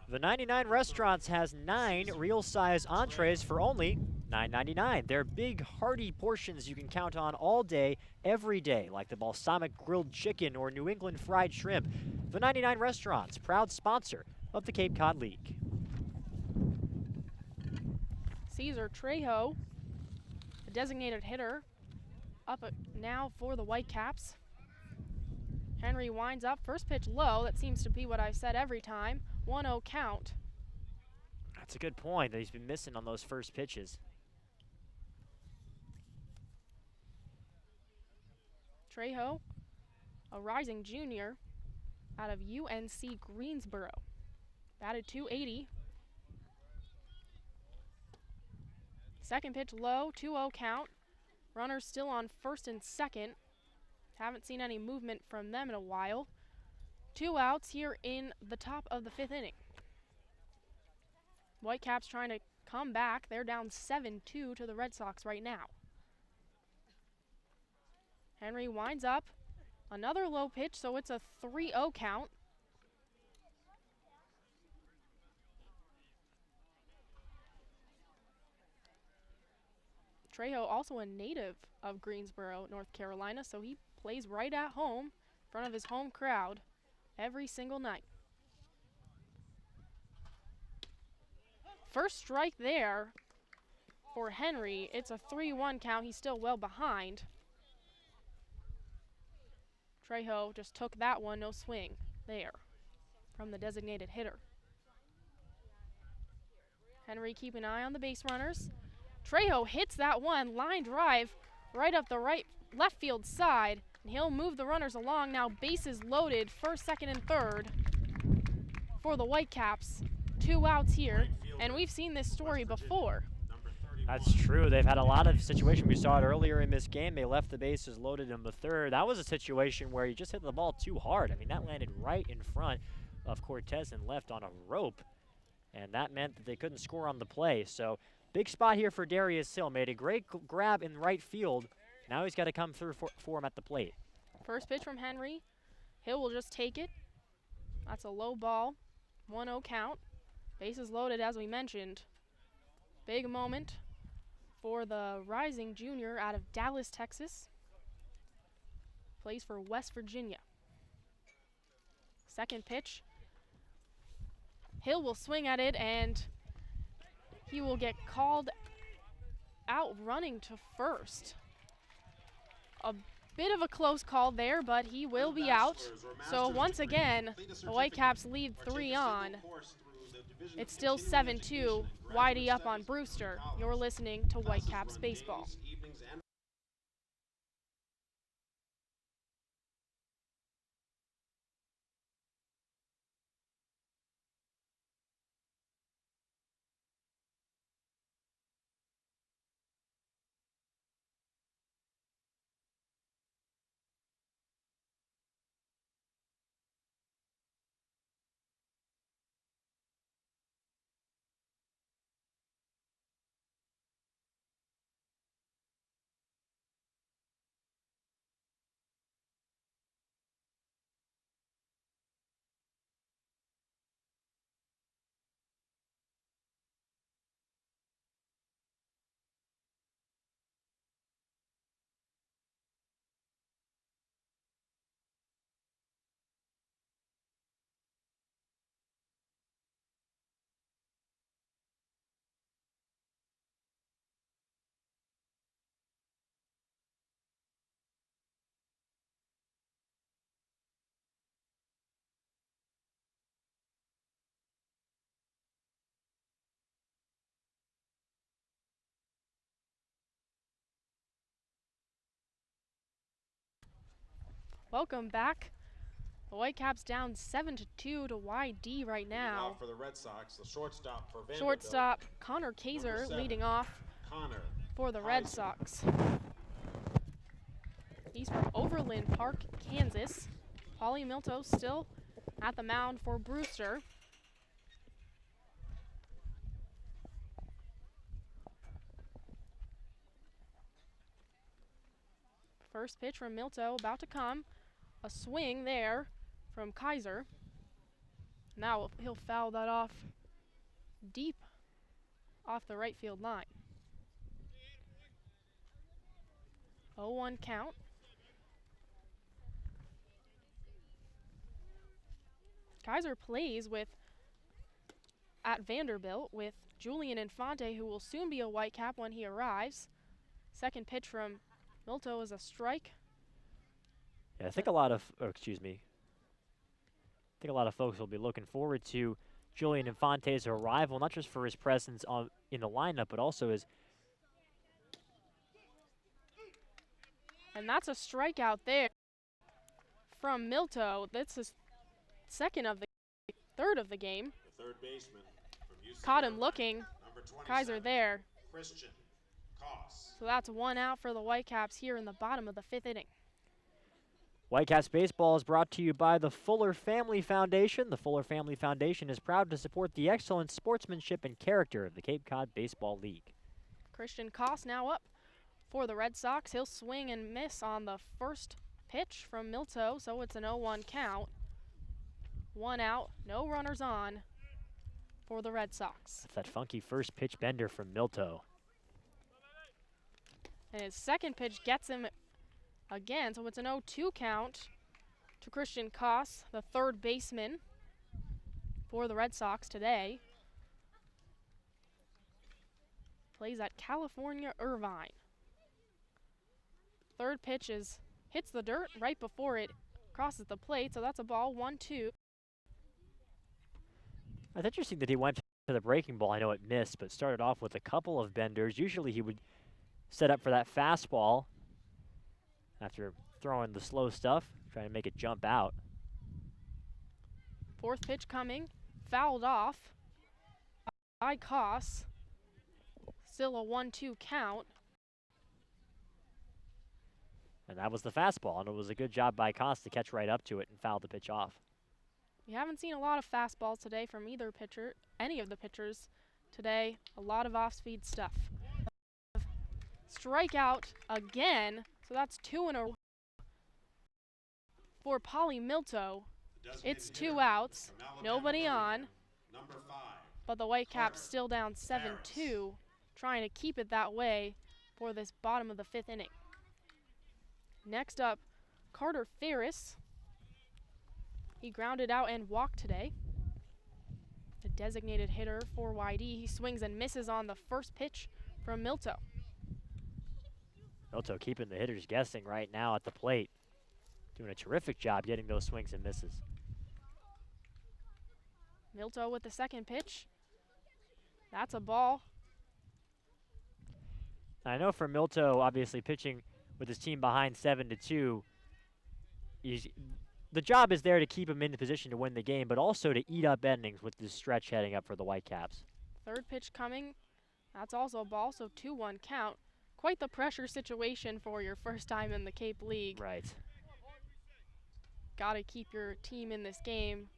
The 99 Restaurants has 9 real-size entrees for only $9.99. They're big, hearty portions you can count on all day, every day, like the balsamic grilled chicken or New England fried shrimp. The 99 Restaurants, proud sponsor of the Cape Cod League. Cesar Trejo, the designated hitter, up now for the Whitecaps. Henry winds up, first pitch low. That seems to be what I've said every time. 1-0 count. That's a good point that he's been missing on those first pitches. Trejo, a rising junior out of UNC Greensboro. Batted .280. Second pitch low, 2-0 count. Runners still on first and second. Haven't seen any movement from them in a while. 2 outs here in the top of the 5th inning. Whitecaps trying to come back. They're down 7-2 to the Red Sox right now. Henry winds up. Another low pitch, so it's a 3-0 count. Trejo, also a native of Greensboro, North Carolina, so he plays right at home in front of his home crowd every single night. First strike there for Henry. It's a 3-1 count. He's still well behind. Trejo just took that one, no swing there from the designated hitter. Henry keep an eye on the base runners. Trejo hits that one, line drive right up the left field side, and he'll move the runners along. Now bases loaded, first, second, and third for the Whitecaps. 2 outs here, and we've seen this story before. That's true. They've had a lot of situations. We saw it earlier in this game. They left the bases loaded in the third. That was a situation where he just hit the ball too hard. I mean, that landed right in front of Cortez and left on a rope, and that meant that they couldn't score on the play. So big spot here for Darius Hill. Made a great grab in right field. Now he's got to come through for him at the plate. First pitch from Henry. Hill will just take it. That's a low ball. 1-0 count. Bases loaded, as we mentioned. Big moment for the rising junior out of Dallas, Texas. Plays for West Virginia. Second pitch. Hill will swing at it, and he will get called out running to first. A bit of a close call there, but he will be out. So once again, the Whitecaps lead 3 on. It's still 7-2, Whitey up on Brewster. You're listening to Whitecaps Baseball. Welcome back. The Whitecaps down 7-2 to YD right now. For the Red Sox, the shortstop for Vanderbilt. Shortstop Connor Kaiser leading off for the Red Sox. He's from Overland Park, Kansas. Paulie Milto still at the mound for Brewster. First pitch from Milto about to come. A swing there from Kaiser. Now he'll foul that off deep off the right field line. 0-1 count. Kaiser plays at Vanderbilt with Julian Infante, who will soon be a Whitecap when he arrives. Second pitch from Milto is a strike. Yeah, I think a lot of folks will be looking forward to Julian Infante's arrival, not just for his presence in the lineup, but also his. And that's a strikeout there from Milto. That's his third of the game. The third baseman from UCLA. Caught him looking. Kaiser there. Christian Koss. So that's one out for the Whitecaps here in the bottom of the 5th inning. Whitecaps baseball is brought to you by the Fuller Family Foundation. The Fuller Family Foundation is proud to support the excellent sportsmanship and character of the Cape Cod Baseball League. Christian Koss now up for the Red Sox. He'll swing and miss on the first pitch from Milto, so it's an 0-1 count. One out, no runners on for the Red Sox. That's that funky first pitch bender from Milto. And his second pitch gets him again, so it's an 0-2 count to Christian Koss, the third baseman for the Red Sox today. Plays at California Irvine. Third pitch hits the dirt right before it crosses the plate, so that's a ball, 1-2. It's interesting that he went to the breaking ball. I know it missed, but started off with a couple of benders. Usually he would set up for that fastball after throwing the slow stuff, trying to make it jump out. Fourth pitch coming, fouled off by Koss. Still a 1-2 count. And that was the fastball, and it was a good job by Koss to catch right up to it and foul the pitch off. We haven't seen a lot of fastballs today from either pitcher, any of the pitchers today. A lot of off-speed stuff. Strikeout again, so that's 2 in a row for Paulie Milto. It's 2 outs, nobody on, but the Whitecaps still down 7-2, trying to keep it that way for this bottom of the 5th inning. Next up, Carter Ferris. He grounded out and walked today. The designated hitter for YD. He swings and misses on the first pitch from Milto. Milto keeping the hitters guessing right now at the plate. Doing a terrific job getting those swings and misses. Milto with the second pitch. That's a ball. I know for Milto, obviously pitching with his team behind 7-2, the job is there to keep him in position to win the game, but also to eat up innings with this stretch heading up for the Whitecaps. Third pitch coming. That's also a ball, so 2-1 count. Quite the pressure situation for your first time in the Cape League. Right. Got to keep your team in this game.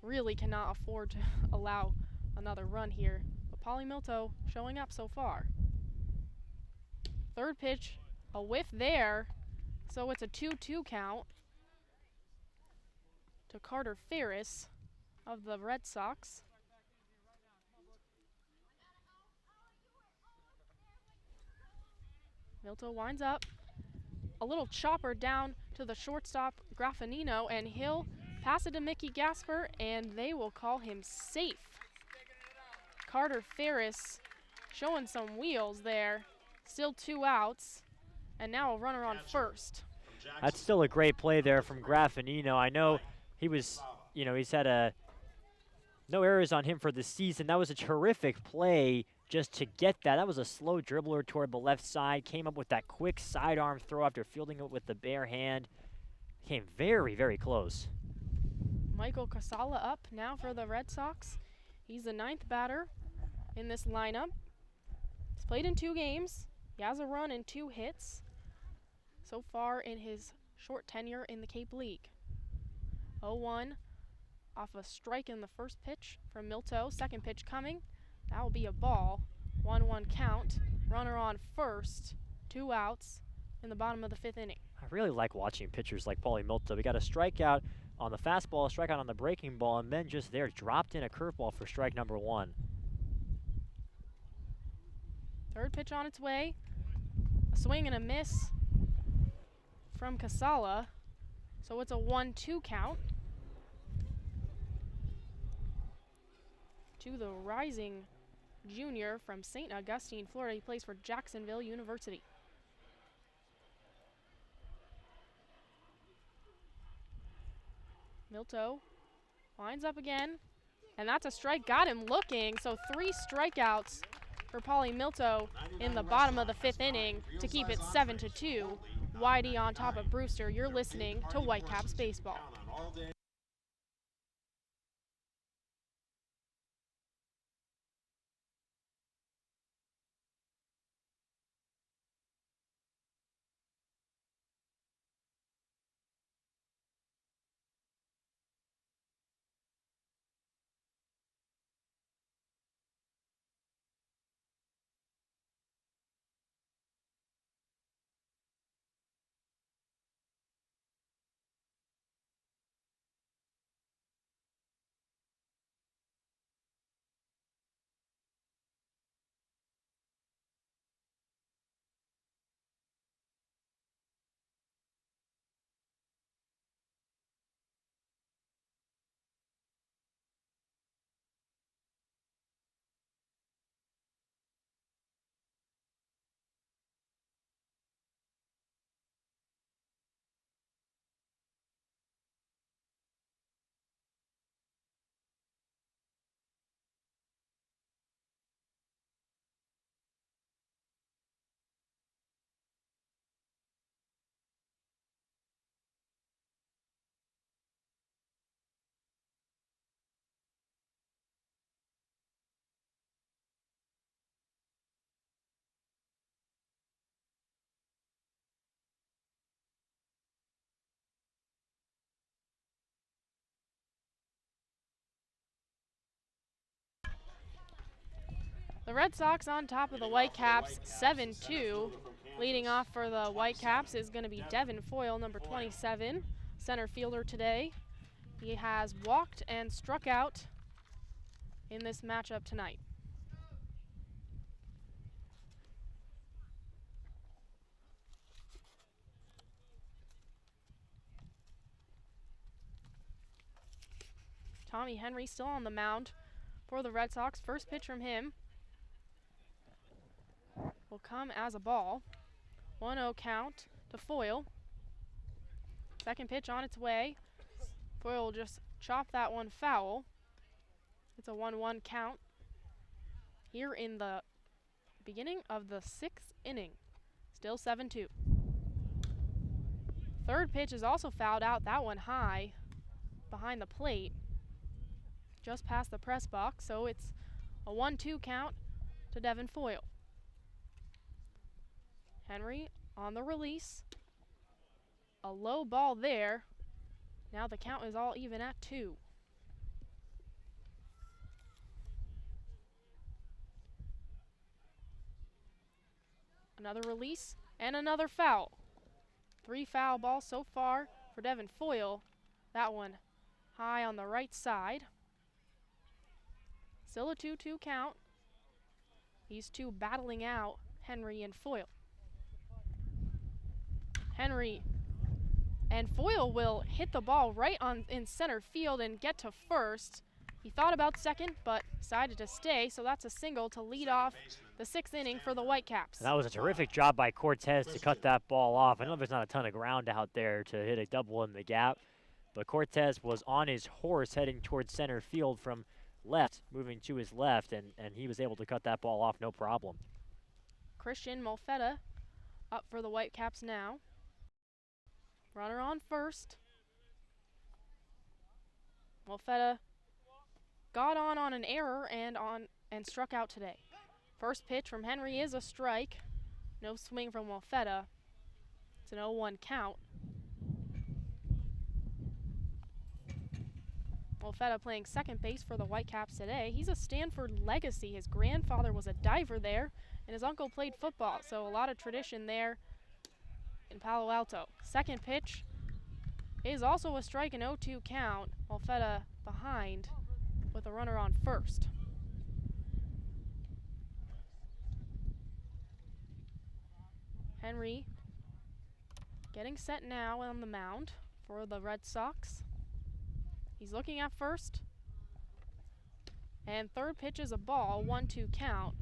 Really cannot afford to allow another run here. But Paulie Milto showing up so far. Third pitch, a whiff there, so it's a 2-2 count to Carter Ferris of the Red Sox. Milto winds up. A little chopper down to the shortstop, Graffinino, and he'll pass it to Mickey Gasper, and they will call him safe. Carter Ferris showing some wheels there. Still 2 outs, and now a runner on first. That's still a great play there from Graffinino. I know he was, he's had no errors on him for the season. That was a terrific play just to get that. That was a slow dribbler toward the left side. Came up with that quick sidearm throw after fielding it with the bare hand. Came very, very close. Michael Casala up now for the Red Sox. He's the 9th batter in this lineup. He's played in 2 games. He has a run and 2 hits so far in his short tenure in the Cape League. 0-1 off a strike in the first pitch from Milto. Second pitch coming. That will be a ball. 1-1 count. Runner on first. 2 outs in the bottom of the 5th inning. I really like watching pitchers like Paulie Milto. We got a strikeout on the fastball, a strikeout on the breaking ball, and then just there dropped in a curveball for strike number 1. Third pitch on its way. A swing and a miss from Casala. So it's a 1-2 count to the rising junior from St. Augustine, Florida. He plays for Jacksonville University. Milto lines up again, and that's a strike. Got him looking, so 3 strikeouts for Paulie Milto in the bottom of the 5th inning to keep it 7-2. Whitey on top of Brewster. You're listening to Whitecaps Baseball. The Red Sox on top of the Whitecaps, 7-2. Leading off for the Whitecaps is going to be Devin Foyle, number 27, center fielder today. He has walked and struck out in this matchup tonight. Tommy Henry still on the mound for the Red Sox. First pitch from him will come as a ball. 1-0 count to Foyle. Second pitch on its way. Foyle will just chop that one foul. It's a 1-1 count here in the beginning of the 6th inning. Still 7-2. Third pitch is also fouled out. That one high behind the plate, just past the press box. So it's a 1-2 count to Devin Foyle. Henry on the release. A low ball there. Now the count is all even at 2. Another release and another foul. 3 foul balls so far for Devin Foyle. That one high on the right side. Still a 2-2 count. These two battling out, Henry and Foyle. Henry and Foyle will hit the ball right on in center field and get to first. He thought about second, but decided to stay, so that's a single to lead off the 6th inning for the Whitecaps. That was a terrific job by Cortez to cut that ball off. I know there's not a ton of ground out there to hit a double in the gap, but Cortez was on his horse heading towards center field from left, moving to his left, and he was able to cut that ball off no problem. Christian Molfetta up for the Whitecaps now. Runner on first. Molfetta got on an error and struck out today. First pitch from Henry is a strike. No swing from Molfetta. It's an 0-1 count. Molfetta playing second base for the Whitecaps today. He's a Stanford legacy. His grandfather was a diver there, and his uncle played football, so a lot of tradition there in Palo Alto. Second pitch is also a strike, an 0-2 count. Molfetta behind with a runner on first. Henry getting set now on the mound for the Red Sox. He's looking at first. And third pitch is a ball, 1-2 count.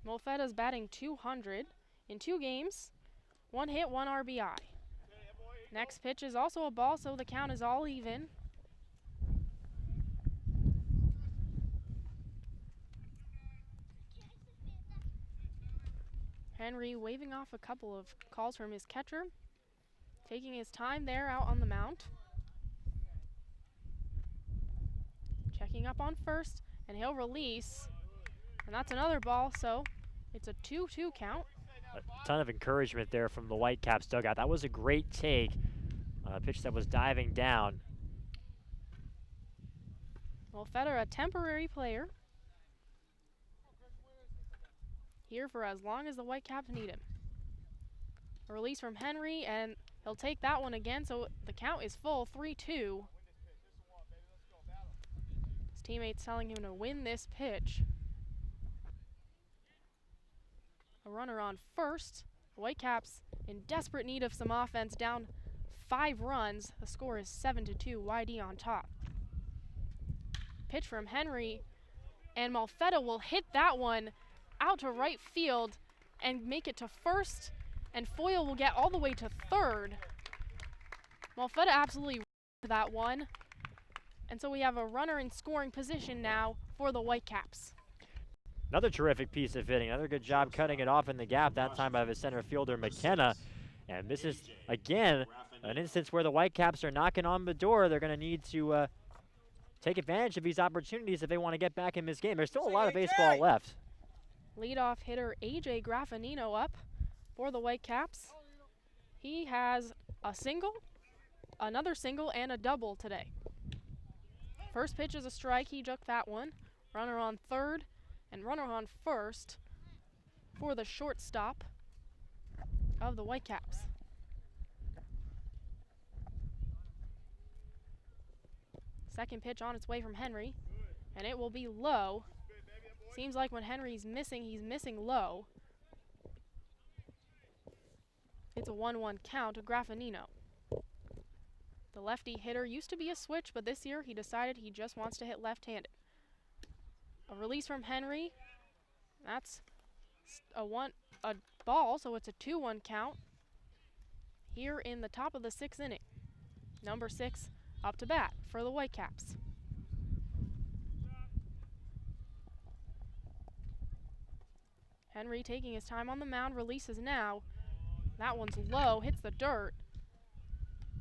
Molfetta's batting .200 in 2 games, 1 hit, 1 RBI. Next pitch is also a ball, so the count is all even. Henry waving off a couple of calls from his catcher, taking his time there out on the mound. Checking up on first, and he'll release. And that's another ball, so it's a 2-2 count. A ton of encouragement there from the Whitecaps dugout. That was a great take on a pitch that was diving down. Molfetta, a temporary player, here for as long as the Whitecaps need him. A release from Henry, and he'll take that one again, so the count is full, 3-2. His teammates telling him to win this pitch. A runner on first. The Whitecaps in desperate need of some offense, down 5 runs. The score is 7-2, YD on top. Pitch from Henry, and Molfetta will hit that one out to right field and make it to first, and Foyle will get all the way to third. Molfetta absolutely that one, and so we have a runner in scoring position now for the Whitecaps. Another terrific piece of hitting. Another good job cutting it off in the gap, that time by the center fielder McKenna. And this is, again, an instance where the Whitecaps are knocking on the door. They're going to need to take advantage of these opportunities if they want to get back in this game. There's still a lot of baseball left. Leadoff hitter AJ Graffinino up for the Whitecaps. He has a single, another single, and a double today. First pitch is a strike. He took that one. Runner on third and runner on first for the shortstop of the Whitecaps. Second pitch on its way from Henry, and it will be low. Seems like when Henry's missing, he's missing low. It's a 1-1 count to Graffinino. The lefty hitter used to be a switch, but this year he decided he just wants to hit left-handed. A release from Henry. That's a ball, so it's a 2-1 count here in the top of the 6th inning. Number 6 up to bat for the Whitecaps. Henry taking his time on the mound, releases now. That one's low, hits the dirt.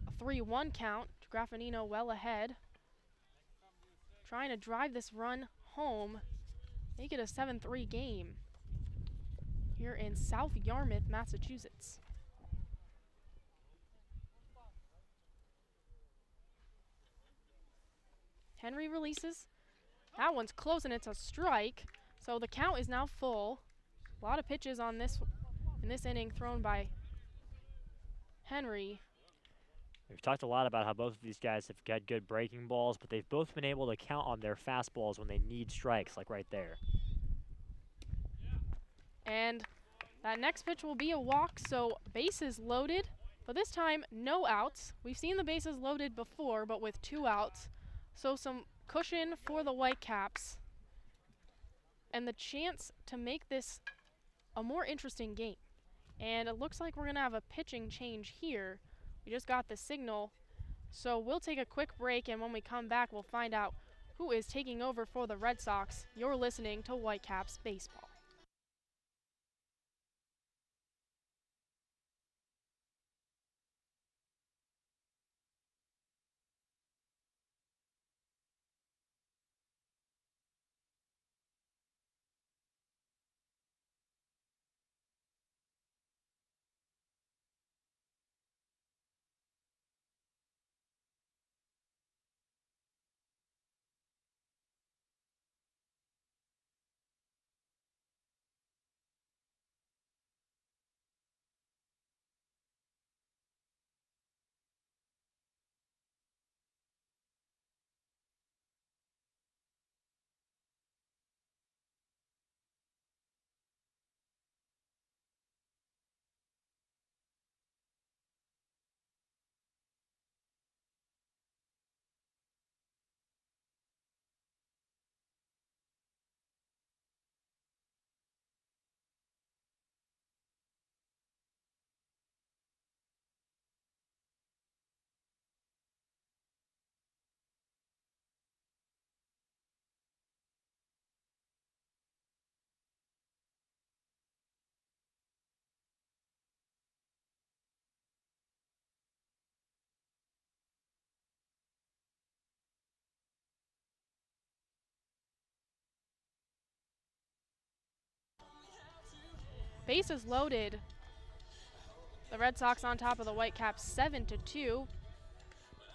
A 3-1 count. Graffinino well ahead. Trying to drive this run home, make it a 7-3 game here in South Yarmouth, Massachusetts. Henry releases. That one's close, and it's a strike. So the count is now full. A lot of pitches on this in this inning thrown by Henry. We've talked a lot about how both of these guys have got good breaking balls, but they've both been able to count on their fastballs when they need strikes, like right there. And that next pitch will be a walk, so bases loaded, but this time no outs. We've seen the bases loaded before, but with 2 outs. So some cushion for the Whitecaps and the chance to make this a more interesting game. And it looks like we're going to have a pitching change here. We just got the signal. So we'll take a quick break, and when we come back, we'll find out who is taking over for the Red Sox. You're listening to Whitecaps Baseball. Bases loaded. The Red Sox on top of the Whitecaps 7-2.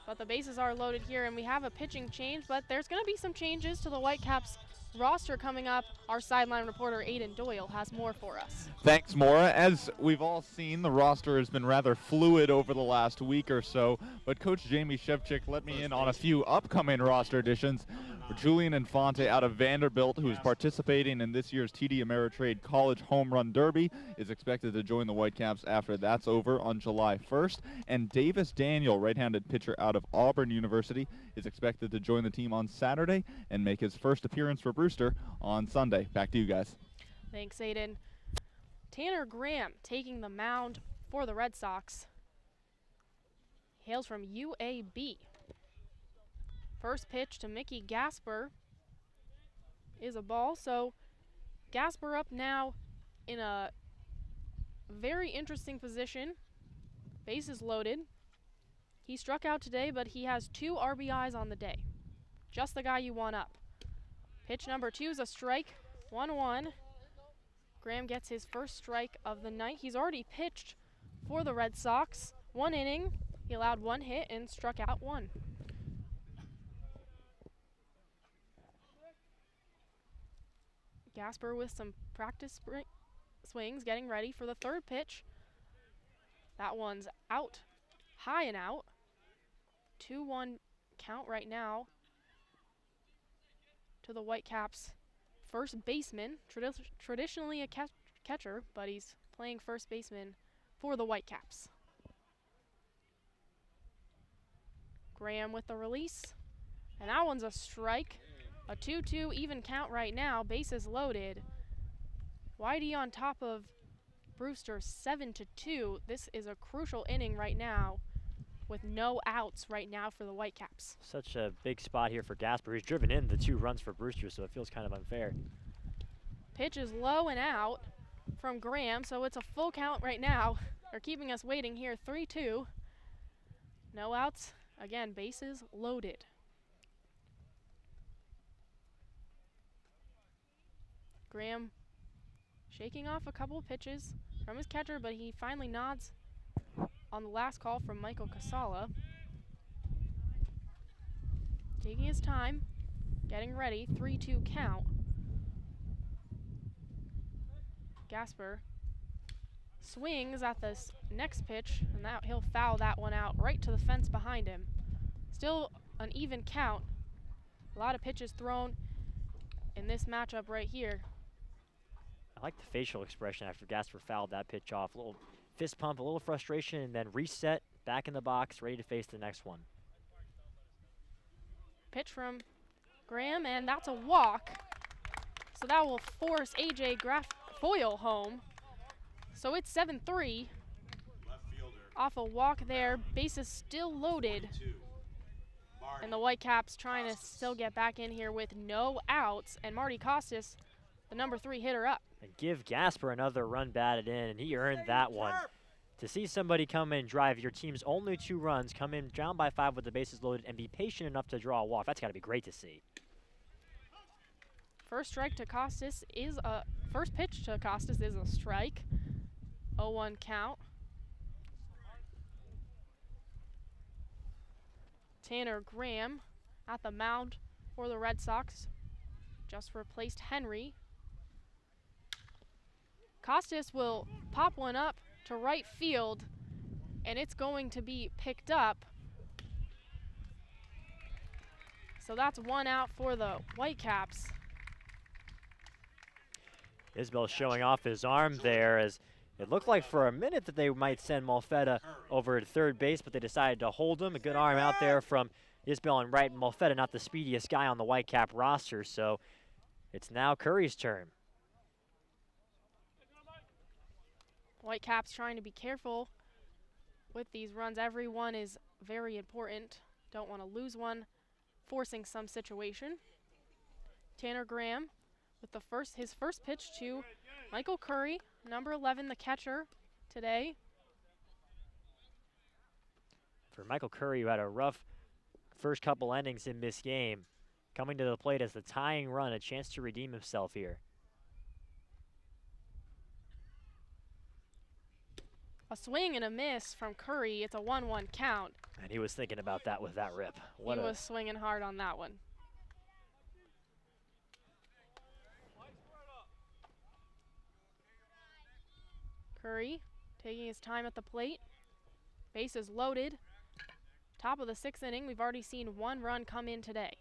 But the bases are loaded here, and we have a pitching change, but there's going to be some changes to the Whitecaps roster coming up. Our sideline reporter Aiden Doyle has more for us. Thanks, Maura. As we've all seen, the roster has been rather fluid over the last week or so, but Coach Jamie Shevchik let me in on a few upcoming roster additions. Julian Infante out of Vanderbilt, who is participating in this year's TD Ameritrade College Home Run Derby, is expected to join the Whitecaps after that's over on July 1st. And Davis Daniel, right-handed pitcher out of Auburn University, is expected to join the team on Saturday and make his first appearance for Brewster on Sunday. Back to you guys. Thanks, Aiden. Tanner Graham taking the mound for the Red Sox. Hails from UAB. First pitch to Mickey Gasper is a ball, so Gasper up now in a very interesting position. Bases loaded. He struck out today, but he has 2 RBIs on the day. Just the guy you want up. Pitch number 2 is a strike, 1-1. Graham gets his first strike of the night. He's already pitched for the Red Sox. 1 inning, he allowed 1 hit and struck out 1. Gasper with some practice swings, getting ready for the third pitch. That one's out, high and out. 2-1 count right now to the Whitecaps first baseman, traditionally a catcher, but he's playing first baseman for the Whitecaps. Graham with the release, and that one's a strike. A 2-2 even count right now, bases loaded. Whitey on top of Brewster 7-2. This is a crucial inning right now with no outs right now for the Whitecaps. Such a big spot here for Gasper. He's driven in the 2 runs for Brewster, so it feels kind of unfair. Pitch is low and out from Graham, so it's a full count right now. They're keeping us waiting here, 3-2. No outs. Again, bases loaded. Graham shaking off a couple of pitches from his catcher, but he finally nods on the last call from Michael Casala. Taking his time, getting ready, 3-2 count. Gasper swings at this next pitch, and that he'll foul that one out right to the fence behind him. Still an even count. A lot of pitches thrown in this matchup right here. I like the facial expression after Gasper fouled that pitch off. A little fist pump, a little frustration, and then reset, back in the box, ready to face the next one. Pitch from Graham, and that's a walk. So that will force AJ Foyle home. So it's 7-3 off a walk there. Bases still loaded. And the Whitecaps trying to still get back in here with no outs. And Marty Costas, the number 3 hitter, up. And give Gasper another run batted in, and he earned that one. To see somebody come in and drive your team's only 2 runs, come in down by 5 with the bases loaded, and be patient enough to draw a walk, that's got to be great to see. First strike to Costas is a first pitch to Costas is a strike. 0-1 count. Tanner Graham at the mound for the Red Sox. Just replaced Henry. Costas will pop one up to right field, and it's going to be picked up. So that's 1 out for the Whitecaps. Isbell showing off his arm there, as it looked like for a minute that they might send Malfetta over to third base, but they decided to hold him. A good arm out there from Isbell and right. Malfetta, not the speediest guy on the Whitecap roster, so it's now Curry's turn. Whitecaps trying to be careful with these runs. Every one is very important. Don't want to lose one, forcing some situation. Tanner Graham with his first pitch to Michael Curry, number 11, the catcher today. For Michael Curry, who had a rough first couple innings in this game, coming to the plate as the tying run, a chance to redeem himself here. A swing and a miss from Curry. It's a 1-1 count. And he was thinking about that with that rip. He was swinging hard on that one. Curry taking his time at the plate. Bases loaded. Top of the 6th inning. We've already seen 1 run come in today.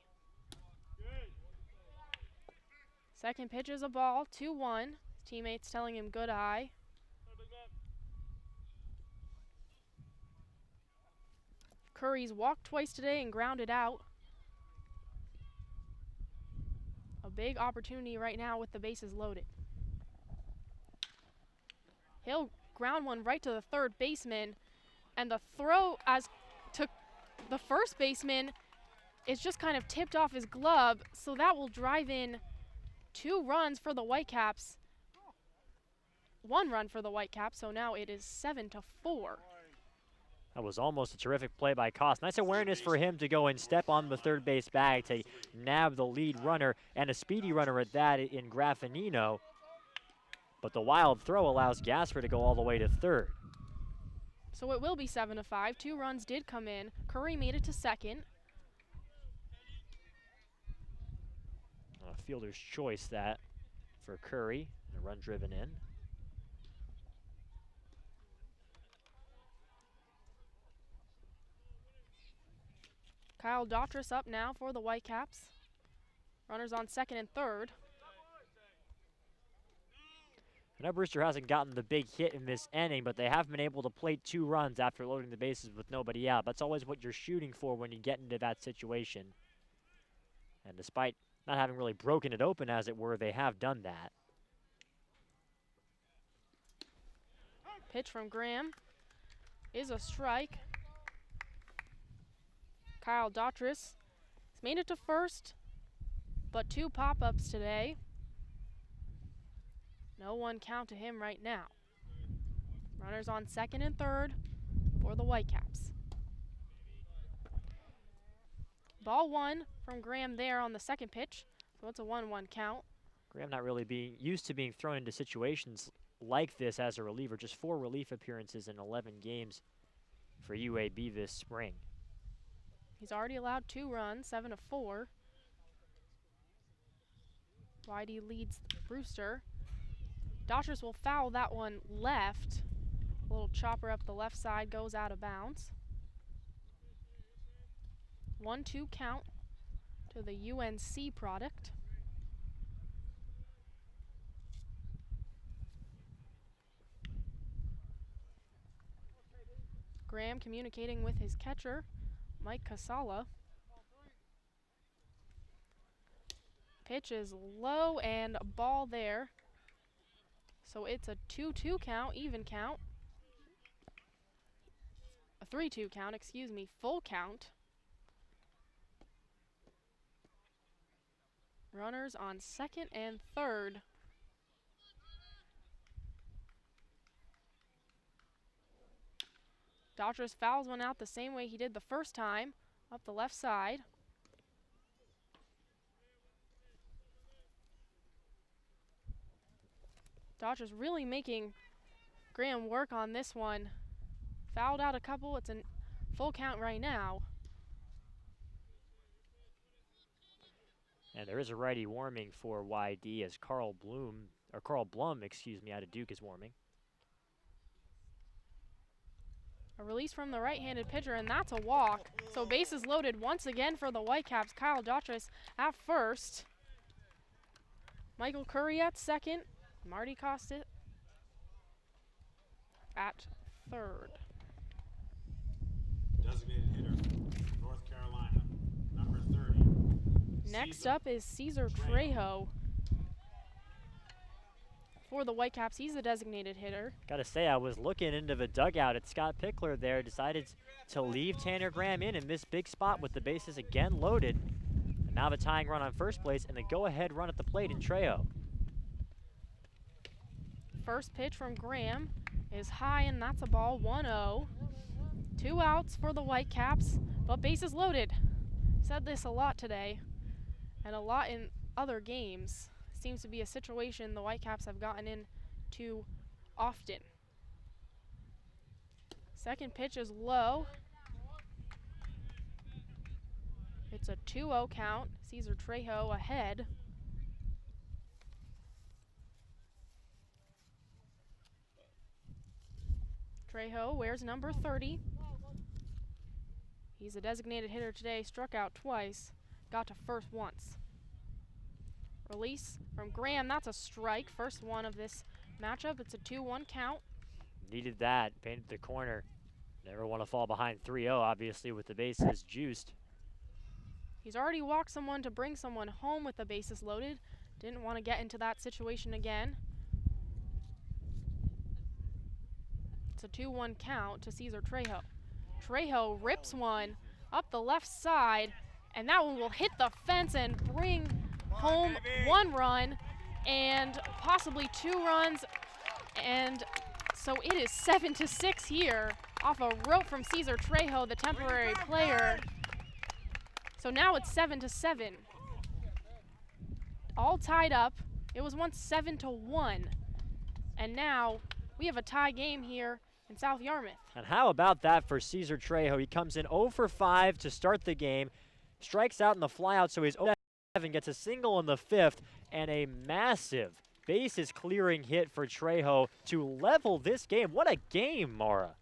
Second pitch is a ball, 2-1. His teammates telling him good eye. Curry's walked twice today and grounded out. A big opportunity right now with the bases loaded. He'll ground one right to the third baseman, and the throw as to the first baseman is just kind of tipped off his glove, so that will drive in 2 runs for the Whitecaps. 1 run for the Whitecaps, so now it is 7-4. That was almost a terrific play by Koss. Nice awareness for him to go and step on the third base bag to nab the lead runner, and a speedy runner at that in Graffinino. But the wild throw allows Gasper to go all the way to third. So it will be 7-5. 2 runs did come in. Curry made it to second. A fielder's choice that for Curry, and a run driven in. Kyle Daughtris up now for the Whitecaps. Runners on second and third. I know Brewster hasn't gotten the big hit in this inning, but they have been able to plate 2 runs after loading the bases with nobody out. That's always what you're shooting for when you get into that situation. And despite not having really broken it open, as it were, they have done that. Pitch from Graham is a strike. Kyle Daughtris has made it to first, but 2 pop-ups today. No 1 count to him right now. Runners on second and third for the Whitecaps. Ball 1 from Graham there on the second pitch, so it's a 1-1 count. Graham not really being used to being thrown into situations like this as a reliever. Just 4 relief appearances in 11 games for UAB this spring. He's already allowed 2 runs, 7-4. Whitey leads Brewster. Daughtris will foul that one left. A little chopper up the left side goes out of bounds. 1-2 count to the UNC product. Graham communicating with his catcher, Mike Casala. Pitch is low and a ball there. So it's a 2-2 count, even count. A 3-2 count, excuse me, full count. Runners on second and third. Daughters fouls one out the same way he did the first time, up the left side. Dodgers really making Graham work on this one. Fouled out a couple. It's a full count right now. And there is a righty warming for YD as Carl Blum, out of Duke is warming. A release from the right-handed pitcher, and that's a walk. So bases loaded once again for the Whitecaps. Kyle Daughters at first. Michael Curry at second. Marty Costa at third. Designated hitter, North Carolina, number 30. Next Caesar up is Cesar Trejo. For the Whitecaps, he's the designated hitter. Gotta say, I was looking into the dugout at Scott Pickler there, decided to leave Tanner Graham in this big spot with the bases again loaded. And now the tying run on first place and the go-ahead run at the plate in Trejo. First pitch from Graham is high, and that's a ball, 1-0. 2 outs for the Whitecaps, but bases loaded. Said this a lot today, and a lot in other games. Seems to be a situation the Whitecaps have gotten into often. Second pitch is low. It's a 2-0 count. Cesar Trejo ahead. Trejo wears number 30. He's a designated hitter today, struck out twice, got to first once. Release from Graham, that's a strike, first one of this matchup. It's a 2-1 count. Needed that, painted the corner. Never want to fall behind 3-0, obviously, with the bases juiced. He's already walked someone to bring someone home with the bases loaded. Didn't want to get into that situation again. It's a 2-1 count to Cesar Trejo. Trejo rips one up the left side, and that one will hit the fence and bring home 1 run and possibly 2 runs. And so it is 7-6 here off a rope from Cesar Trejo, the temporary player. So now it's 7-7. All tied up. It was once 7-1. And now we have a tie game here in South Yarmouth. And how about that for Cesar Trejo? He comes in 0 for 5 to start the game, strikes out in the flyout, so he's 0-7, gets a single in the 5th, and a massive bases clearing hit for Trejo to level this game. What a game, Mara.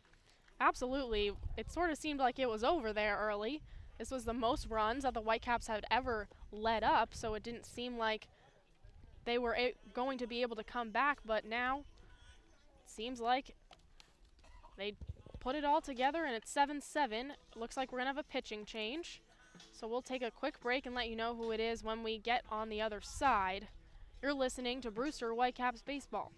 Absolutely. It sort of seemed like it was over there early. This was the most runs that the Whitecaps had ever led up, so it didn't seem like they were going to be able to come back, but now it seems like they put it all together, and it's 7-7. Looks like we're going to have a pitching change. So we'll take a quick break and let you know who it is when we get on the other side. You're listening to Brewster Whitecaps Baseball.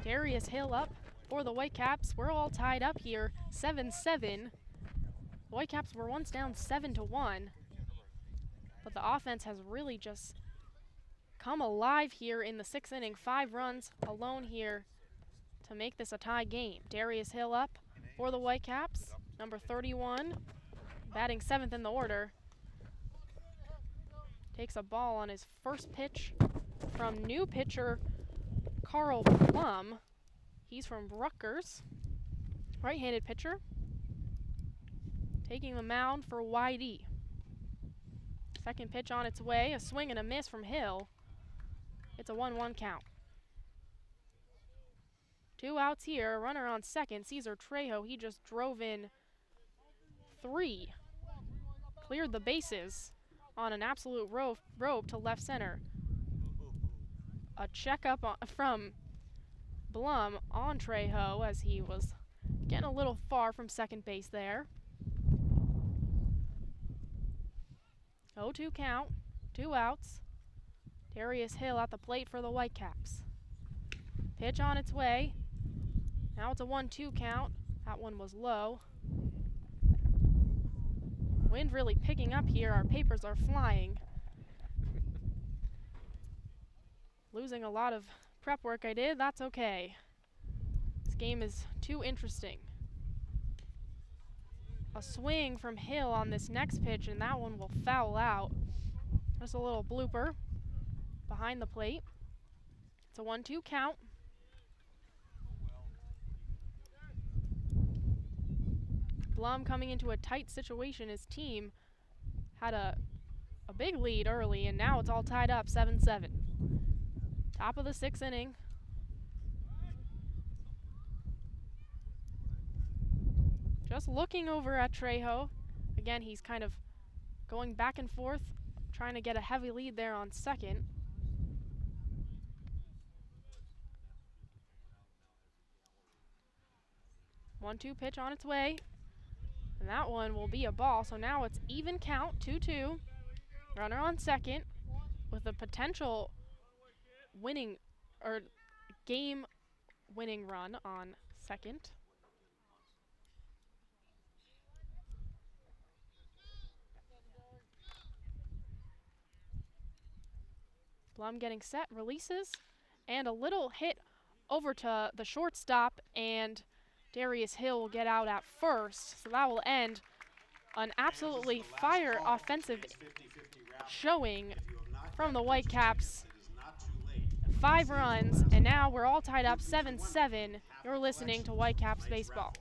Darius Hill up for the Whitecaps. We're all tied up here, 7-7. Whitecaps were once down 7-1, but the offense has really just come alive here in the 6th inning. 5 runs alone here to make this a tie game. Darius Hill up for the Whitecaps, number 31, batting 7th in the order. Takes a ball on his first pitch from new pitcher Carl Plum. He's from Rutgers, right-handed pitcher. Taking the mound for YD. Second pitch on its way, a swing and a miss from Hill. It's a 1-1 count. 2 outs here, a runner on second. Cesar Trejo, he just drove in 3. Cleared the bases on an absolute rope to left center. A checkup from Blum on Trejo as he was getting a little far from second base there. 0-2 count, 2 outs. Darius Hill at the plate for the Whitecaps. Pitch on its way. Now it's a 1-2 count. That one was low. Wind really picking up here. Our papers are flying. Losing a lot of prep work I did. That's okay. This game is too interesting. A swing from Hill on this next pitch, and that one will foul out. Just a little blooper behind the plate. It's a 1-2 count. Blum coming into a tight situation. His team had a big lead early, and now it's all tied up, 7-7. Top of the 6th inning. Just looking over at Trejo. Again, he's kind of going back and forth, trying to get a heavy lead there on second. One-two pitch on its way. And that one will be a ball, so now it's even count, 2-2. Runner on second with a potential winning or game-winning run on second. Blum getting set, releases, and a little hit over to the shortstop, and Darius Hill will get out at first. So that will end an absolutely fire offensive showing from the Whitecaps. 5 runs, and now we're all tied up 7-7. You're listening to Whitecaps Baseball.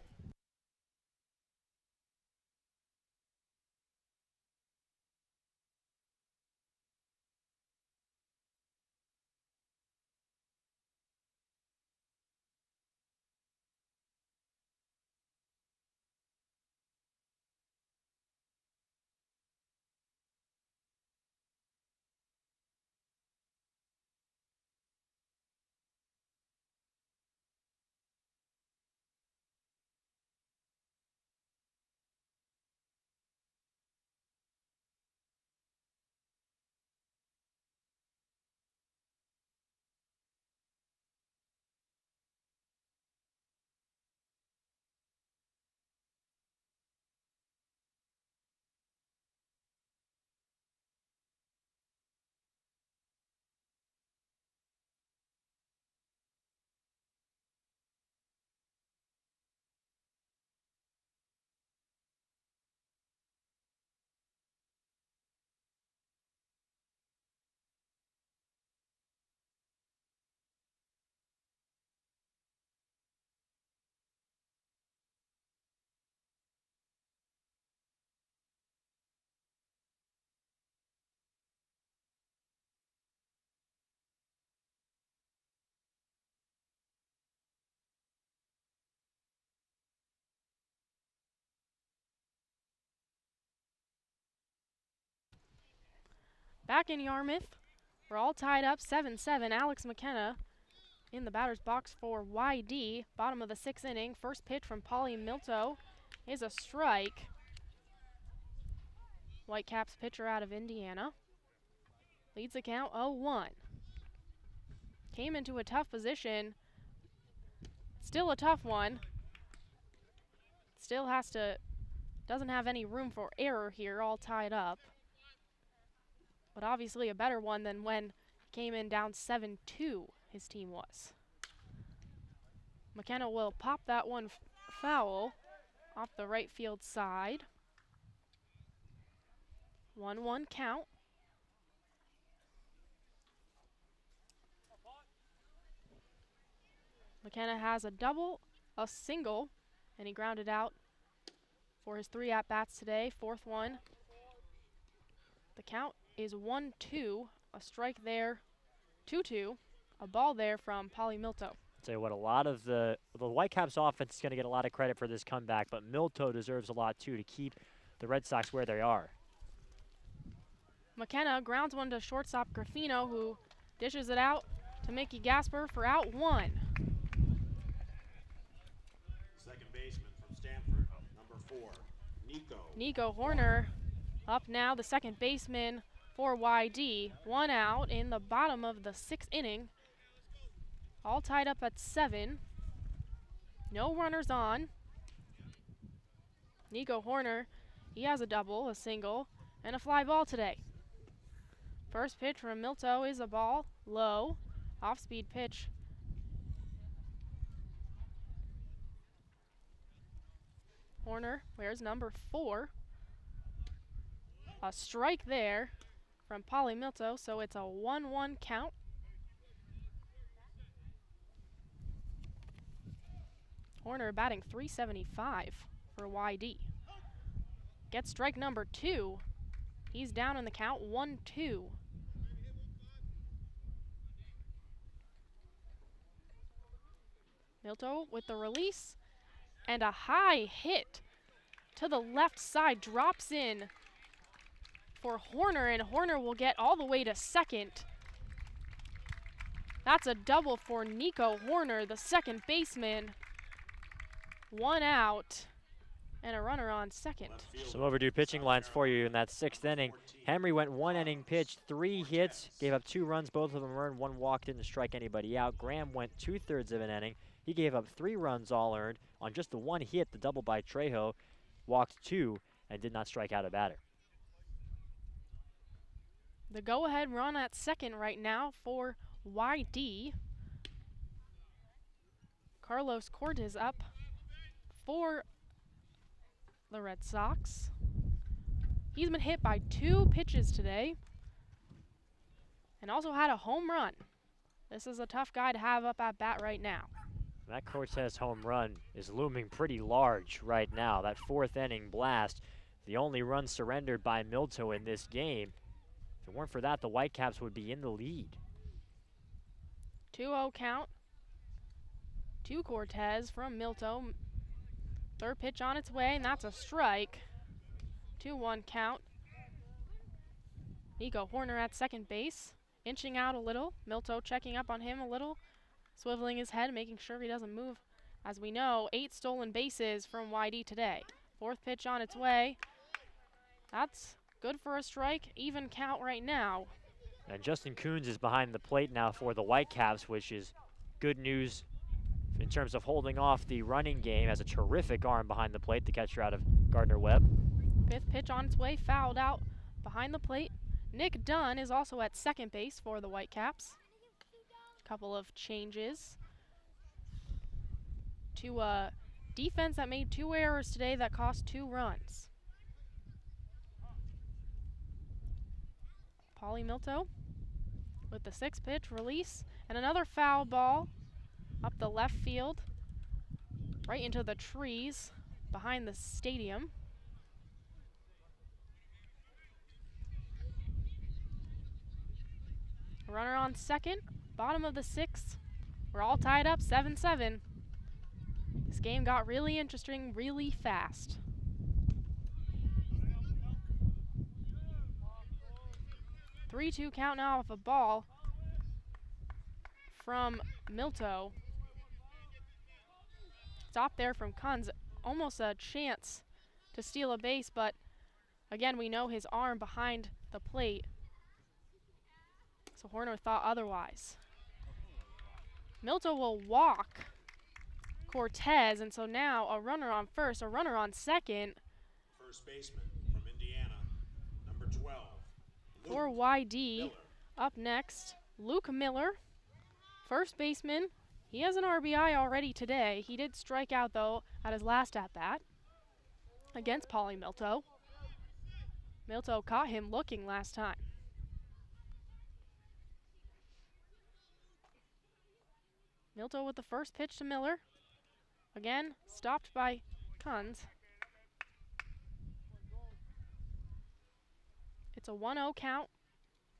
Back in Yarmouth, we're all tied up 7-7. Alex McKenna in the batter's box for YD. Bottom of the 6th inning. First pitch from Paulie Milto is a strike. Whitecaps pitcher out of Indiana. Leads the count 0-1. Came into a tough position Still a tough one. Still doesn't have any room for error here, all tied up. But obviously a better one than when he came in down 7-2, his team was. McKenna will pop that one foul off the right field side. 1-1 count. McKenna has a double, a single, and he grounded out for his 3 at-bats today. 4th one. The count is 1-2. A strike there, 2-2. A ball there from Polly Milto. Tell you what, a lot of the Whitecaps offense is going to get a lot of credit for this comeback, but Milto deserves a lot too to keep the Red Sox where they are. McKenna grounds one to shortstop Graffino, who dishes it out to Mickey Gasper for out 1. Second baseman from Stanford, number 4, Nico. Nico Horner up now, the second baseman for YD. 1 out in the bottom of the 6th inning. All tied up at 7. No runners on. Nico Horner, he has a double, a single, and a fly ball today. First pitch from Milto is a ball, low, off-speed pitch. Horner wears number 4. A strike there from Polly Milto, so it's a 1-1 count. Horner batting .375 for YD. Gets strike number 2. He's down in the count, 1-2. Milto with the release, and a high hit to the left side, drops in for Horner, and Horner will get all the way to second. That's a double for Nico Horner, the second baseman. 1 out and a runner on second. Some overdue pitching lines for you in that 6th inning. Henry went 1 inning pitched, 3 hits, gave up 2 runs, both of them earned, 1 walk, didn't strike anybody out. Graham went 2/3 of an inning. He gave up 3 runs, all earned. On just the 1 hit, the double by Trejo, walked 2 and did not strike out a batter. The go-ahead run at second right now for YD. Carlos Cortez up for the Red Sox. He's been hit by 2 pitches today and also had a home run. This is a tough guy to have up at bat right now. That Cortez home run is looming pretty large right now. That 4th inning blast, the only run surrendered by Milto in this game. If it weren't for that, the Whitecaps would be in the lead. 2-0 count to Cortez from Milto. 3rd pitch on its way, and that's a strike. 2-1 count. Nico Horner at second base, inching out a little. Milto checking up on him a little, swiveling his head, making sure he doesn't move. As we know, 8 stolen bases from YD today. 4th pitch on its way. That's good for a strike, even count right now. And Justin Coons is behind the plate now for the Whitecaps, which is good news in terms of holding off the running game. Has a terrific arm behind the plate, the catcher out of Gardner-Webb. 5th pitch on its way, fouled out behind the plate. Nick Dunn is also at second base for the Whitecaps. Couple of changes to a defense that made 2 errors today that cost 2 runs. Polly Milto with the 6th pitch release, and another foul ball up the left field, right into the trees behind the stadium. Runner on second, bottom of the 6th. We're all tied up 7-7. This game got really interesting really fast. Three-two count now off a ball from Milto. Stop there from Kunz. Almost a chance to steal a base, but again, we know his arm behind the plate. So Horner thought otherwise. Milto will walk Cortez, and so now a runner on first, a runner on second. First baseman from Indiana, number 12. For Luke YD, Miller. up next, Luke Miller, first baseman. He has an RBI already today. He did strike out, though, at his last at-bat against Paulie Milto. Milto caught him looking last time. Milto with the first pitch to Miller. Again, stopped by Kunz. It's a 1-0 count.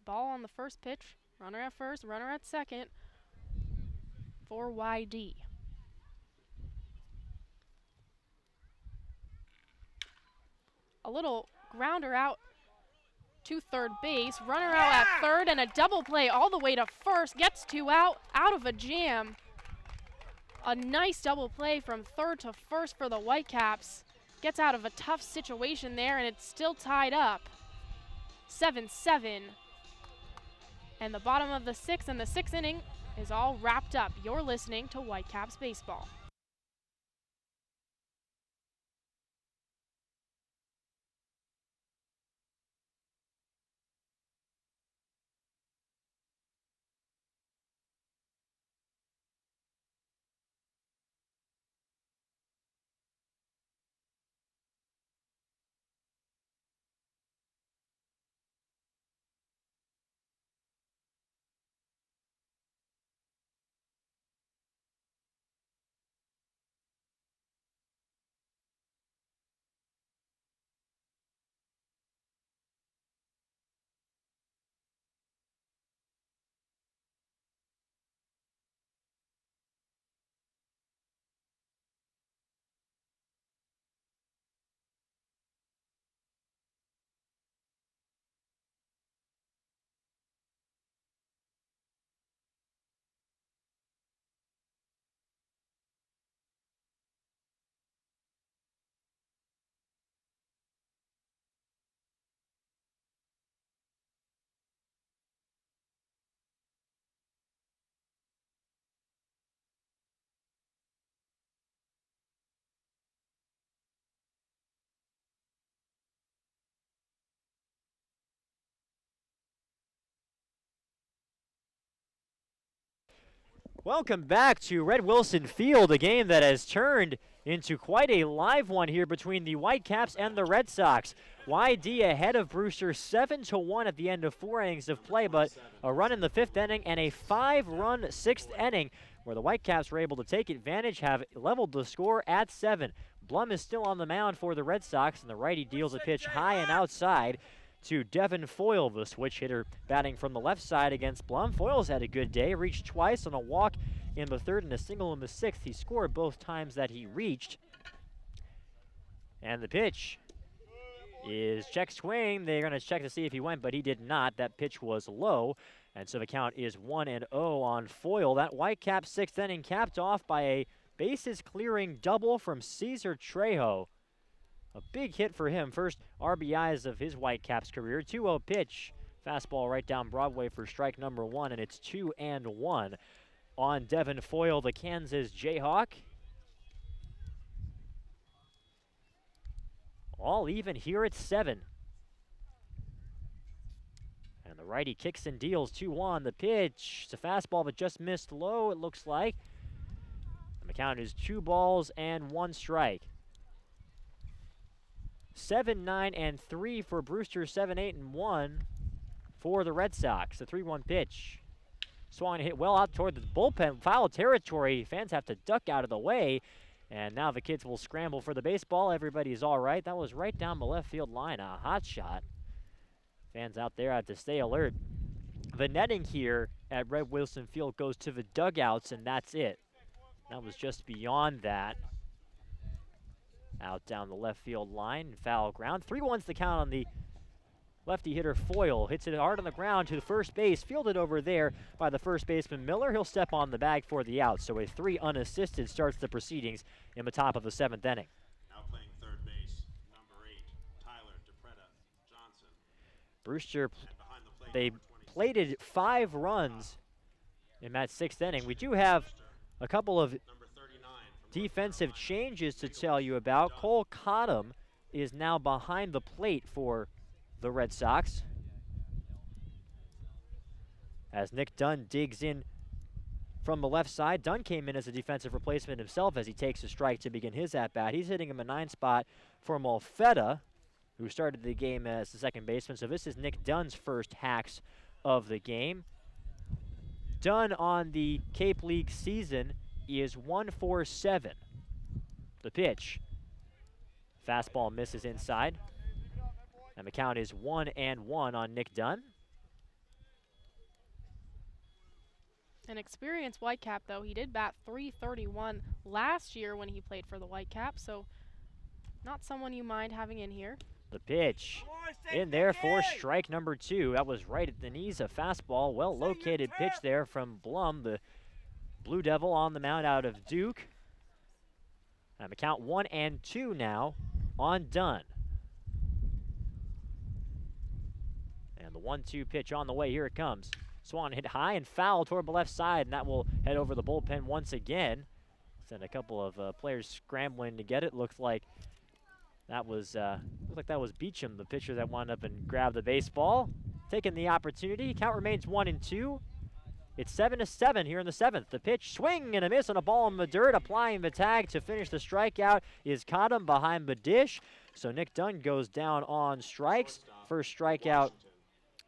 Ball on the first pitch. Runner at first, runner at second for YD. A little grounder out to third base. Runner out at third and a double play all the way to first. Gets two out of a jam. A nice double play from third to first for the Whitecaps. Gets out of a tough situation there, and it's still tied up. 7-7. And the bottom of the sixth and the sixth inning is all wrapped up. You're listening to Whitecaps Baseball. Welcome back to Red Wilson Field, a game that has turned into quite a live one here between the Whitecaps and the Red Sox. YD ahead of Brewster 7-1 at the end of 4 innings of play, but a run in the 5th inning and a 5-run 6th inning where the Whitecaps were able to take advantage, have leveled the score at 7. Blum is still on the mound for the Red Sox, and the righty deals a pitch high and outside to Devin Foyle, the switch hitter, batting from the left side against Blum. Foyle's had a good day, reached twice on a walk in the 3rd and a single in the 6th. He scored both times that he reached. And the pitch is check swing. They're going to check to see if he went, but he did not. That pitch was low, and so the count is 1-0 on Foyle. That Whitecap 6th inning capped off by a bases-clearing double from Cesar Trejo. A big hit for him. First RBIs of his Whitecaps career. 2-0 pitch. Fastball right down Broadway for strike number 1, and it's 2-1 on Devin Foyle, the Kansas Jayhawk. All even here at 7. And the righty kicks and deals 2-1. The pitch. It's a fastball but just missed low, it looks like. And the count is 2 balls and 1 strike. 7-9-3 for Brewster, 7-8-1 for the Red Sox. The 3-1 pitch. Swung and hit well out toward the bullpen. Foul territory. Fans have to duck out of the way. And now the kids will scramble for the baseball. Everybody's all right. That was right down the left field line. A hot shot. Fans out there have to stay alert. The netting here at Red Wilson Field goes to the dugouts, and that's it. That was just beyond that. Out down the left field line, foul ground. 3-1's the count on the lefty hitter Foyle. Hits it hard on the ground to the first base, fielded over there by the first baseman Miller. He'll step on the bag for the out. So a 3 unassisted starts the proceedings in the top of the 7th inning. Now playing third base, number 8, Tyler DePreta Johnson. Brewster, And behind the plate, they number 26, plated 5 runs in that 6th inning. We do have a couple of number 39 from defensive changes to tell you about. Cole Cottom is now behind the plate for the Red Sox, as Nick Dunn digs in from the left side. Dunn came in as a defensive replacement himself as he takes a strike to begin his at-bat. He's hitting him a 9 spot for Malfetta, who started the game as the second baseman. So this is Nick Dunn's first hacks of the game. Dunn on the Cape League season is 1-for-7. The pitch. Fastball misses inside. And the count is 1-1 on Nick Dunn. An experienced Whitecap, though. He did bat .331 last year when he played for the Whitecaps, so not someone you mind having in here. The pitch in there for strike number 2. That was right at the knees, a fastball. Well-located pitch there from Blum, the Blue Devil on the mound out of Duke. And the count 1-2 now on Dunn. And the 1-2 pitch on the way. Here it comes. Swan hit high and foul toward the left side, and that will head over the bullpen once again. Send a couple of players scrambling to get it. Looks like that was Beecham, the pitcher that wound up and grabbed the baseball. Taking the opportunity. Count remains 1-2. It's 7-7 here in the 7th. The pitch, swing and a miss on a ball in the dirt. Applying the tag to finish the strikeout is Cottom behind the dish. So Nick Dunn goes down on strikes. First strikeout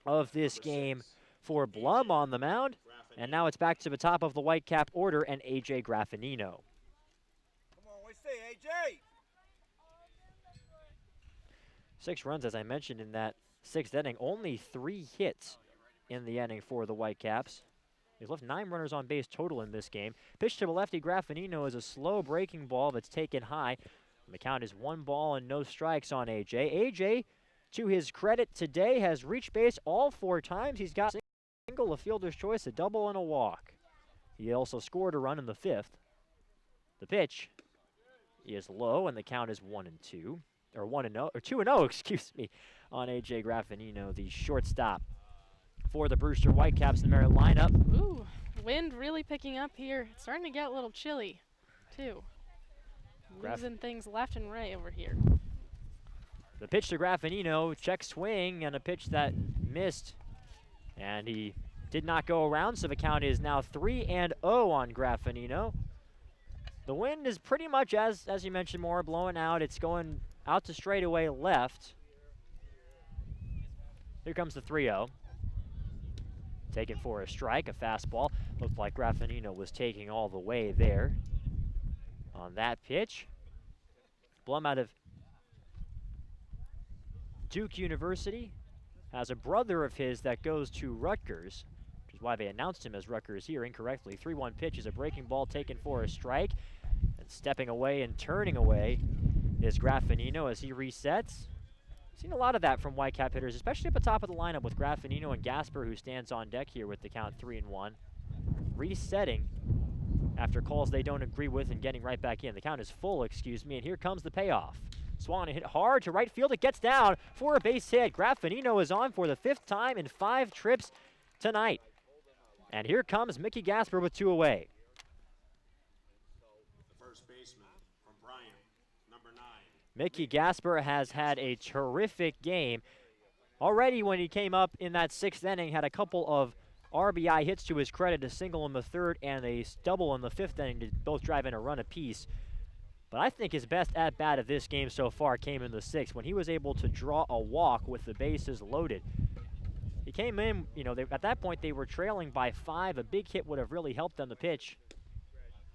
of this game for Blum on the mound. And now it's back to the top of the Whitecap order and A.J. Graffinino. Come on, we see A.J. 6 runs, as I mentioned, in that 6th inning. Only 3 hits in the inning for the Whitecaps. He's left 9 runners on base total in this game. Pitch to the lefty Graffinino is a slow breaking ball that's taken high. The count is 1 ball and no strikes on A.J. A.J., to his credit today, has reached base all 4 times. He's got a single, a fielder's choice, a double, and a walk. He also scored a run in the 5th. The pitch is low, and the count is 1-2. Or 1-0, or 2-0, excuse me, on A.J. Graffinino, the shortstop for the Brewster Whitecaps in their lineup. Ooh, wind really picking up here. It's starting to get a little chilly, too. Losing things left and right over here. The pitch to Graffinino, check swing, and a pitch that missed. And he did not go around, so the count is now 3-0 on Graffinino. The wind is pretty much, as you mentioned, more blowing out. It's going out to straightaway left. Here comes the 3-0. Taken for a strike, a fastball. Looked like Graffinino was taking all the way there on that pitch. Blum out of Duke University has a brother of his that goes to Rutgers, which is why they announced him as Rutgers here incorrectly. 3-1 pitch is a breaking ball taken for a strike. And stepping away and turning away is Graffinino as he resets. Seen a lot of that from Whitecap hitters, especially at the top of the lineup with Graffinino and Gasper, who stands on deck here with the count 3-1. Resetting after calls they don't agree with and getting right back in. The count is full, excuse me, and here comes the payoff. Swan hit hard to right field. It gets down for a base hit. Graffinino is on for the 5th time in 5 trips tonight. And here comes Mickey Gasper with 2 away. The first baseman from Bryant, number 9. Mickey Gasper has had a terrific game. Already when he came up in that 6th inning, had a couple of RBI hits to his credit, a single in the 3rd and a double in the 5th inning to both drive in a run apiece. But I think his best at-bat of this game so far came in the 6th when he was able to draw a walk with the bases loaded. He came in, at that point they were trailing by 5. A big hit would have really helped them. The pitch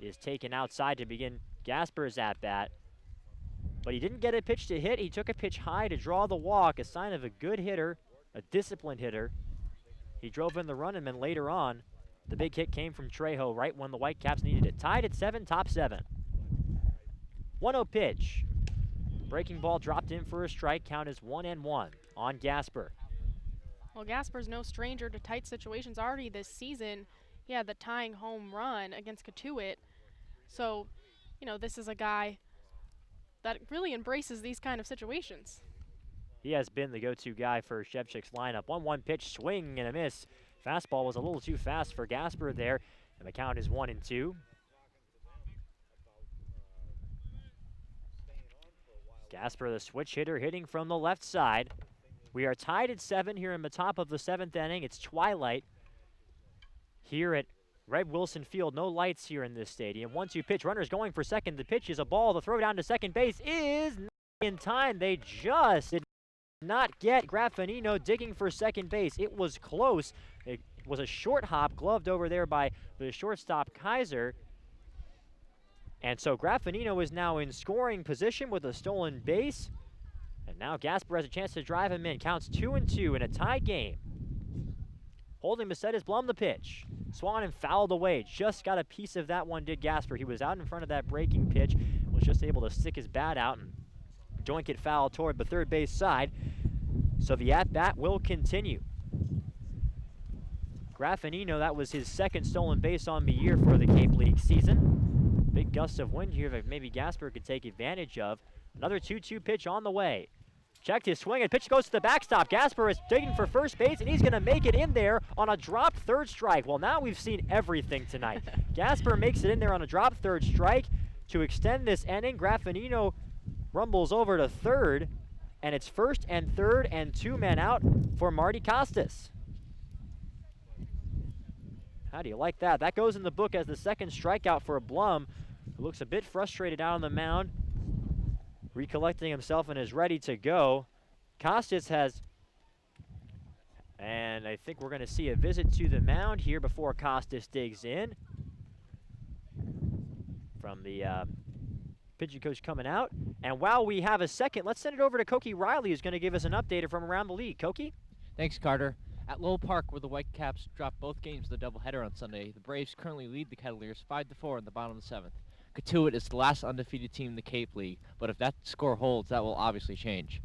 is taken outside to begin Gasper's at-bat. But he didn't get a pitch to hit. He took a pitch high to draw the walk, a sign of a good hitter, a disciplined hitter. He drove in the run, and then later on, the big hit came from Trejo right when the Whitecaps needed it. Tied at 7, top 7. 1-0 pitch. Breaking ball dropped in for a strike. Count is 1-1 on Gasper. Well, Gasper's no stranger to tight situations. Already this season, he had the tying home run against Catuit. So, this is a guy that really embraces these kind of situations. He has been the go-to guy for Shevchik's lineup. 1-1 pitch, swing and a miss. Fastball was a little too fast for Gasper there, and the count is 1-2. Gasper, the switch hitter, hitting from the left side. We are tied at 7 here in the top of the 7th inning. It's twilight here at Red Wilson Field. No lights here in this stadium. 1-2 pitch. Runners going for second. The pitch is a ball. The throw down to second base is not in time. They just did not get Graffinino digging for second base. It was close. It was a short hop gloved over there by the shortstop Kaiser. And so Graffinino is now in scoring position with a stolen base. And now Gasper has a chance to drive him in. Counts 2-2 in a tie game. Holding Bissett is Blum the pitch. Swann fouled away. Just got a piece of that one, did Gasper. He was out in front of that breaking pitch. Was just able to stick his bat out and doink it foul toward the third base side. So the at-bat will continue. Graffinino, that was his second stolen base on the year for the Cape League season. Big gust of wind here that maybe Gasper could take advantage of. Another 2-2 pitch on the way. Checked his swing, and pitch goes to the backstop. Gasper is digging for first base, and he's going to make it in there on a dropped third strike. Well, now we've seen everything tonight. Gasper makes it in there on a dropped third strike to extend this inning. Graffinino rumbles over to third, and it's first and third and 2 men out for Marty Costas. How do you like that? That goes in the book as the second strikeout for Blum, who looks a bit frustrated out on the mound, recollecting himself and is ready to go. Costas has, and I think we're going to see a visit to the mound here before Costas digs in. From the pitching coach coming out. And while we have a second, let's send it over to Koki Riley, who's going to give us an update from around the league. Koki? Thanks, Carter. At Lowell Park, where the Whitecaps dropped both games of the doubleheader on Sunday, the Braves currently lead the Cavaliers 5-4 in the bottom of the 7th. Katuitt is the last undefeated team in the Cape League, but if that score holds, that will obviously change.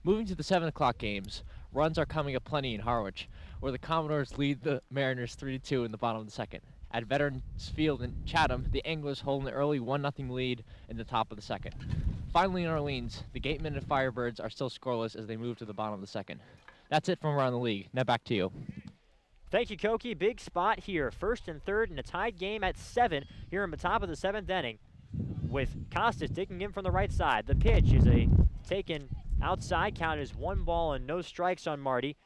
Moving to the 7 o'clock games, runs are coming aplenty in Harwich, where the Commodores lead the Mariners 3-2 in the bottom of the 2nd. At Veterans Field in Chatham, the Anglers hold an early 1-0 lead in the top of the 2nd. Finally in Orleans, the Gatemen and Firebirds are still scoreless as they move to the bottom of the 2nd. That's it from around the league. Now back to you. Thank you, Koki. Big spot here. First and third in a tied game at 7 here in the top of the 7th inning, with Costas digging in from the right side. The pitch is a taken outside. Count is 1 ball and no strikes on Marty.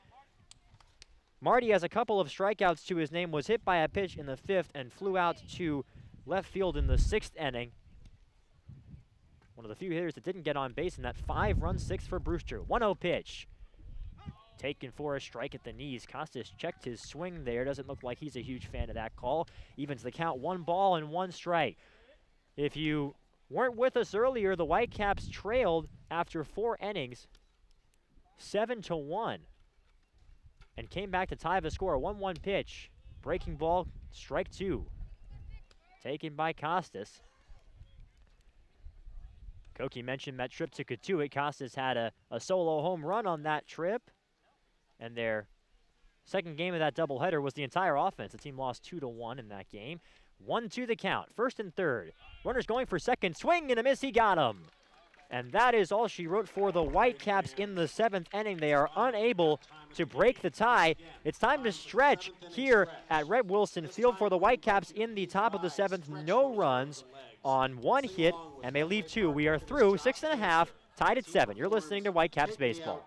Marty has a couple of strikeouts to his name, was hit by a pitch in the 5th and flew out to left field in the 6th inning. One of the few hitters that didn't get on base in that 5-run 6 for Brewster. 1-0 pitch. Taken for a strike at the knees. Costas checked his swing there. Doesn't look like he's a huge fan of that call. Evens the count, 1 ball and 1 strike. If you weren't with us earlier, the Whitecaps trailed after 4 innings, 7-1, and came back to tie the score. 1-1 pitch. Breaking ball, strike 2. Taken by Costas. Koki mentioned that trip to Katuitt. Costas had a solo home run on that trip. And their second game of that doubleheader was the entire offense. The team lost 2-1 in that game. 1-2 the count. First and third. Runners going for second. Swing and a miss. He got him. And that is all she wrote for the Whitecaps in the 7th inning. They are unable to break the tie. It's time to stretch here at Red Wilson Field for the Whitecaps in the top of the 7th. No runs on 1 hit, and they leave 2. We are through 6.5, tied at 7. You're listening to Whitecaps Baseball.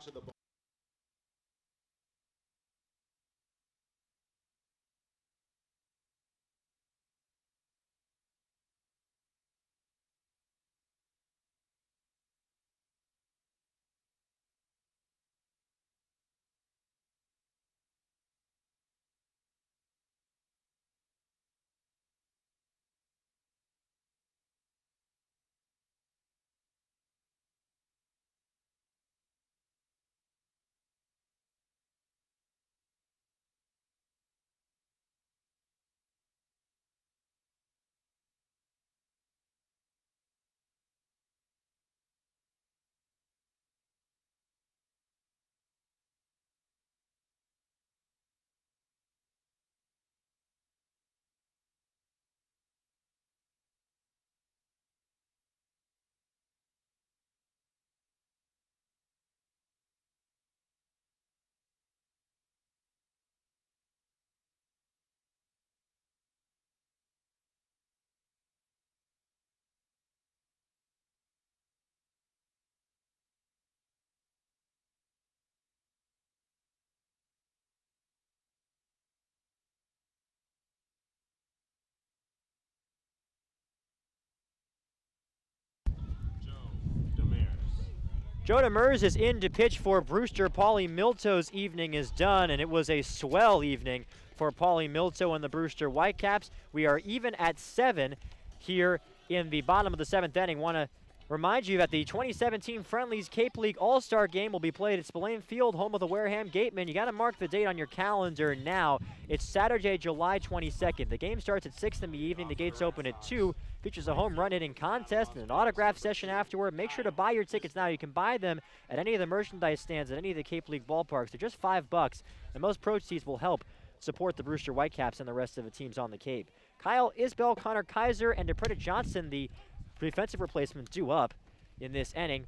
Joe Demers is in to pitch for Brewster. Paulie Milto's evening is done, and it was a swell evening for Paulie Milto and the Brewster Whitecaps. We are even at 7 here in the bottom of the 7th inning. Want to remind you that the 2017 Friendlies Cape League All-Star Game will be played at Spillane Field, home of the Wareham Gatemen. You got to mark the date on your calendar now. It's Saturday, July 22nd. The game starts at 6 in the evening. The gates open at 2. Features a home run hitting contest and an autograph session afterward. Make sure to buy your tickets now. You can buy them at any of the merchandise stands at any of the Cape League ballparks. They're just $5, and most proceeds will help support the Brewster Whitecaps and the rest of the teams on the Cape. Kyle Isbell, Connor Kaiser, and DePreda Johnson, the defensive replacement, due up in this inning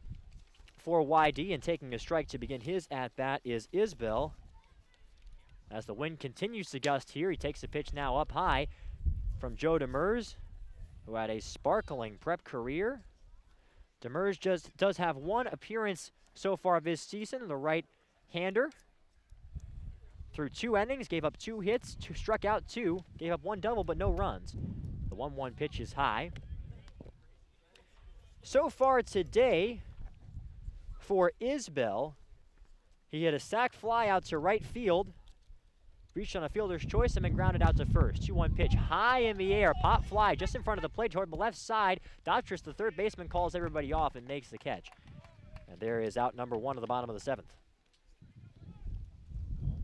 for YD, and taking a strike to begin his at-bat is Isbell. As the wind continues to gust here, he takes a pitch now up high from Joe Demers, who had a sparkling prep career. Demers just does have one appearance so far this season, the right-hander. Through 2 innings, gave up 2 hits, struck out 2, gave up 1 double, but no runs. The 1-1 pitch is high. So far today, for Isbell, he hit a sac fly out to right field, reached on a fielder's choice, and then grounded out to first. 2-1 pitch high in the air, pop fly just in front of the plate toward the left side. Dotris, the third baseman, calls everybody off and makes the catch. And there is out number 1 of the bottom of the 7th.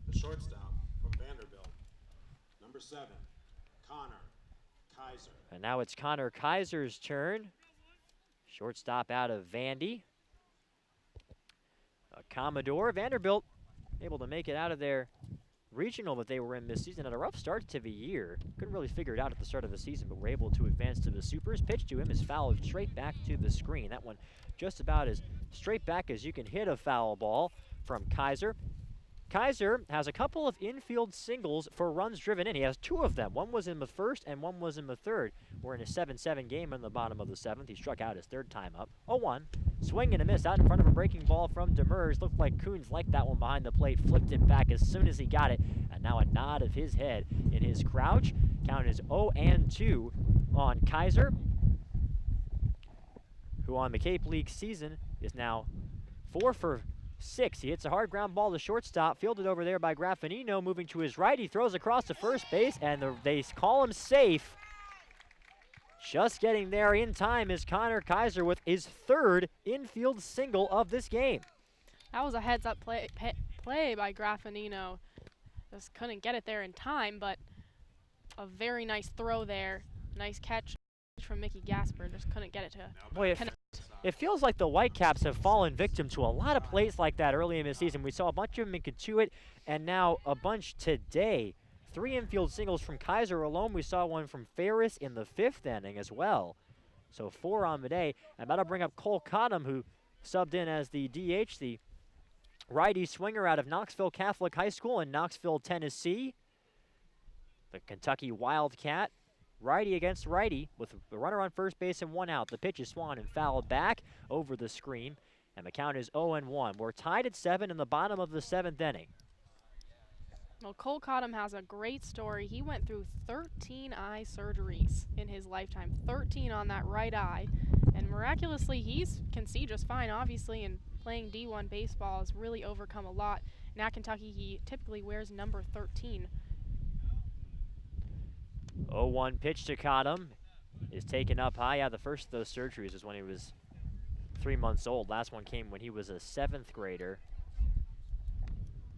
The shortstop from Vanderbilt, number 7, Connor Kaiser. And now it's Connor Kaiser's turn. Shortstop out of Vandy. A Commodore. Vanderbilt able to make it out of their regional that they were in this season. Had a rough start to the year. Couldn't really figure it out at the start of the season, but were able to advance to the Supers. Pitch to him is fouled straight back to the screen. That one just about as straight back as you can hit a foul ball from Kaiser. Kaiser has a couple of infield singles for runs driven in. He has 2 of them. One was in the first and one was in the third. We're in a 7-7 game in the bottom of the 7th. He struck out his 3rd time up. 0-1. Swing and a miss out in front of a breaking ball from Demers. Looked like Coons liked that one behind the plate. Flipped it back as soon as he got it. And now a nod of his head in his crouch. Count is 0-2 on Kaiser, who on the Cape League season is now 4 for 6. He hits a hard ground ball to shortstop, fielded over there by Graffinino, moving to his right. He throws across to first base, and they call him safe. Just getting there in time is Connor Kaiser with his 3rd infield single of this game. That was a heads-up play by Graffinino. Just couldn't get it there in time, but a very nice throw there. Nice catch from Mickey Gasper. Just couldn't get it to Boy, it feels like the Whitecaps have fallen victim to a lot of plays like that early in the season. We saw a bunch of them in Katuitt, and now a bunch today. 3 infield singles from Kaiser alone. We saw one from Ferris in the 5th inning as well. So 4 on the day. And that'll bring up Cole Cottom, who subbed in as the DH, the righty swinger out of Knoxville Catholic High School in Knoxville, Tennessee. The Kentucky Wildcat. Righty against righty with the runner on first base and 1 out. The pitch is swung and fouled back over the screen, and the count is 0-1. We're tied at 7 in the bottom of the 7th inning. Well, Cole Cottom has a great story. He went through 13 eye surgeries in his lifetime, 13 on that right eye, and miraculously he can see just fine, obviously, and playing D1 baseball has really overcome a lot. And at Kentucky, he typically wears number 13. 0-1 pitch to Cottom is taken up high. Yeah, the first of those surgeries was when he was 3 months old. Last one came when he was a 7th grader.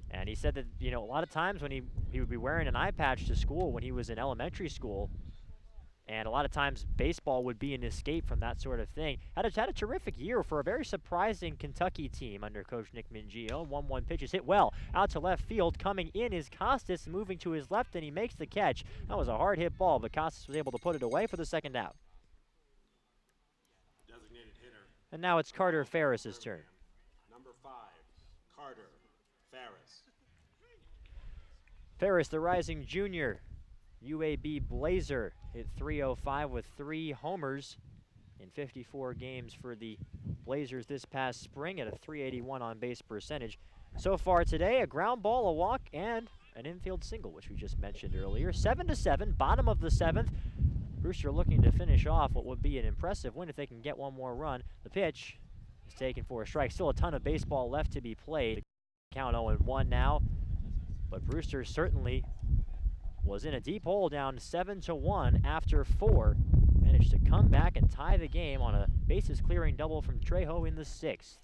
And he said that, you know, a lot of times when he would be wearing an eye patch to school when he was in elementary school, and a lot of times baseball would be an escape from that sort of thing. Had a terrific year for a very surprising Kentucky team under Coach Nick Mingio. 1-1 pitch is hit well out to left field. Coming in is Costas, moving to his left, and he makes the catch. That was a hard hit ball, but Costas was able to put it away for the 2nd out. Designated hitter. And now it's Carter Ferris's turn. Number 5, Carter Ferris. Ferris, the rising junior, UAB Blazer, hit .305 with 3 homers in 54 games for the Blazers this past spring at a .381 on-base percentage. So far today, a ground ball, a walk, and an infield single, which we just mentioned earlier. 7-7, bottom of the 7th. Brewster looking to finish off what would be an impressive win if they can get one more run. The pitch He's taken for a strike. Still a ton of baseball left to be played. Count 0-1 now. But Brewster certainly was in a deep hole, down 7-1 after 4. Managed to come back and tie the game on a bases-clearing double from Trejo in the 6th.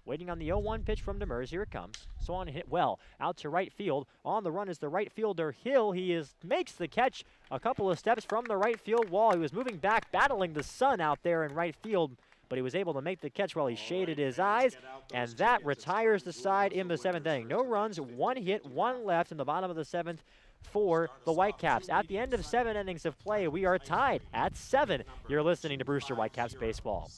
Waiting on the 0-1 pitch from Demers. Here it comes. Swan hit well out to right field. On the run is the right fielder Hill. He makes the catch a couple of steps from the right field wall. He was moving back, battling the sun out there in right field, but he was able to make the catch while he shaded his eyes, and that retires the side in the 7th inning. No runs, 1 hit, 1 left in the bottom of the 7th for the Whitecaps. At the end of 7 innings of play, we are tied at 7. You're listening to Brewster Whitecaps Baseball.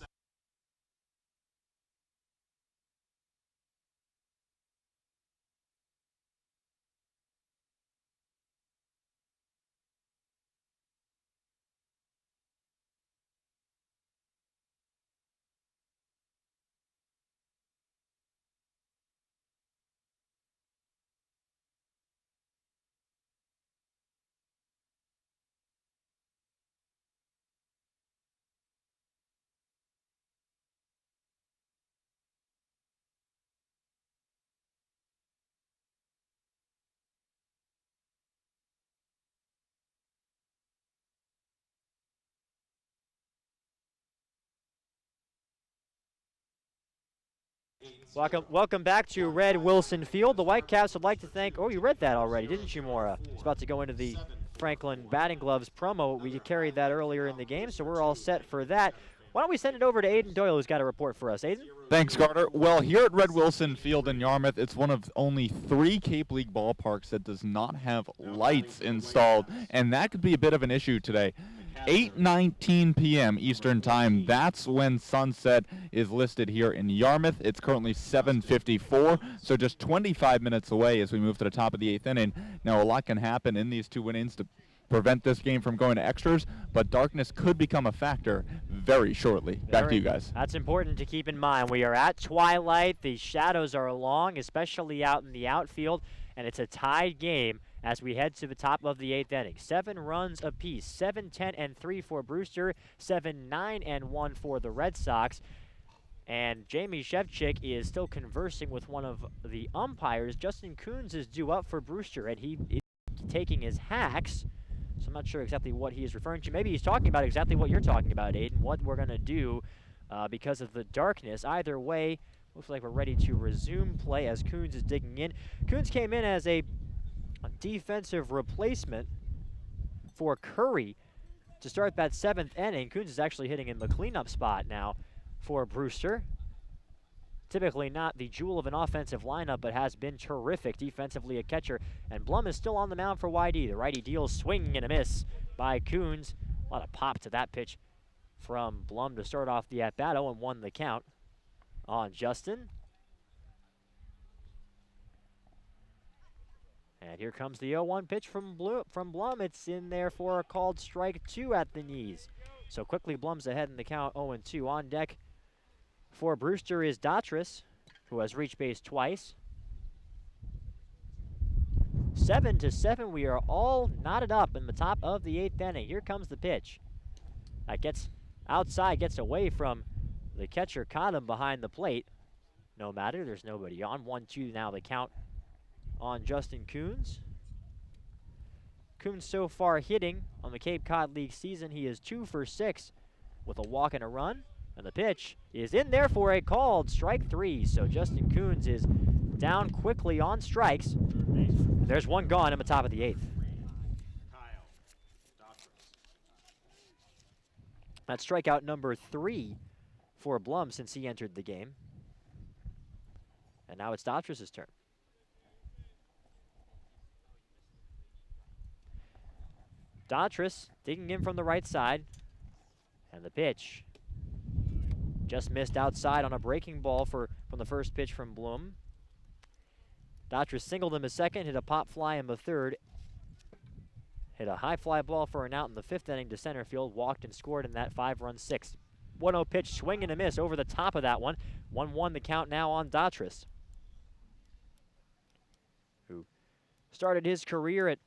Welcome back to Red Wilson Field. The Whitecaps would like to thank, oh, you read that already, didn't you, Maura? It's about to go into the Franklin batting gloves promo. We carried that earlier in the game, so we're all set for that. Why don't we send it over to Aiden Doyle, who's got a report for us. Aiden? Thanks, Carter. Well, here at Red Wilson Field in Yarmouth, it's one of only 3 Cape League ballparks that does not have lights installed, and that could be a bit of an issue today. 8:19 p.m. Eastern Time, that's when sunset is listed here in Yarmouth. It's currently 7:54, so just 25 minutes away as we move to the top of the 8th inning. Now, a lot can happen in these 2 innings to prevent this game from going to extras, but darkness could become a factor very shortly. Back to you guys. That's important to keep in mind. We are at twilight. The shadows are long, especially out in the outfield, and it's a tied game as we head to the top of the 8th inning. 7 runs apiece, 7-10-3 for Brewster, 7-9-1 for the Red Sox. And Jamie Shevchik is still conversing with one of the umpires. Justin Coons is due up for Brewster, and he is taking his hacks. So I'm not sure exactly what he is referring to. Maybe he's talking about exactly what you're talking about, Aiden, what we're going to do because of the darkness. Either way, looks like we're ready to resume play as Coons is digging in. Coons came in as a defensive replacement for Curry to start that 7th inning. Coons is actually hitting in the cleanup spot now for Brewster. Typically not the jewel of an offensive lineup, but has been terrific defensively, a catcher. And Blum is still on the mound for YD. The righty deals, swing and a miss by Coons. A lot of pop to that pitch from Blum to start off the at-bat. 0-1 the count on Justin. And here comes the 0-1 pitch from Blum. It's in there for a called strike 2 at the knees. So quickly Blum's ahead in the count, 0-2. On deck for Brewster is Datris, who has reached base twice. 7-7, we are all knotted up in the top of the 8th inning. Here comes the pitch. That gets outside, gets away from the catcher, caught him behind the plate. No matter, there's nobody on. 1-2 now the count on Justin Coons. Coons so far hitting on the Cape Cod League season. He is 2 for 6 with a walk and a run. And the pitch is in there for a called strike 3. So Justin Coons is down quickly on strikes. There's one gone in the top of the 8th. That's strikeout number 3 for Blum since he entered the game. And now it's Datris' turn. Datris digging in from the right side. And the pitch just missed outside on a breaking ball from the first pitch from Blum. Datris singled him a second, hit a pop fly in the 3rd. Hit a high fly ball for an out in the 5th inning to center field, walked and scored in that 5-run 6th. 1-0 pitch, swing and a miss over the top of that one. 1-1 the count now on Datris, who started his career at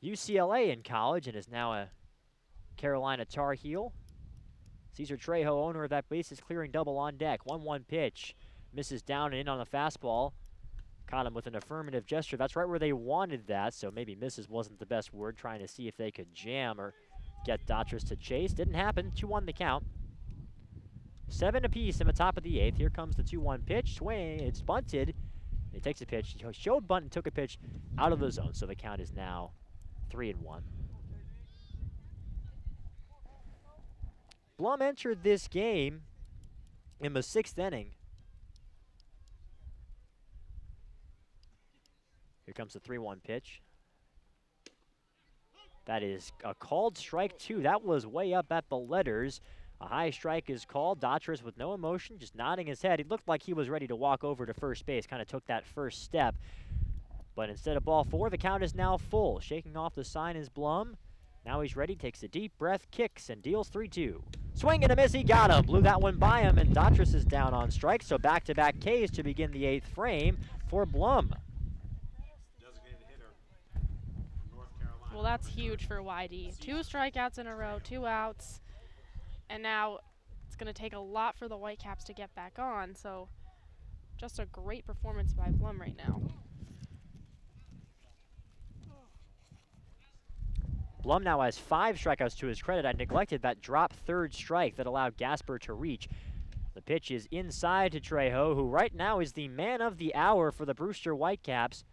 UCLA in college and is now a Carolina Tar Heel. Cesar Trejo, owner of that bases clearing double on deck. 1-1 pitch. Misses down and in on a fastball. Caught him with an affirmative gesture. That's right where they wanted that, so maybe misses wasn't the best word, trying to see if they could jam or get Dotras to chase. Didn't happen. 2-1 the count. 7 apiece in the top of the 8th. Here comes the 2-1 pitch. Swing. It's bunted. He takes a pitch. He showed bunt and took a pitch out of the zone, so the count is now 3-1. Blum entered this game in the 6th inning. Here comes the 3-1 pitch. That is a called strike 2. That was way up at the letters. A high strike is called. Dotras with no emotion, just nodding his head. He looked like he was ready to walk over to first base, kind of took that first step. But instead of ball 4, the count is now full. Shaking off the sign is Blum. Now he's ready, takes a deep breath, kicks, and deals 3-2. Swing and a miss, he got him. Blew that one by him, and Dotras is down on strike. So back-to-back Ks to begin the 8th frame for Blum. Well, that's huge for YD. 2 strikeouts in a row, 2 outs. And now it's going to take a lot for the Whitecaps to get back on. So just a great performance by Blum right now. Blum now has 5 strikeouts to his credit. I neglected that drop third strike that allowed Gasper to reach. The pitch is inside to Trejo, who right now is the man of the hour for the Brewster Whitecaps.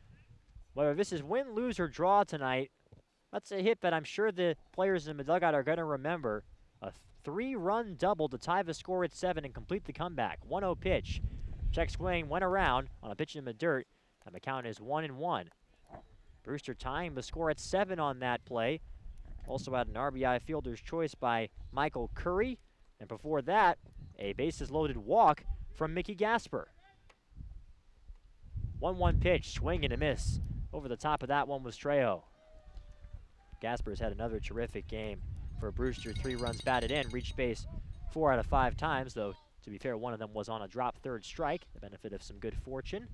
Whether this is win, lose, or draw tonight, that's a hit that I'm sure the players in the dugout are going to remember. A 3-run double to tie the score at 7 and complete the comeback. 1-0 pitch. Check swing, went around on a pitch in the dirt, and the count is 1-1. Brewster tying the score at 7 on that play. Also had an RBI fielder's choice by Michael Curry. And before that, a bases-loaded walk from Mickey Gasper. 1-1 pitch, swing and a miss. Over the top of that one was Trejo. Gasper's had another terrific game for Brewster. 3 runs batted in, reached base 4 out of 5 times, though, to be fair, one of them was on a drop third strike, the benefit of some good fortune.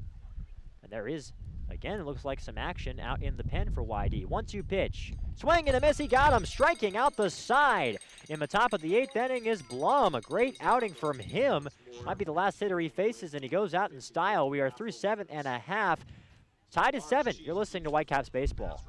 And there is, again, it looks like some action out in the pen for YD. 1-2 pitch. Swing and a miss, he got him, striking out the side. In the top of the 8th inning is Blum. A great outing from him. Might be the last hitter he faces, and he goes out in style. We are through 7.5. Tied at 7. You're listening to Whitecaps Baseball.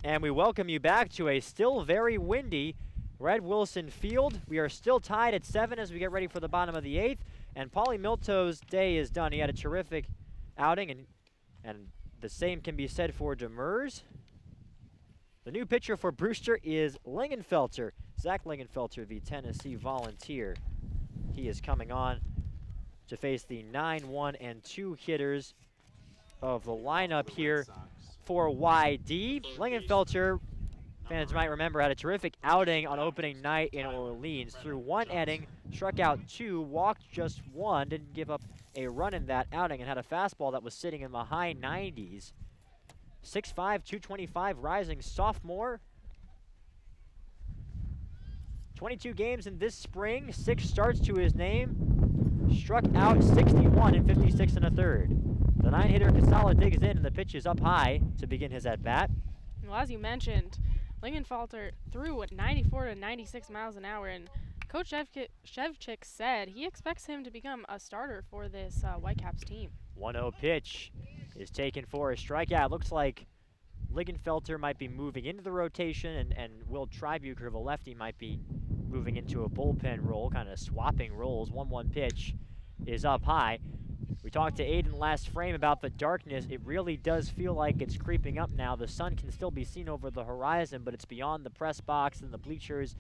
And we welcome you back to a still very windy Red Wilson Field. We are still tied at 7 as we get ready for the bottom of the 8th. And Paulie Milto's day is done. He had a terrific outing, and the same can be said for Demers. The new pitcher for Brewster is Lingenfelter. Zach Lingenfelter, the Tennessee Volunteer. He is coming on to face the 9-1-2 hitters of the lineup here for YD. Lingenfelter, fans might remember, had a terrific outing on opening night in Orleans. Threw 1 inning, struck out 2, walked just 1, didn't give up a run in that outing, and had a fastball that was sitting in the high 90s. 6'5", 225, rising sophomore. 22 games in this spring, 6 starts to his name. Struck out 61 in 56 1/3. The 9-hitter Casala digs in, and the pitch is up high to begin his at-bat. Well, as you mentioned, Lingenfelter threw at 94 to 96 miles an hour, and Coach Shevchik said he expects him to become a starter for this Whitecaps team. 1-0 pitch is taken for a strikeout. Looks like Lingenfelter might be moving into the rotation, and Will Tribuker, the lefty, might be moving into a bullpen role, kind of swapping roles. 1-1 pitch is up high. We talked to Aiden last frame about the darkness. It really does feel like it's creeping up now. The sun can still be seen over the horizon, but it's beyond the press box and the bleachers.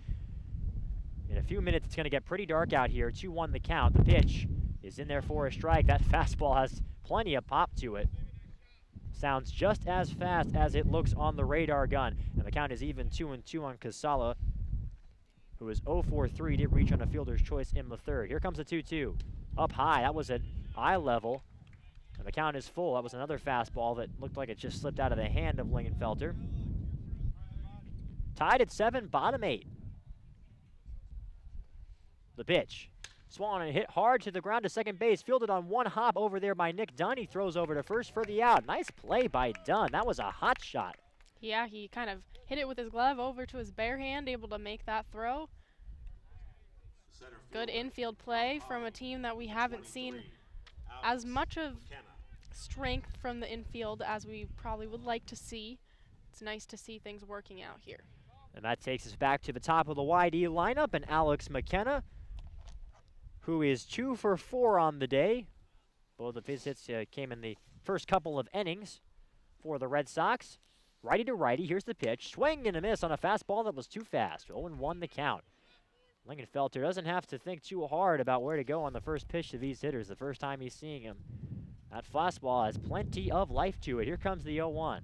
In a few minutes, it's going to get pretty dark out here. 2-1 the count. The pitch is in there for a strike. That fastball has plenty of pop to it. Sounds just as fast as it looks on the radar gun. And the count is even 2-2 on Casala, who is 0 for 3, did reach on a fielder's choice in the third. Here comes a 2-2. Up high, that was at eye level. And the count is full. That was another fastball that looked like it just slipped out of the hand of Lingenfelter. Tied at 7, bottom 8. The pitch. Swung and hit hard to the ground to second base. Fielded on one hop over there by Nick Dunn. He throws over to first for the out. Nice play by Dunn. That was a hot shot. Yeah, he kind of hit it with his glove over to his bare hand, able to make that throw. Good infield play from a team that we haven't seen as much of strength from the infield as we probably would like to see. It's nice to see things working out here. And that takes us back to the top of the YD lineup, and Alex McKenna, who is 2 for 4 on the day. Both of his hits came in the first couple of innings for the Red Sox. Righty to righty, here's the pitch. Swing and a miss on a fastball that was too fast. 0-1 the count. Lingenfelter doesn't have to think too hard about where to go on the first pitch to these hitters. The first time he's seeing him. That fastball has plenty of life to it. Here comes the 0-1.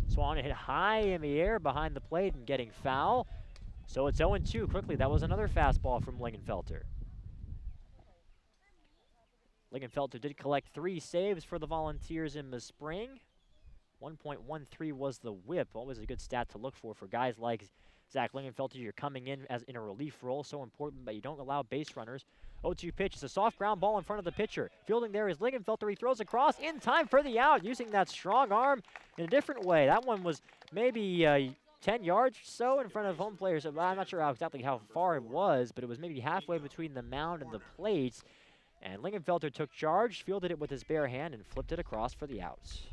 Swan hit high in the air behind the plate and getting foul. So it's 0-2 quickly. That was another fastball from Lingenfelter. Lingenfelter did collect 3 saves for the Volunteers in the spring. 1.13 was the whip. Always a good stat to look for guys like Zach Lingenfelter. You're coming in as in a relief role, so important, but you don't allow base runners. 0-2 pitch. It's a soft ground ball in front of the pitcher. Fielding there is Lingenfelter. He throws across in time for the out, using that strong arm in a different way. That one was maybe 10 yards or so in front of home players. I'm not sure exactly how far it was, but it was maybe halfway between the mound and the plates. And Lingenfelter took charge, fielded it with his bare hand, and flipped it across for the outs.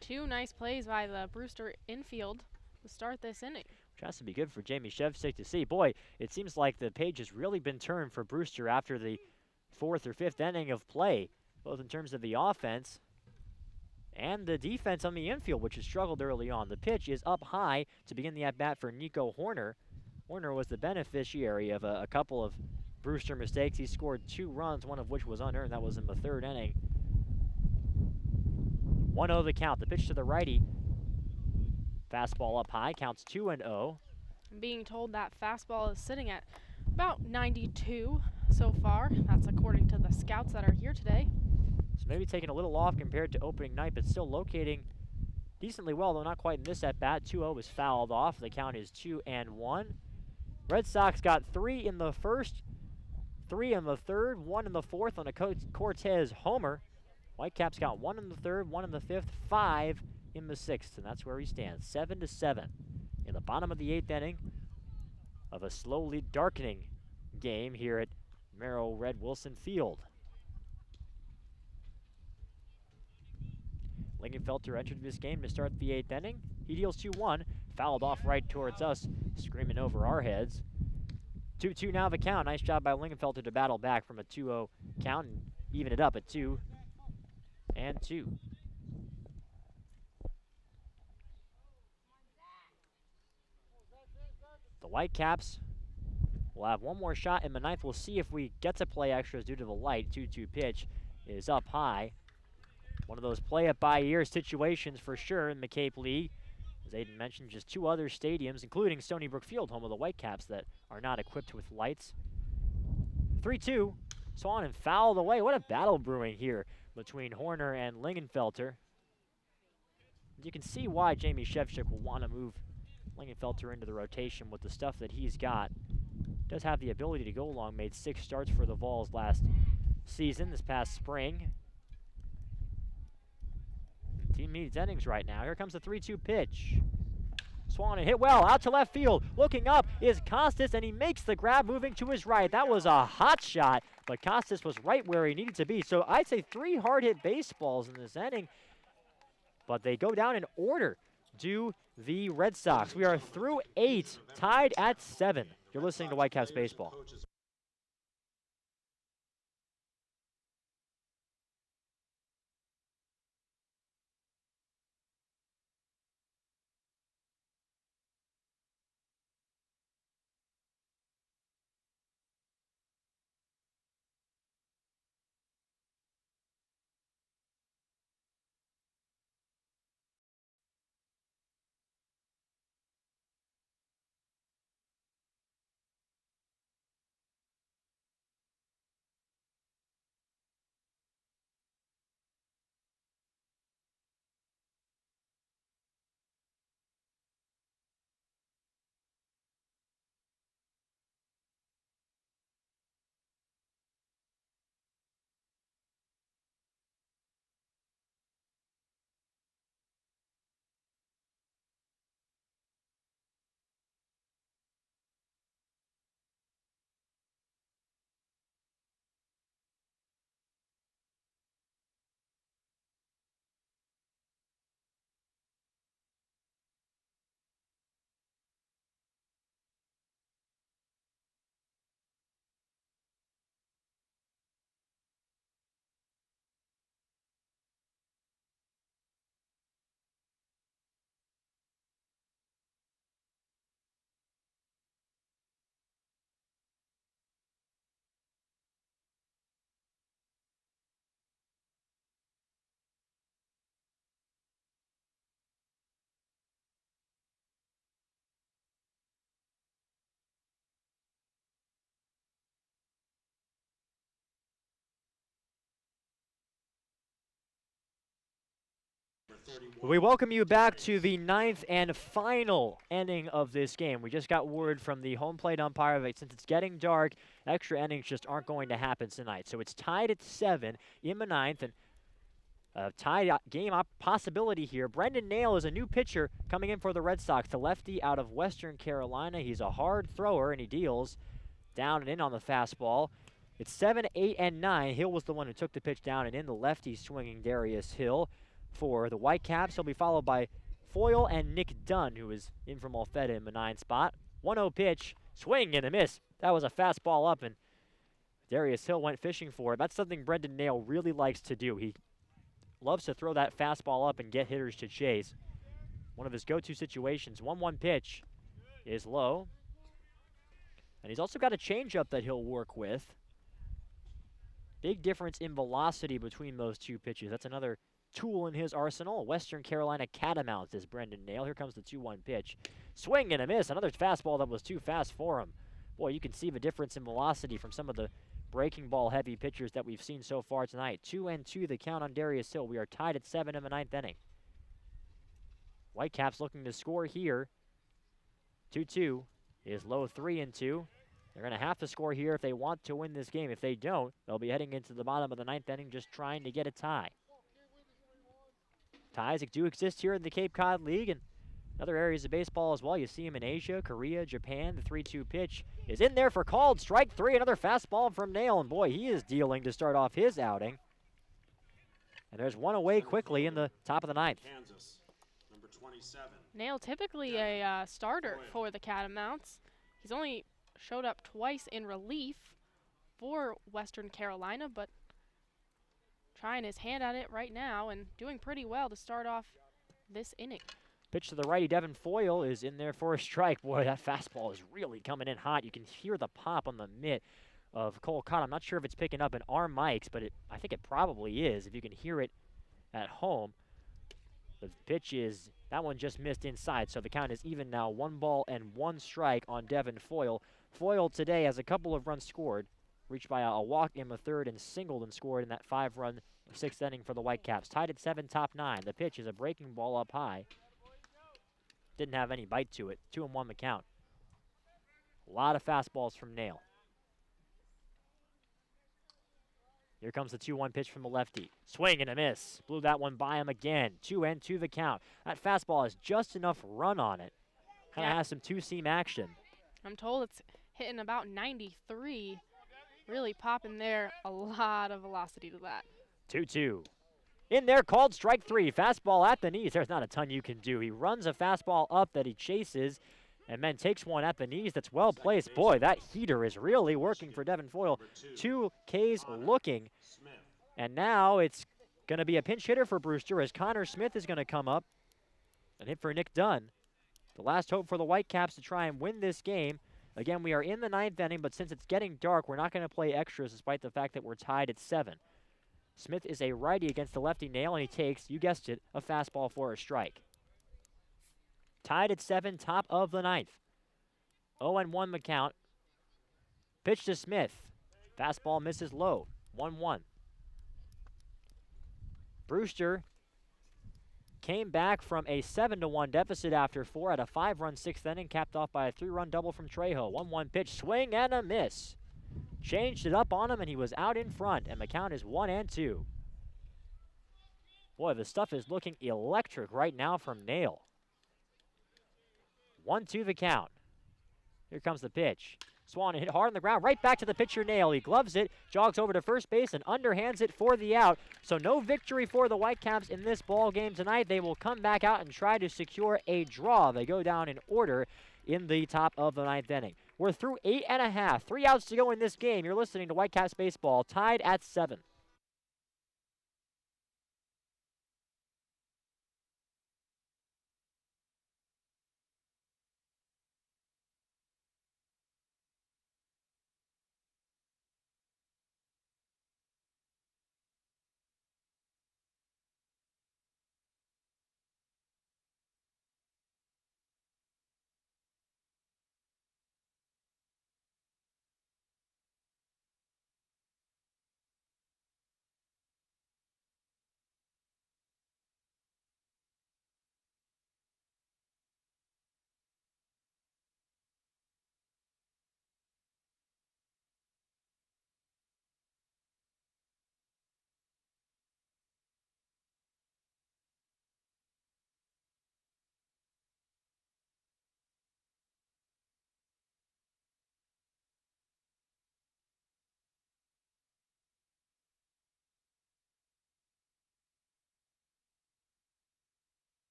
2 nice plays by the Brewster infield to start this inning. Which has to be good for Jamie Shevchik to see. Boy, it seems like the page has really been turned for Brewster after the 4th or 5th inning of play, both in terms of the offense and the defense on the infield, which has struggled early on. The pitch is up high to begin the at-bat for Nico Horner. Horner was the beneficiary of a couple of Brewster mistakes. He scored 2 runs, one of which was unearned. That was in the 3rd inning. 1-0 the count. The pitch to the righty. Fastball up high, counts 2-0. I'm being told that fastball is sitting at about 92 so far. That's according to the scouts that are here today. So maybe taking a little off compared to opening night, but still locating decently well, though not quite in this at-bat. 2-0 was fouled off. The count is 2-1. Red Sox got 3 in the first, 3 in the third, 1 in the fourth on a Cortez homer. Whitecaps got 1 in the third, 1 in the fifth, 5 in the sixth, and that's where he stands, 7-7 in the bottom of the 8th inning of a slowly darkening game here at Merrill Red Wilson Field. Lingenfelter entered this game to start the 8th inning. He deals 2-1, fouled off right towards us, screaming over our heads. 2-2 now the count. Nice job by Lingenfelter to battle back from a 2-0 count and even it up at 2-2. The Whitecaps will have one more shot in the 9th. We'll see if we get to play extras due to the light. 2-2 pitch is up high. One of those play it by ear situations for sure in the Cape League. As Aiden mentioned, just 2 other stadiums, including Stony Brook Field, home of the Whitecaps, that are not equipped with lights. 3-2, Swan and fouled away. What a battle brewing here between Horner and Lingenfelter. You can see why Jamie Shevchik will want to move Lingenfelter into the rotation with the stuff that he's got. Does have the ability to go long, made 6 starts for the Vols last season, this past spring. Team needs innings right now. Here comes the 3-2 pitch. Swan hit well, out to left field. Looking up is Costas, and he makes the grab moving to his right. That was a hot shot, but Costas was right where he needed to be. So I'd say 3 hard-hit baseballs in this inning, but they go down in order. Do the Red Sox. We are through 8, tied at 7. You're listening to Whitecaps Baseball. We welcome you back to the 9th and final inning of this game. We just got word from the home plate umpire that since it's getting dark, extra innings just aren't going to happen tonight. So it's tied at 7 in the 9th, and a tied game possibility here. Brendan Nail is a new pitcher coming in for the Red Sox, the lefty out of Western Carolina. He's a hard thrower, and he deals down and in on the fastball. It's 7, 8, and 9. Hill was the one who took the pitch down and in, the lefty swinging Darius Hill. For the Whitecaps, he'll be followed by Foyle and Nick Dunn, who is in from Alfetta in the 9 spot. 1-0 pitch, swing and a miss. That was a fastball up, and Darius Hill went fishing for it. That's something Brendan Nail really likes to do. He loves to throw that fastball up and get hitters to chase. One of his go-to situations. 1-1 pitch is low. And he's also got a changeup that he'll work with. Big difference in velocity between those 2 pitches. That's another tool in his arsenal. Western Carolina Catamounts is Brendan Nail. Here comes the 2-1 pitch. Swing and a miss. Another fastball that was too fast for him. Boy, you can see the difference in velocity from some of the breaking ball heavy pitchers that we've seen so far tonight. 2-2 the count on Darius Hill. We are tied at 7 in the 9th inning. Whitecaps looking to score here. 2-2 is low. 3-2. They're going to have to score here if they want to win this game. If they don't, they'll be heading into the bottom of the 9th inning just trying to get a tie. Ties do exist here in the Cape Cod League and other areas of baseball as well. You see them in Asia, Korea, Japan. The 3-2 pitch is in there for called strike 3. Another fastball from Nail, and boy, he is dealing to start off his outing. And there's one away quickly in the top of the 9th. Kansas, number 27. Nail typically a starter for the Catamounts. He's only showed up twice in relief for Western Carolina, but trying his hand at it right now and doing pretty well to start off this inning. Pitch to the righty, Devin Foyle is in there for a strike. Boy, that fastball is really coming in hot. You can hear the pop on the mitt of Cole Cott. I'm not sure if it's picking up in our mics, but I think it probably is if you can hear it at home. The pitch is That one just missed inside, so the count is even now. 1 ball and 1 strike on Devin Foyle. Foyle today has a couple of runs scored, reached by a walk in the third and singled and scored in that 5-run 6th inning for the Whitecaps. Tied at 7, top 9. The pitch is a breaking ball up high. Didn't have any bite to it. 2-1 the count. A lot of fastballs from Nail. Here comes the 2-1 pitch from the lefty. Swing and a miss. Blew that one by him again. 2-2 the count. That fastball has just enough run on it. Kind of has some two-seam action. I'm told it's hitting about 93. Really popping there. A lot of velocity to that. 2-2. In there, called strike 3. Fastball at the knees. There's not a ton you can do. He runs a fastball up that he chases and then takes one at the knees that's well placed. Boy, that heater is really working for Devin Foyle. 2 Ks looking. And now it's going to be a pinch hitter for Brewster as Connor Smith is going to come up and hit for Nick Dunn. The last hope for the Whitecaps to try and win this game. Again, we are in the 9th inning, but since it's getting dark, we're not going to play extras despite the fact that we're tied at 7. Smith is a righty against the lefty Nail, and he takes, you guessed it, a fastball for a strike. Tied at 7, top of the 9th. 0-1 the count. Pitch to Smith. Fastball misses low. 1-1. Brewster came back from a 7-1 deficit after 4 at a 5-run 6th inning, capped off by a 3-run double from Trejo. 1-1 pitch, swing and a miss. Changed it up on him, and he was out in front, and the count is 1-2. Boy, the stuff is looking electric right now from Nail. 1-2 the count. Here comes the pitch. Swan hit hard on the ground, right back to the pitcher Nail. He gloves it, jogs over to first base, and underhands it for the out. So no victory for the Whitecaps in this ball game tonight. They will come back out and try to secure a draw. They go down in order in the top of the 9th inning. We're through 8.5. 3 outs to go in this game. You're listening to Whitecaps Baseball, tied at 7.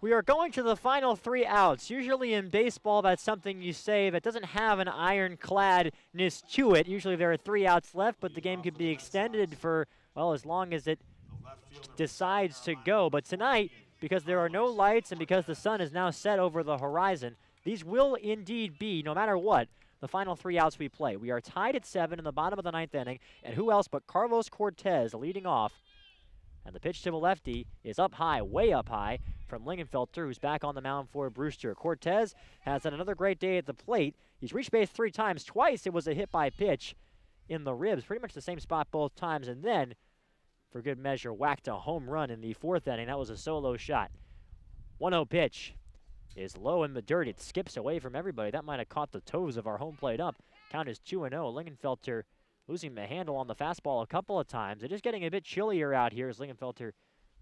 We are going to the final 3 outs. Usually in baseball, that's something you say that doesn't have an ironcladness to it. Usually there are 3 outs left, but the game could be extended for, well, as long as it decides to go. But tonight, because there are no lights and because the sun is now set over the horizon, these will indeed be, no matter what, the final 3 outs we play. We are tied at 7 in the bottom of the 9th inning, and who else but Carlos Cortez leading off. And the pitch to the lefty is up high, way up high, from Lingenfelter, who's back on the mound for Brewster. Cortez has had another great day at the plate. He's reached base 3 times. Twice it was a hit by pitch in the ribs, pretty much the same spot both times. And then, for good measure, whacked a home run in the 4th inning. That was a solo shot. 1-0 pitch is low in the dirt. It skips away from everybody. That might have caught the toes of our home plate ump. Count is 2-0. Lingenfelter losing the handle on the fastball a couple of times. It is getting a bit chillier out here as Lingenfelter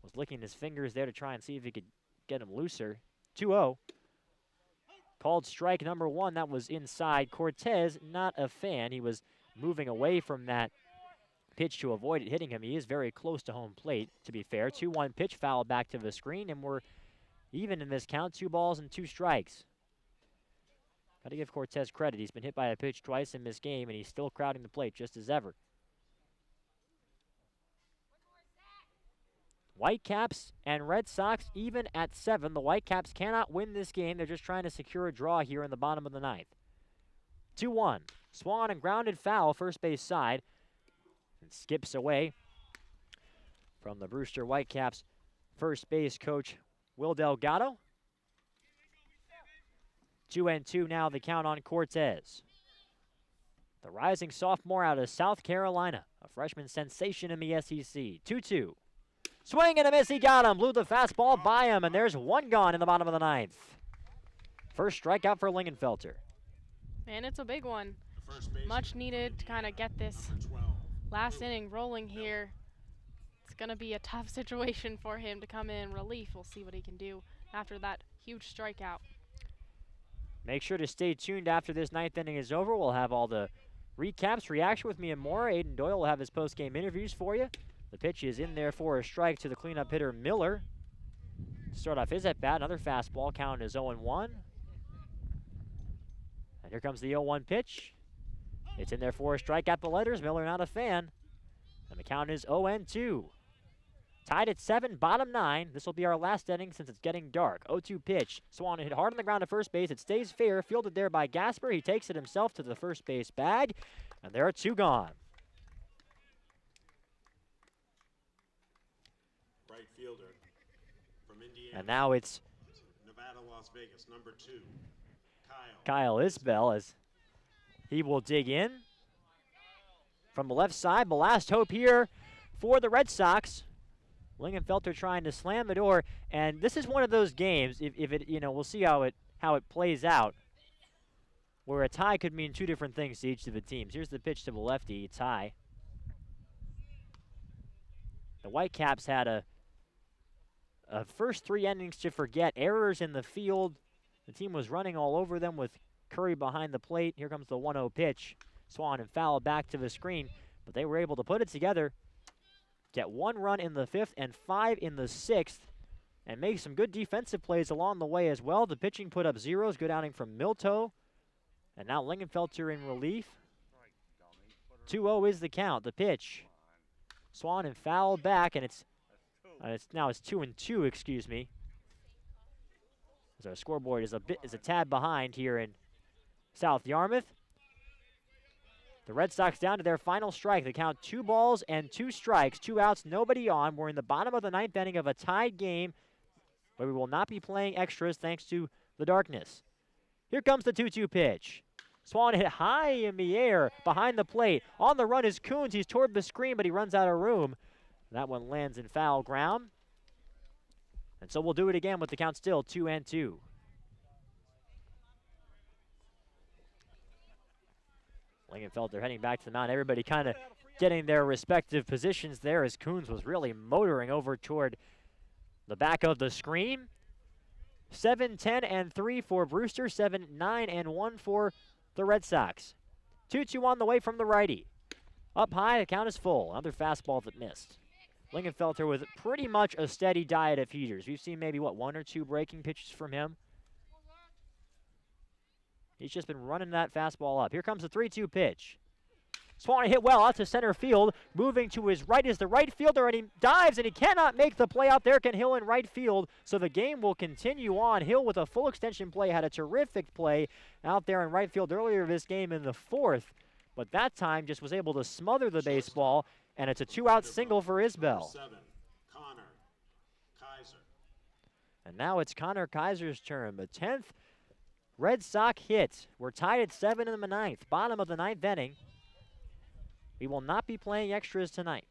was licking his fingers there to try and see if he could get him looser. 2-0. Called strike number 1. That was inside. Cortez, not a fan. He was moving away from that pitch to avoid it hitting him. He is very close to home plate, to be fair. 2-1 pitch, foul back to the screen, and we're even in this count. 2 balls and 2 strikes. Got to give Cortez credit. He's been hit by a pitch twice in this game, and he's still crowding the plate just as ever. Whitecaps and Red Sox even at 7. The Whitecaps cannot win this game. They're just trying to secure a draw here in the bottom of the 9th. 2-1. Swan and grounded foul, first base side. And skips away from the Brewster Whitecaps first base coach, Will Delgado. 2-2 now, the count on Cortez. The rising sophomore out of South Carolina, a freshman sensation in the SEC. 2-2. Swing and a miss, he got him. Blew the fastball by him, and there's one gone in the bottom of the 9th. First strikeout for Lingenfelter. And it's a big one. The first baseman Much needed to kind of get this number 12. last inning rolling here. It's going to be a tough situation for him to come in relief. We'll see what he can do after that huge strikeout. Make sure to stay tuned after this 9th inning is over. We'll have all the recaps, reaction with me and more. Aiden Doyle will have his post-game interviews for you. The pitch is in there for a strike to the cleanup hitter, Miller. Start off his at-bat, another fastball, count is 0-1. And here comes the 0-1 pitch. It's in there for a strike at the letters. Miller not a fan. And the count is 0-2. Tied at 7, bottom 9. This will be our last inning since it's getting dark. 0-2 pitch. Swan hit hard on the ground at first base. It stays fair. Fielded there by Gasper. He takes it himself to the first base bag. And there are 2 gone. Right fielder from Indiana. And now it's Nevada, Las Vegas, number 2. Kyle Isbell as he will dig in from the left side. The last hope here for the Red Sox. Lingenfelter trying to slam the door, and this is one of those games. If it, we'll see how it plays out, where a tie could mean 2 different things to each of the teams. Here's the pitch to the lefty. It's high. The Whitecaps had a first 3 innings to forget. Errors in the field. The team was running all over them with Curry behind the plate. Here comes the 1-0 pitch. Swan and foul back to the screen, but they were able to put it together, get 1 run in the 5th and 5 in the 6th, and make some good defensive plays along the way as well. The pitching put up zeros. Good outing from Milto. And now Lingenfelter in relief. 2-0 is the count. The pitch. Swan and foul back, and it's 2-2, excuse me. As our scoreboard is a tad behind here in South Yarmouth. The Red Sox down to their final strike. They count 2 balls and 2 strikes, 2 outs, nobody on. We're in the bottom of the 9th inning of a tied game, but we will not be playing extras thanks to the darkness. Here comes the 2-2 pitch. Swan hit high in the air behind the plate. On the run is Coons. He's toward the screen, but he runs out of room. That one lands in foul ground. And so we'll do it again with the count still 2-2. Lingenfelter heading back to the mound. Everybody kind of getting their respective positions there as Coons was really motoring over toward the back of the screen. 7-10-3 for Brewster. 7-9-1 for the Red Sox. 2-2 on the way from the righty. Up high, the count is full. Another fastball that missed. Lingenfelter with pretty much a steady diet of heaters. We've seen maybe, 1 or 2 breaking pitches from him. He's just been running that fastball up. Here comes the 3-2 pitch. Swan hit well out to center field. Moving to his right is the right fielder, and he dives, and he cannot make the play out there. Can Hill in right field, so the game will continue on. Hill with a full extension play had a terrific play out there in right field earlier this game in the 4th, but that time just was able to smother the baseball, and it's a 2-out single for Isbell. 7, Connor Kaiser. And now it's Connor Kaiser's turn. The 10th Red Sox hit. We're tied at 7 in the 9th. Bottom of the 9th inning. We will not be playing extras tonight.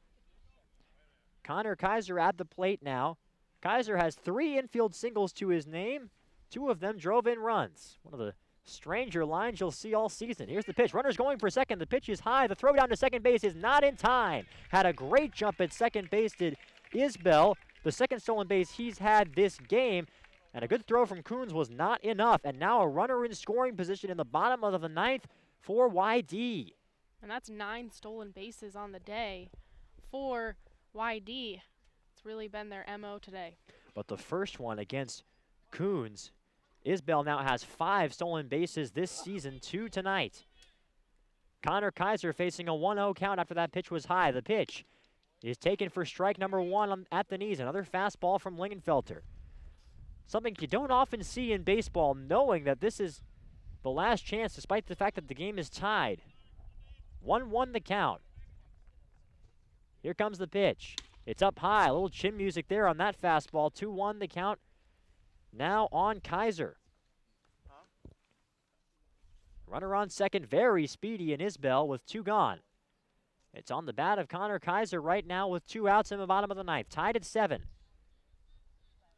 Connor Kaiser at the plate now. Kaiser has 3 infield singles to his name. 2 of them drove in runs. One of the stranger lines you'll see all season. Here's the pitch. Runner's going for second. The pitch is high. The throw down to second base is not in time. Had a great jump at second base did Isbell. The second stolen base he's had this game. And a good throw from Coons was not enough. And now a runner in scoring position in the bottom of the 9th for YD. And that's 9 stolen bases on the day for YD. It's really been their MO today. But the first one against Coons, Isbell now has 5 stolen bases this season, 2 tonight. Connor Kaiser facing a 1-0 count after that pitch was high. The pitch is taken for strike number 1 at the knees. Another fastball from Lingenfelter. Something you don't often see in baseball, knowing that this is the last chance despite the fact that the game is tied. 1-1 the count. Here comes the pitch. It's up high. A little chin music there on that fastball. 2-1 the count. Now on Kaiser. Runner on second, very speedy in Isbell with 2 gone. It's on the bat of Connor Kaiser right now with 2 outs in the bottom of the 9th. Tied at 7.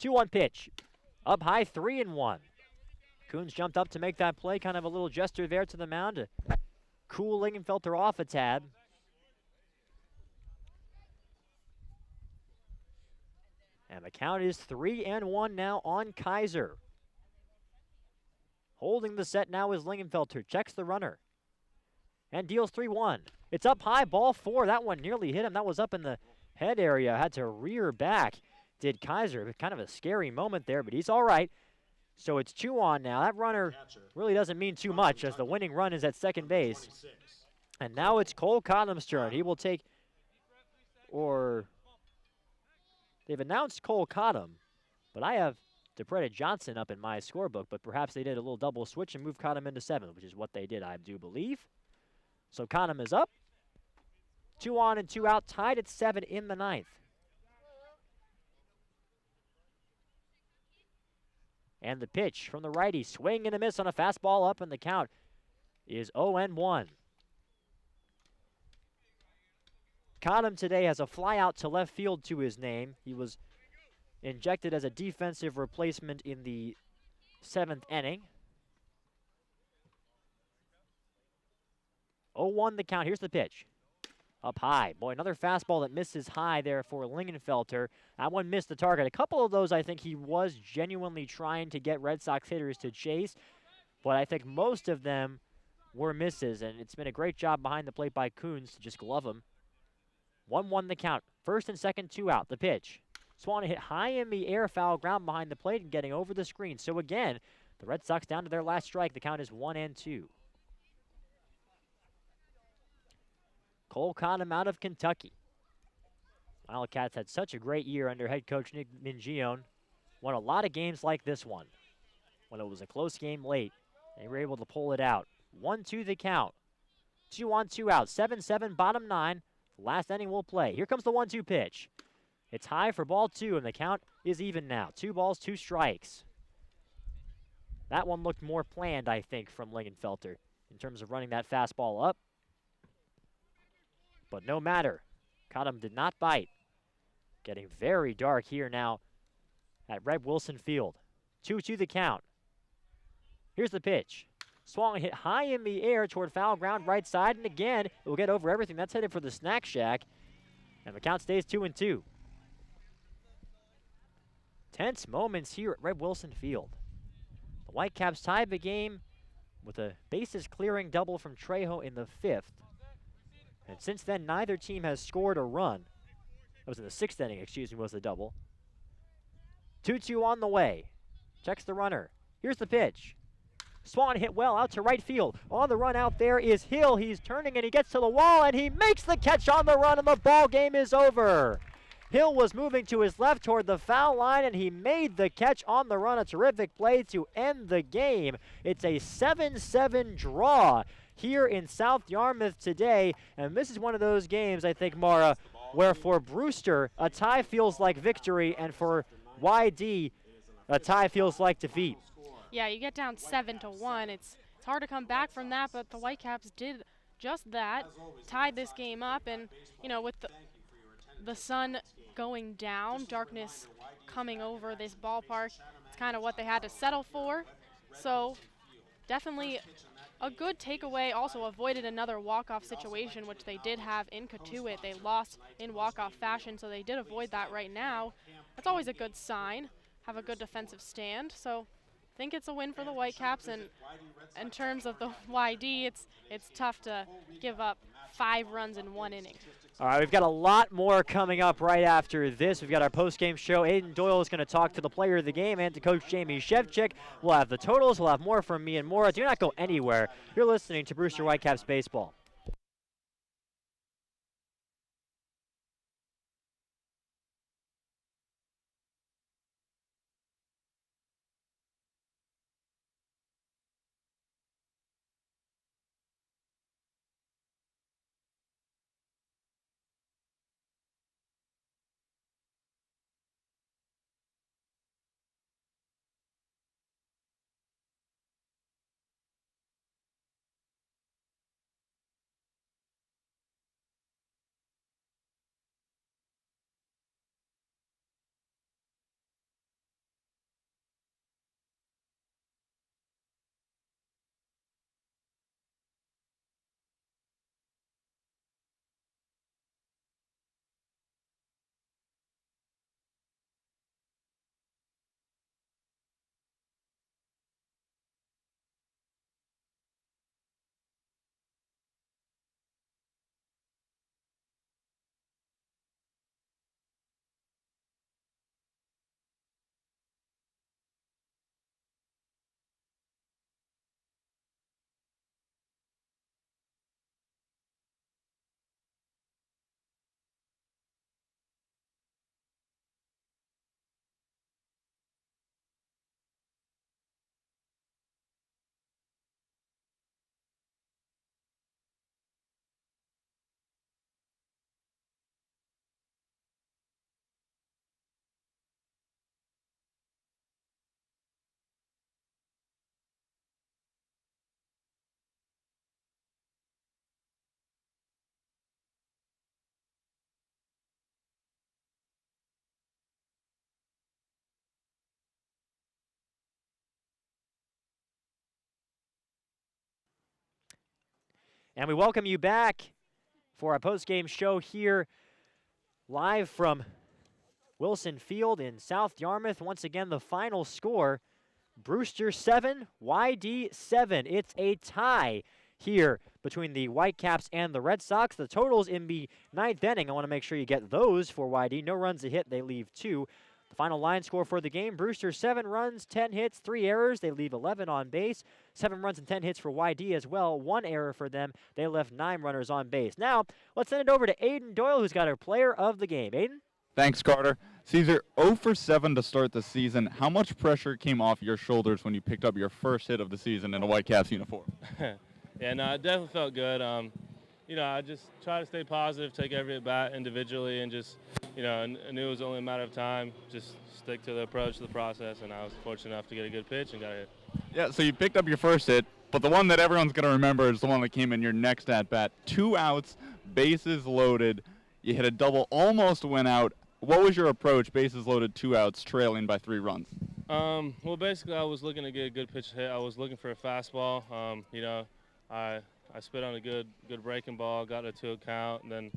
2-1 pitch. Up high, 3-1. Coons jumped up to make that play. Kind of a little gesture there to the mound to cool Lingenfelter off a tad. And the count is 3-1 now on Kaiser. Holding the set now is Lingenfelter. Checks the runner. And deals 3-1. It's up high, ball 4. That one nearly hit him. That was up in the head area. Had to rear back, did Kaiser. Kind of a scary moment there, but he's all right. So it's 2-on now. That runner really doesn't mean too much as the winning run is at second base. And now it's Cole Cottom's turn. He will take, or they've announced Cole Cottom, but I have DePretta Johnson up in my scorebook, but perhaps they did a little double switch and moved Cottom into 7th, which is what they did, I do believe. So Cottom is up. 2 on and 2 out, tied at 7 in the 9th. And the pitch from the righty, swing and a miss on a fastball up, and the count is 0-1. Cottom today has a fly out to left field to his name. He was injected as a defensive replacement in the 7th inning. 0-1 the count. Here's the pitch. Up high. Boy, another fastball that misses high there for Lingenfelter. That one missed the target. A couple of those I think he was genuinely trying to get Red Sox hitters to chase, but I think most of them were misses, and it's been a great job behind the plate by Coons to just glove him. 1-1 the count. First and second, 2 out. The pitch. Swan hit high in the air, foul ground behind the plate and getting over the screen. So again, the Red Sox down to their last strike. The count is 1-2. Cole Cottom out of Kentucky. Wildcats had such a great year under head coach Nick Mingione. Won a lot of games like this one. When it was a close game late, they were able to pull it out. 1-2 the count. 2 on, 2 out. 7-7, bottom 9. Last inning will play. Here comes the 1-2 pitch. It's high for ball 2, and the count is even now. 2 balls, 2 strikes. That one looked more planned, I think, from Lingenfelter in terms of running that fastball up. But no matter. Cottom did not bite. Getting very dark here now at Red Wilson Field. 2-2 the count. Here's the pitch. Swung hit high in the air toward foul ground right side, and again, it will get over everything. That's headed for the snack shack, and the count stays 2-2. Tense moments here at Red Wilson Field. The Whitecaps tied the game with a bases-clearing double from Trejo in the 5th. And since then, neither team has scored a run. That was in the 6th inning, excuse me, was the double. 2-2 on the way. Checks the runner. Here's the pitch. Swan hit well out to right field. On the run out there is Hill. He's turning and he gets to the wall and he makes the catch on the run and the ball game is over. Hill was moving to his left toward the foul line and he made the catch on the run. A terrific play to end the game. It's a 7-7 draw here in South Yarmouth today, and this is one of those games, I think, Mara, where for Brewster, a tie feels like victory, and for YD, a tie feels like defeat. Yeah, you get down 7-1. It's hard to come back from that, but the Whitecaps did just that, tied this game up, and, you know, with the sun going down, darkness coming over this ballpark, it's kind of what they had to settle for. So definitely a good takeaway. Also avoided another walk-off situation, which they did have in Cotuit. They lost in walk-off fashion, so they did avoid that right now. That's always a good sign. Have a good defensive stand. So I think it's a win for the Whitecaps, and in terms of the YD, it's tough to give up 5 runs in 1 inning. All right, we've got a lot more coming up right after this. We've got our post-game show. Aiden Doyle is going to talk to the player of the game and to Coach Jamie Shevchik. We'll have the totals. We'll have more from me and Maura. Do not go anywhere. You're listening to Brewster Whitecaps Baseball. And we welcome you back for our post-game show here live from Wilson Field in South Yarmouth. Once again, the final score, Brewster 7, YD 7. It's a tie here between the Whitecaps and the Red Sox. The totals in the ninth inning, I want to make sure you get those for YD. No runs a hit, they leave 2. The final line score for the game, Brewster 7 runs, 10 hits, 3 errors. They leave 11 on base. 7 runs and 10 hits for YD as well. 1 error for them. They left 9 runners on base. Now, let's send it over to Aiden Doyle, who's got our player of the game. Aiden? Thanks, Carter. Caesar, 0 for 7 to start the season. How much pressure came off your shoulders when you picked up your first hit of the season in a Whitecaps uniform? Yeah, no, it definitely felt good. I just try to stay positive, take every at bat individually, and just, I knew it was only a matter of time. Just stick to the approach to the process, and I was fortunate enough to get a good pitch and got a hit. Yeah, so you picked up your first hit, but the one that everyone's going to remember is the one that came in your next at bat. 2 outs, bases loaded. You hit a double, almost went out. What was your approach, bases loaded, 2 outs, trailing by 3 runs? Well, basically, I was looking to get a good pitch hit. I was looking for a fastball. I spit on a good breaking ball, got a 2 count, and then,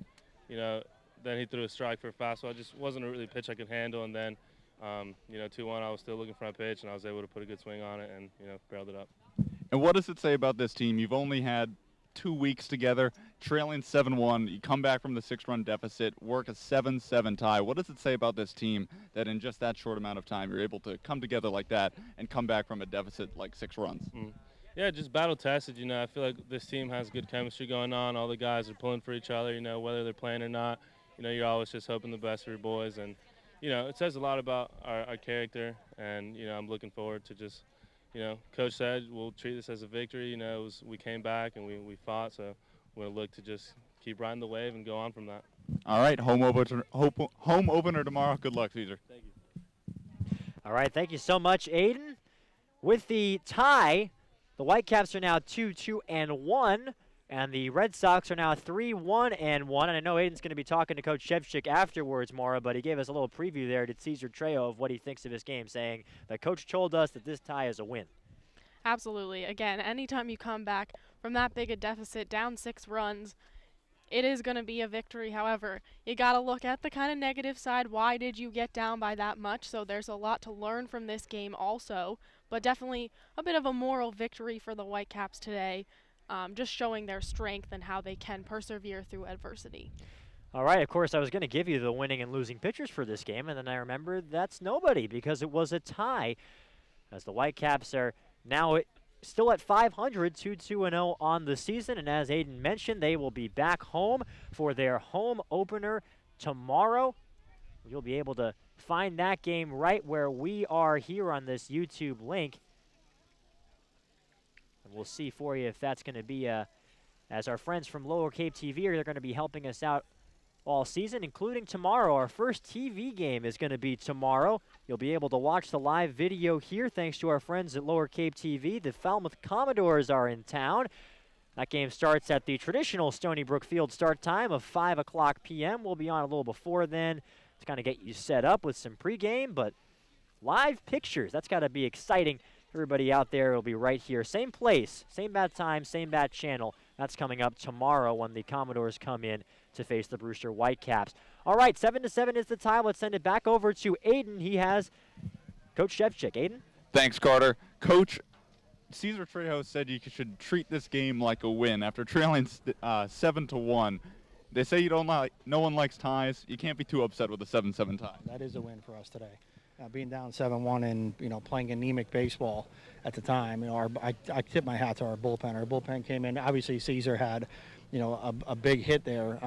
then he threw a strike for a fastball. It just wasn't a really pitch I could handle, and then, 2-1, I was still looking for my pitch, and I was able to put a good swing on it and, barreled it up. And what does it say about this team? You've only had 2 weeks together, trailing 7-1. You come back from the 6-run deficit, work a 7-7 tie. What does it say about this team that in just that short amount of time you're able to come together like that and come back from a deficit like 6 runs? Yeah, just battle tested. I feel like this team has good chemistry going on. All the guys are pulling for each other, whether they're playing or not. You're always just hoping the best for your boys. And, it says a lot about our character. And, I'm looking forward to just, Coach said we'll treat this as a victory. We came back and we fought. So we're going to look to just keep riding the wave and go on from that. All right, home opener tomorrow. Good luck, Caesar. Thank you. All right, thank you so much, Aiden. With the tie, the Whitecaps are now 2-2-1, and the Red Sox are now 3-1-1. And I know Aiden's going to be talking to Coach Shevchik afterwards, Maura, but he gave us a little preview there to Caesar Trejo of what he thinks of his game, saying that Coach told us that this tie is a win. Absolutely. Again, anytime you come back from that big a deficit, down 6 runs, it is going to be a victory. However, you got to look at the kind of negative side. Why did you get down by that much? So there's a lot to learn from this game also, but definitely a bit of a moral victory for the Whitecaps today, just showing their strength and how they can persevere through adversity. All right, of course, I was going to give you the winning and losing pitchers for this game, and then I remembered that's nobody because it was a tie, as the Whitecaps are now still at 500, 2-2-0 on the season, and as Aiden mentioned, they will be back home for their home opener tomorrow. You'll be able to find that game right where we are here on this YouTube link. And we'll see for you if that's going to be, as our friends from Lower Cape TV are going to be helping us out all season, including tomorrow. Our first TV game is going to be tomorrow. You'll be able to watch the live video here thanks to our friends at Lower Cape TV. The Falmouth Commodores are in town. That game starts at the traditional Stony Brook Field start time of 5 o'clock p.m. We'll be on a little before then to kind of get you set up with some pregame, but live pictures, that's got to be exciting. Everybody out there will be right here. Same place, same bat time, same bat channel. That's coming up tomorrow when the Commodores come in to face the Brewster Whitecaps. All right, 7-7 is the tie. Let's send it back over to Aiden. He has Coach Shevchik. Aiden? Thanks, Carter. Coach, Caesar Trejo said you should treat this game like a win. After trailing 7-1, they say no one likes ties. You can't be too upset with a 7-7 tie. That is a win for us today. Being down 7-1 and playing anemic baseball at the time, I tip my hat to our bullpen. Our bullpen came in. Obviously, Caesar had, a big hit there,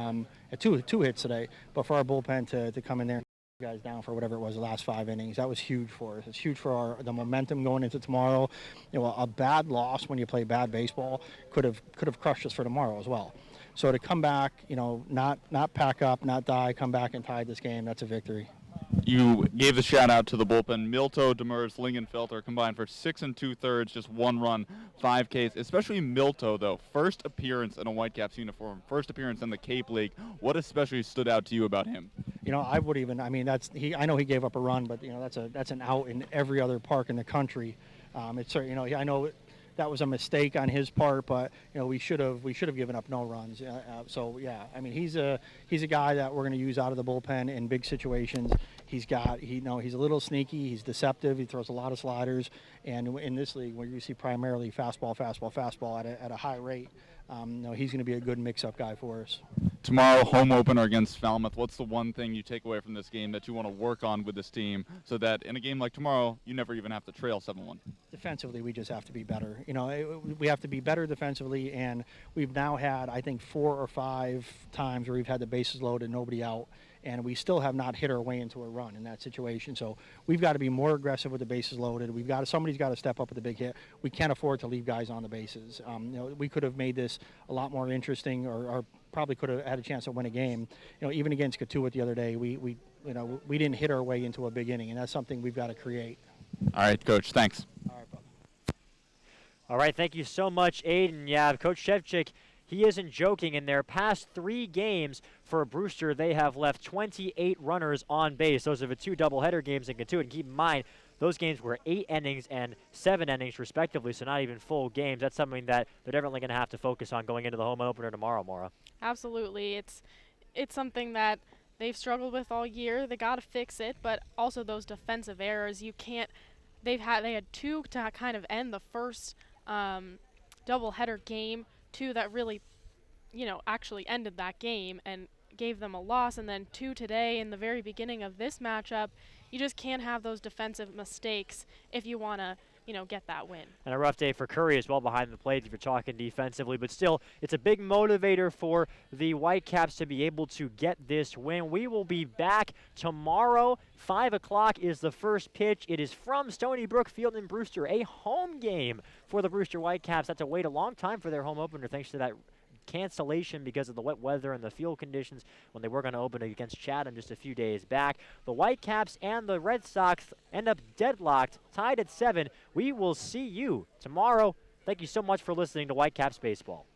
two hits today. But for our bullpen to come in there and guys down for whatever it was the last 5 innings, that was huge for us. It's huge for the momentum going into tomorrow. A bad loss when you play bad baseball could have crushed us for tomorrow as well. So to come back, not pack up, not die, come back and tie this game, that's a victory. You gave the shout out to the bullpen. Milto, Demers, Lingenfelter combined for 6 2/3, just 1 run, 5 Ks. Especially Milto, though, first appearance in a Whitecaps uniform, first appearance in the Cape League. What especially stood out to you about him? I would even. I know he gave up a run, but that's an out in every other park in the country. I know that was a mistake on his part, but we should have given up no runs. So yeah, I mean he's a guy that we're going to use out of the bullpen in big situations. He's a little sneaky. He's deceptive. He throws a lot of sliders, and in this league where you see primarily fastball at a high rate, he's going to be a good mix-up guy for us. Tomorrow, home opener against Falmouth. What's the one thing you take away from this game that you want to work on with this team so that in a game like tomorrow, you never even have to trail 7-1? Defensively, we just have to be better. We have to be better defensively, and we've now had, I think, 4 or 5 times where we've had the bases loaded, nobody out, and we still have not hit our way into a run in that situation. So we've got to be more aggressive with the bases loaded. Somebody's got to step up with the big hit. We can't afford to leave guys on the bases. We could have made this a lot more interesting, or probably could have had a chance to win a game. Even against Katuitt the other day, we didn't hit our way into a big inning, and that's something we've got to create. All right, Coach. Thanks. All right, brother. All right, thank you so much, Aiden. Yeah, Coach Shevchik, he isn't joking. In their past 3 games for Brewster, they have left 28 runners on base. Those are the 2 doubleheader games in Katuitt. And keep in mind, those games were 8 innings and 7 innings, respectively, so not even full games. That's something that they're definitely going to have to focus on going into the home opener tomorrow, Maura. Absolutely. It's something that they've struggled with all year. They got to fix it, but also those defensive errors. They had 2 to kind of end the first doubleheader game, 2 that really, actually ended that game and gave them a loss, and then 2 today in the very beginning of this matchup. You just can't have those defensive mistakes if you want to, get that win. And a rough day for Curry as well behind the plate if you're talking defensively, but still, it's a big motivator for the Whitecaps to be able to get this win. We will be back tomorrow. 5 o'clock is the first pitch. It is from Stony Brook Field in Brewster, a home game for the Brewster Whitecaps. That's to wait a long time for their home opener thanks to that cancellation because of the wet weather and the field conditions when they were going to open against Chatham just a few days back. The Whitecaps and the Red Sox end up deadlocked, tied at 7. We will see you tomorrow. Thank you so much for listening to Whitecaps Baseball.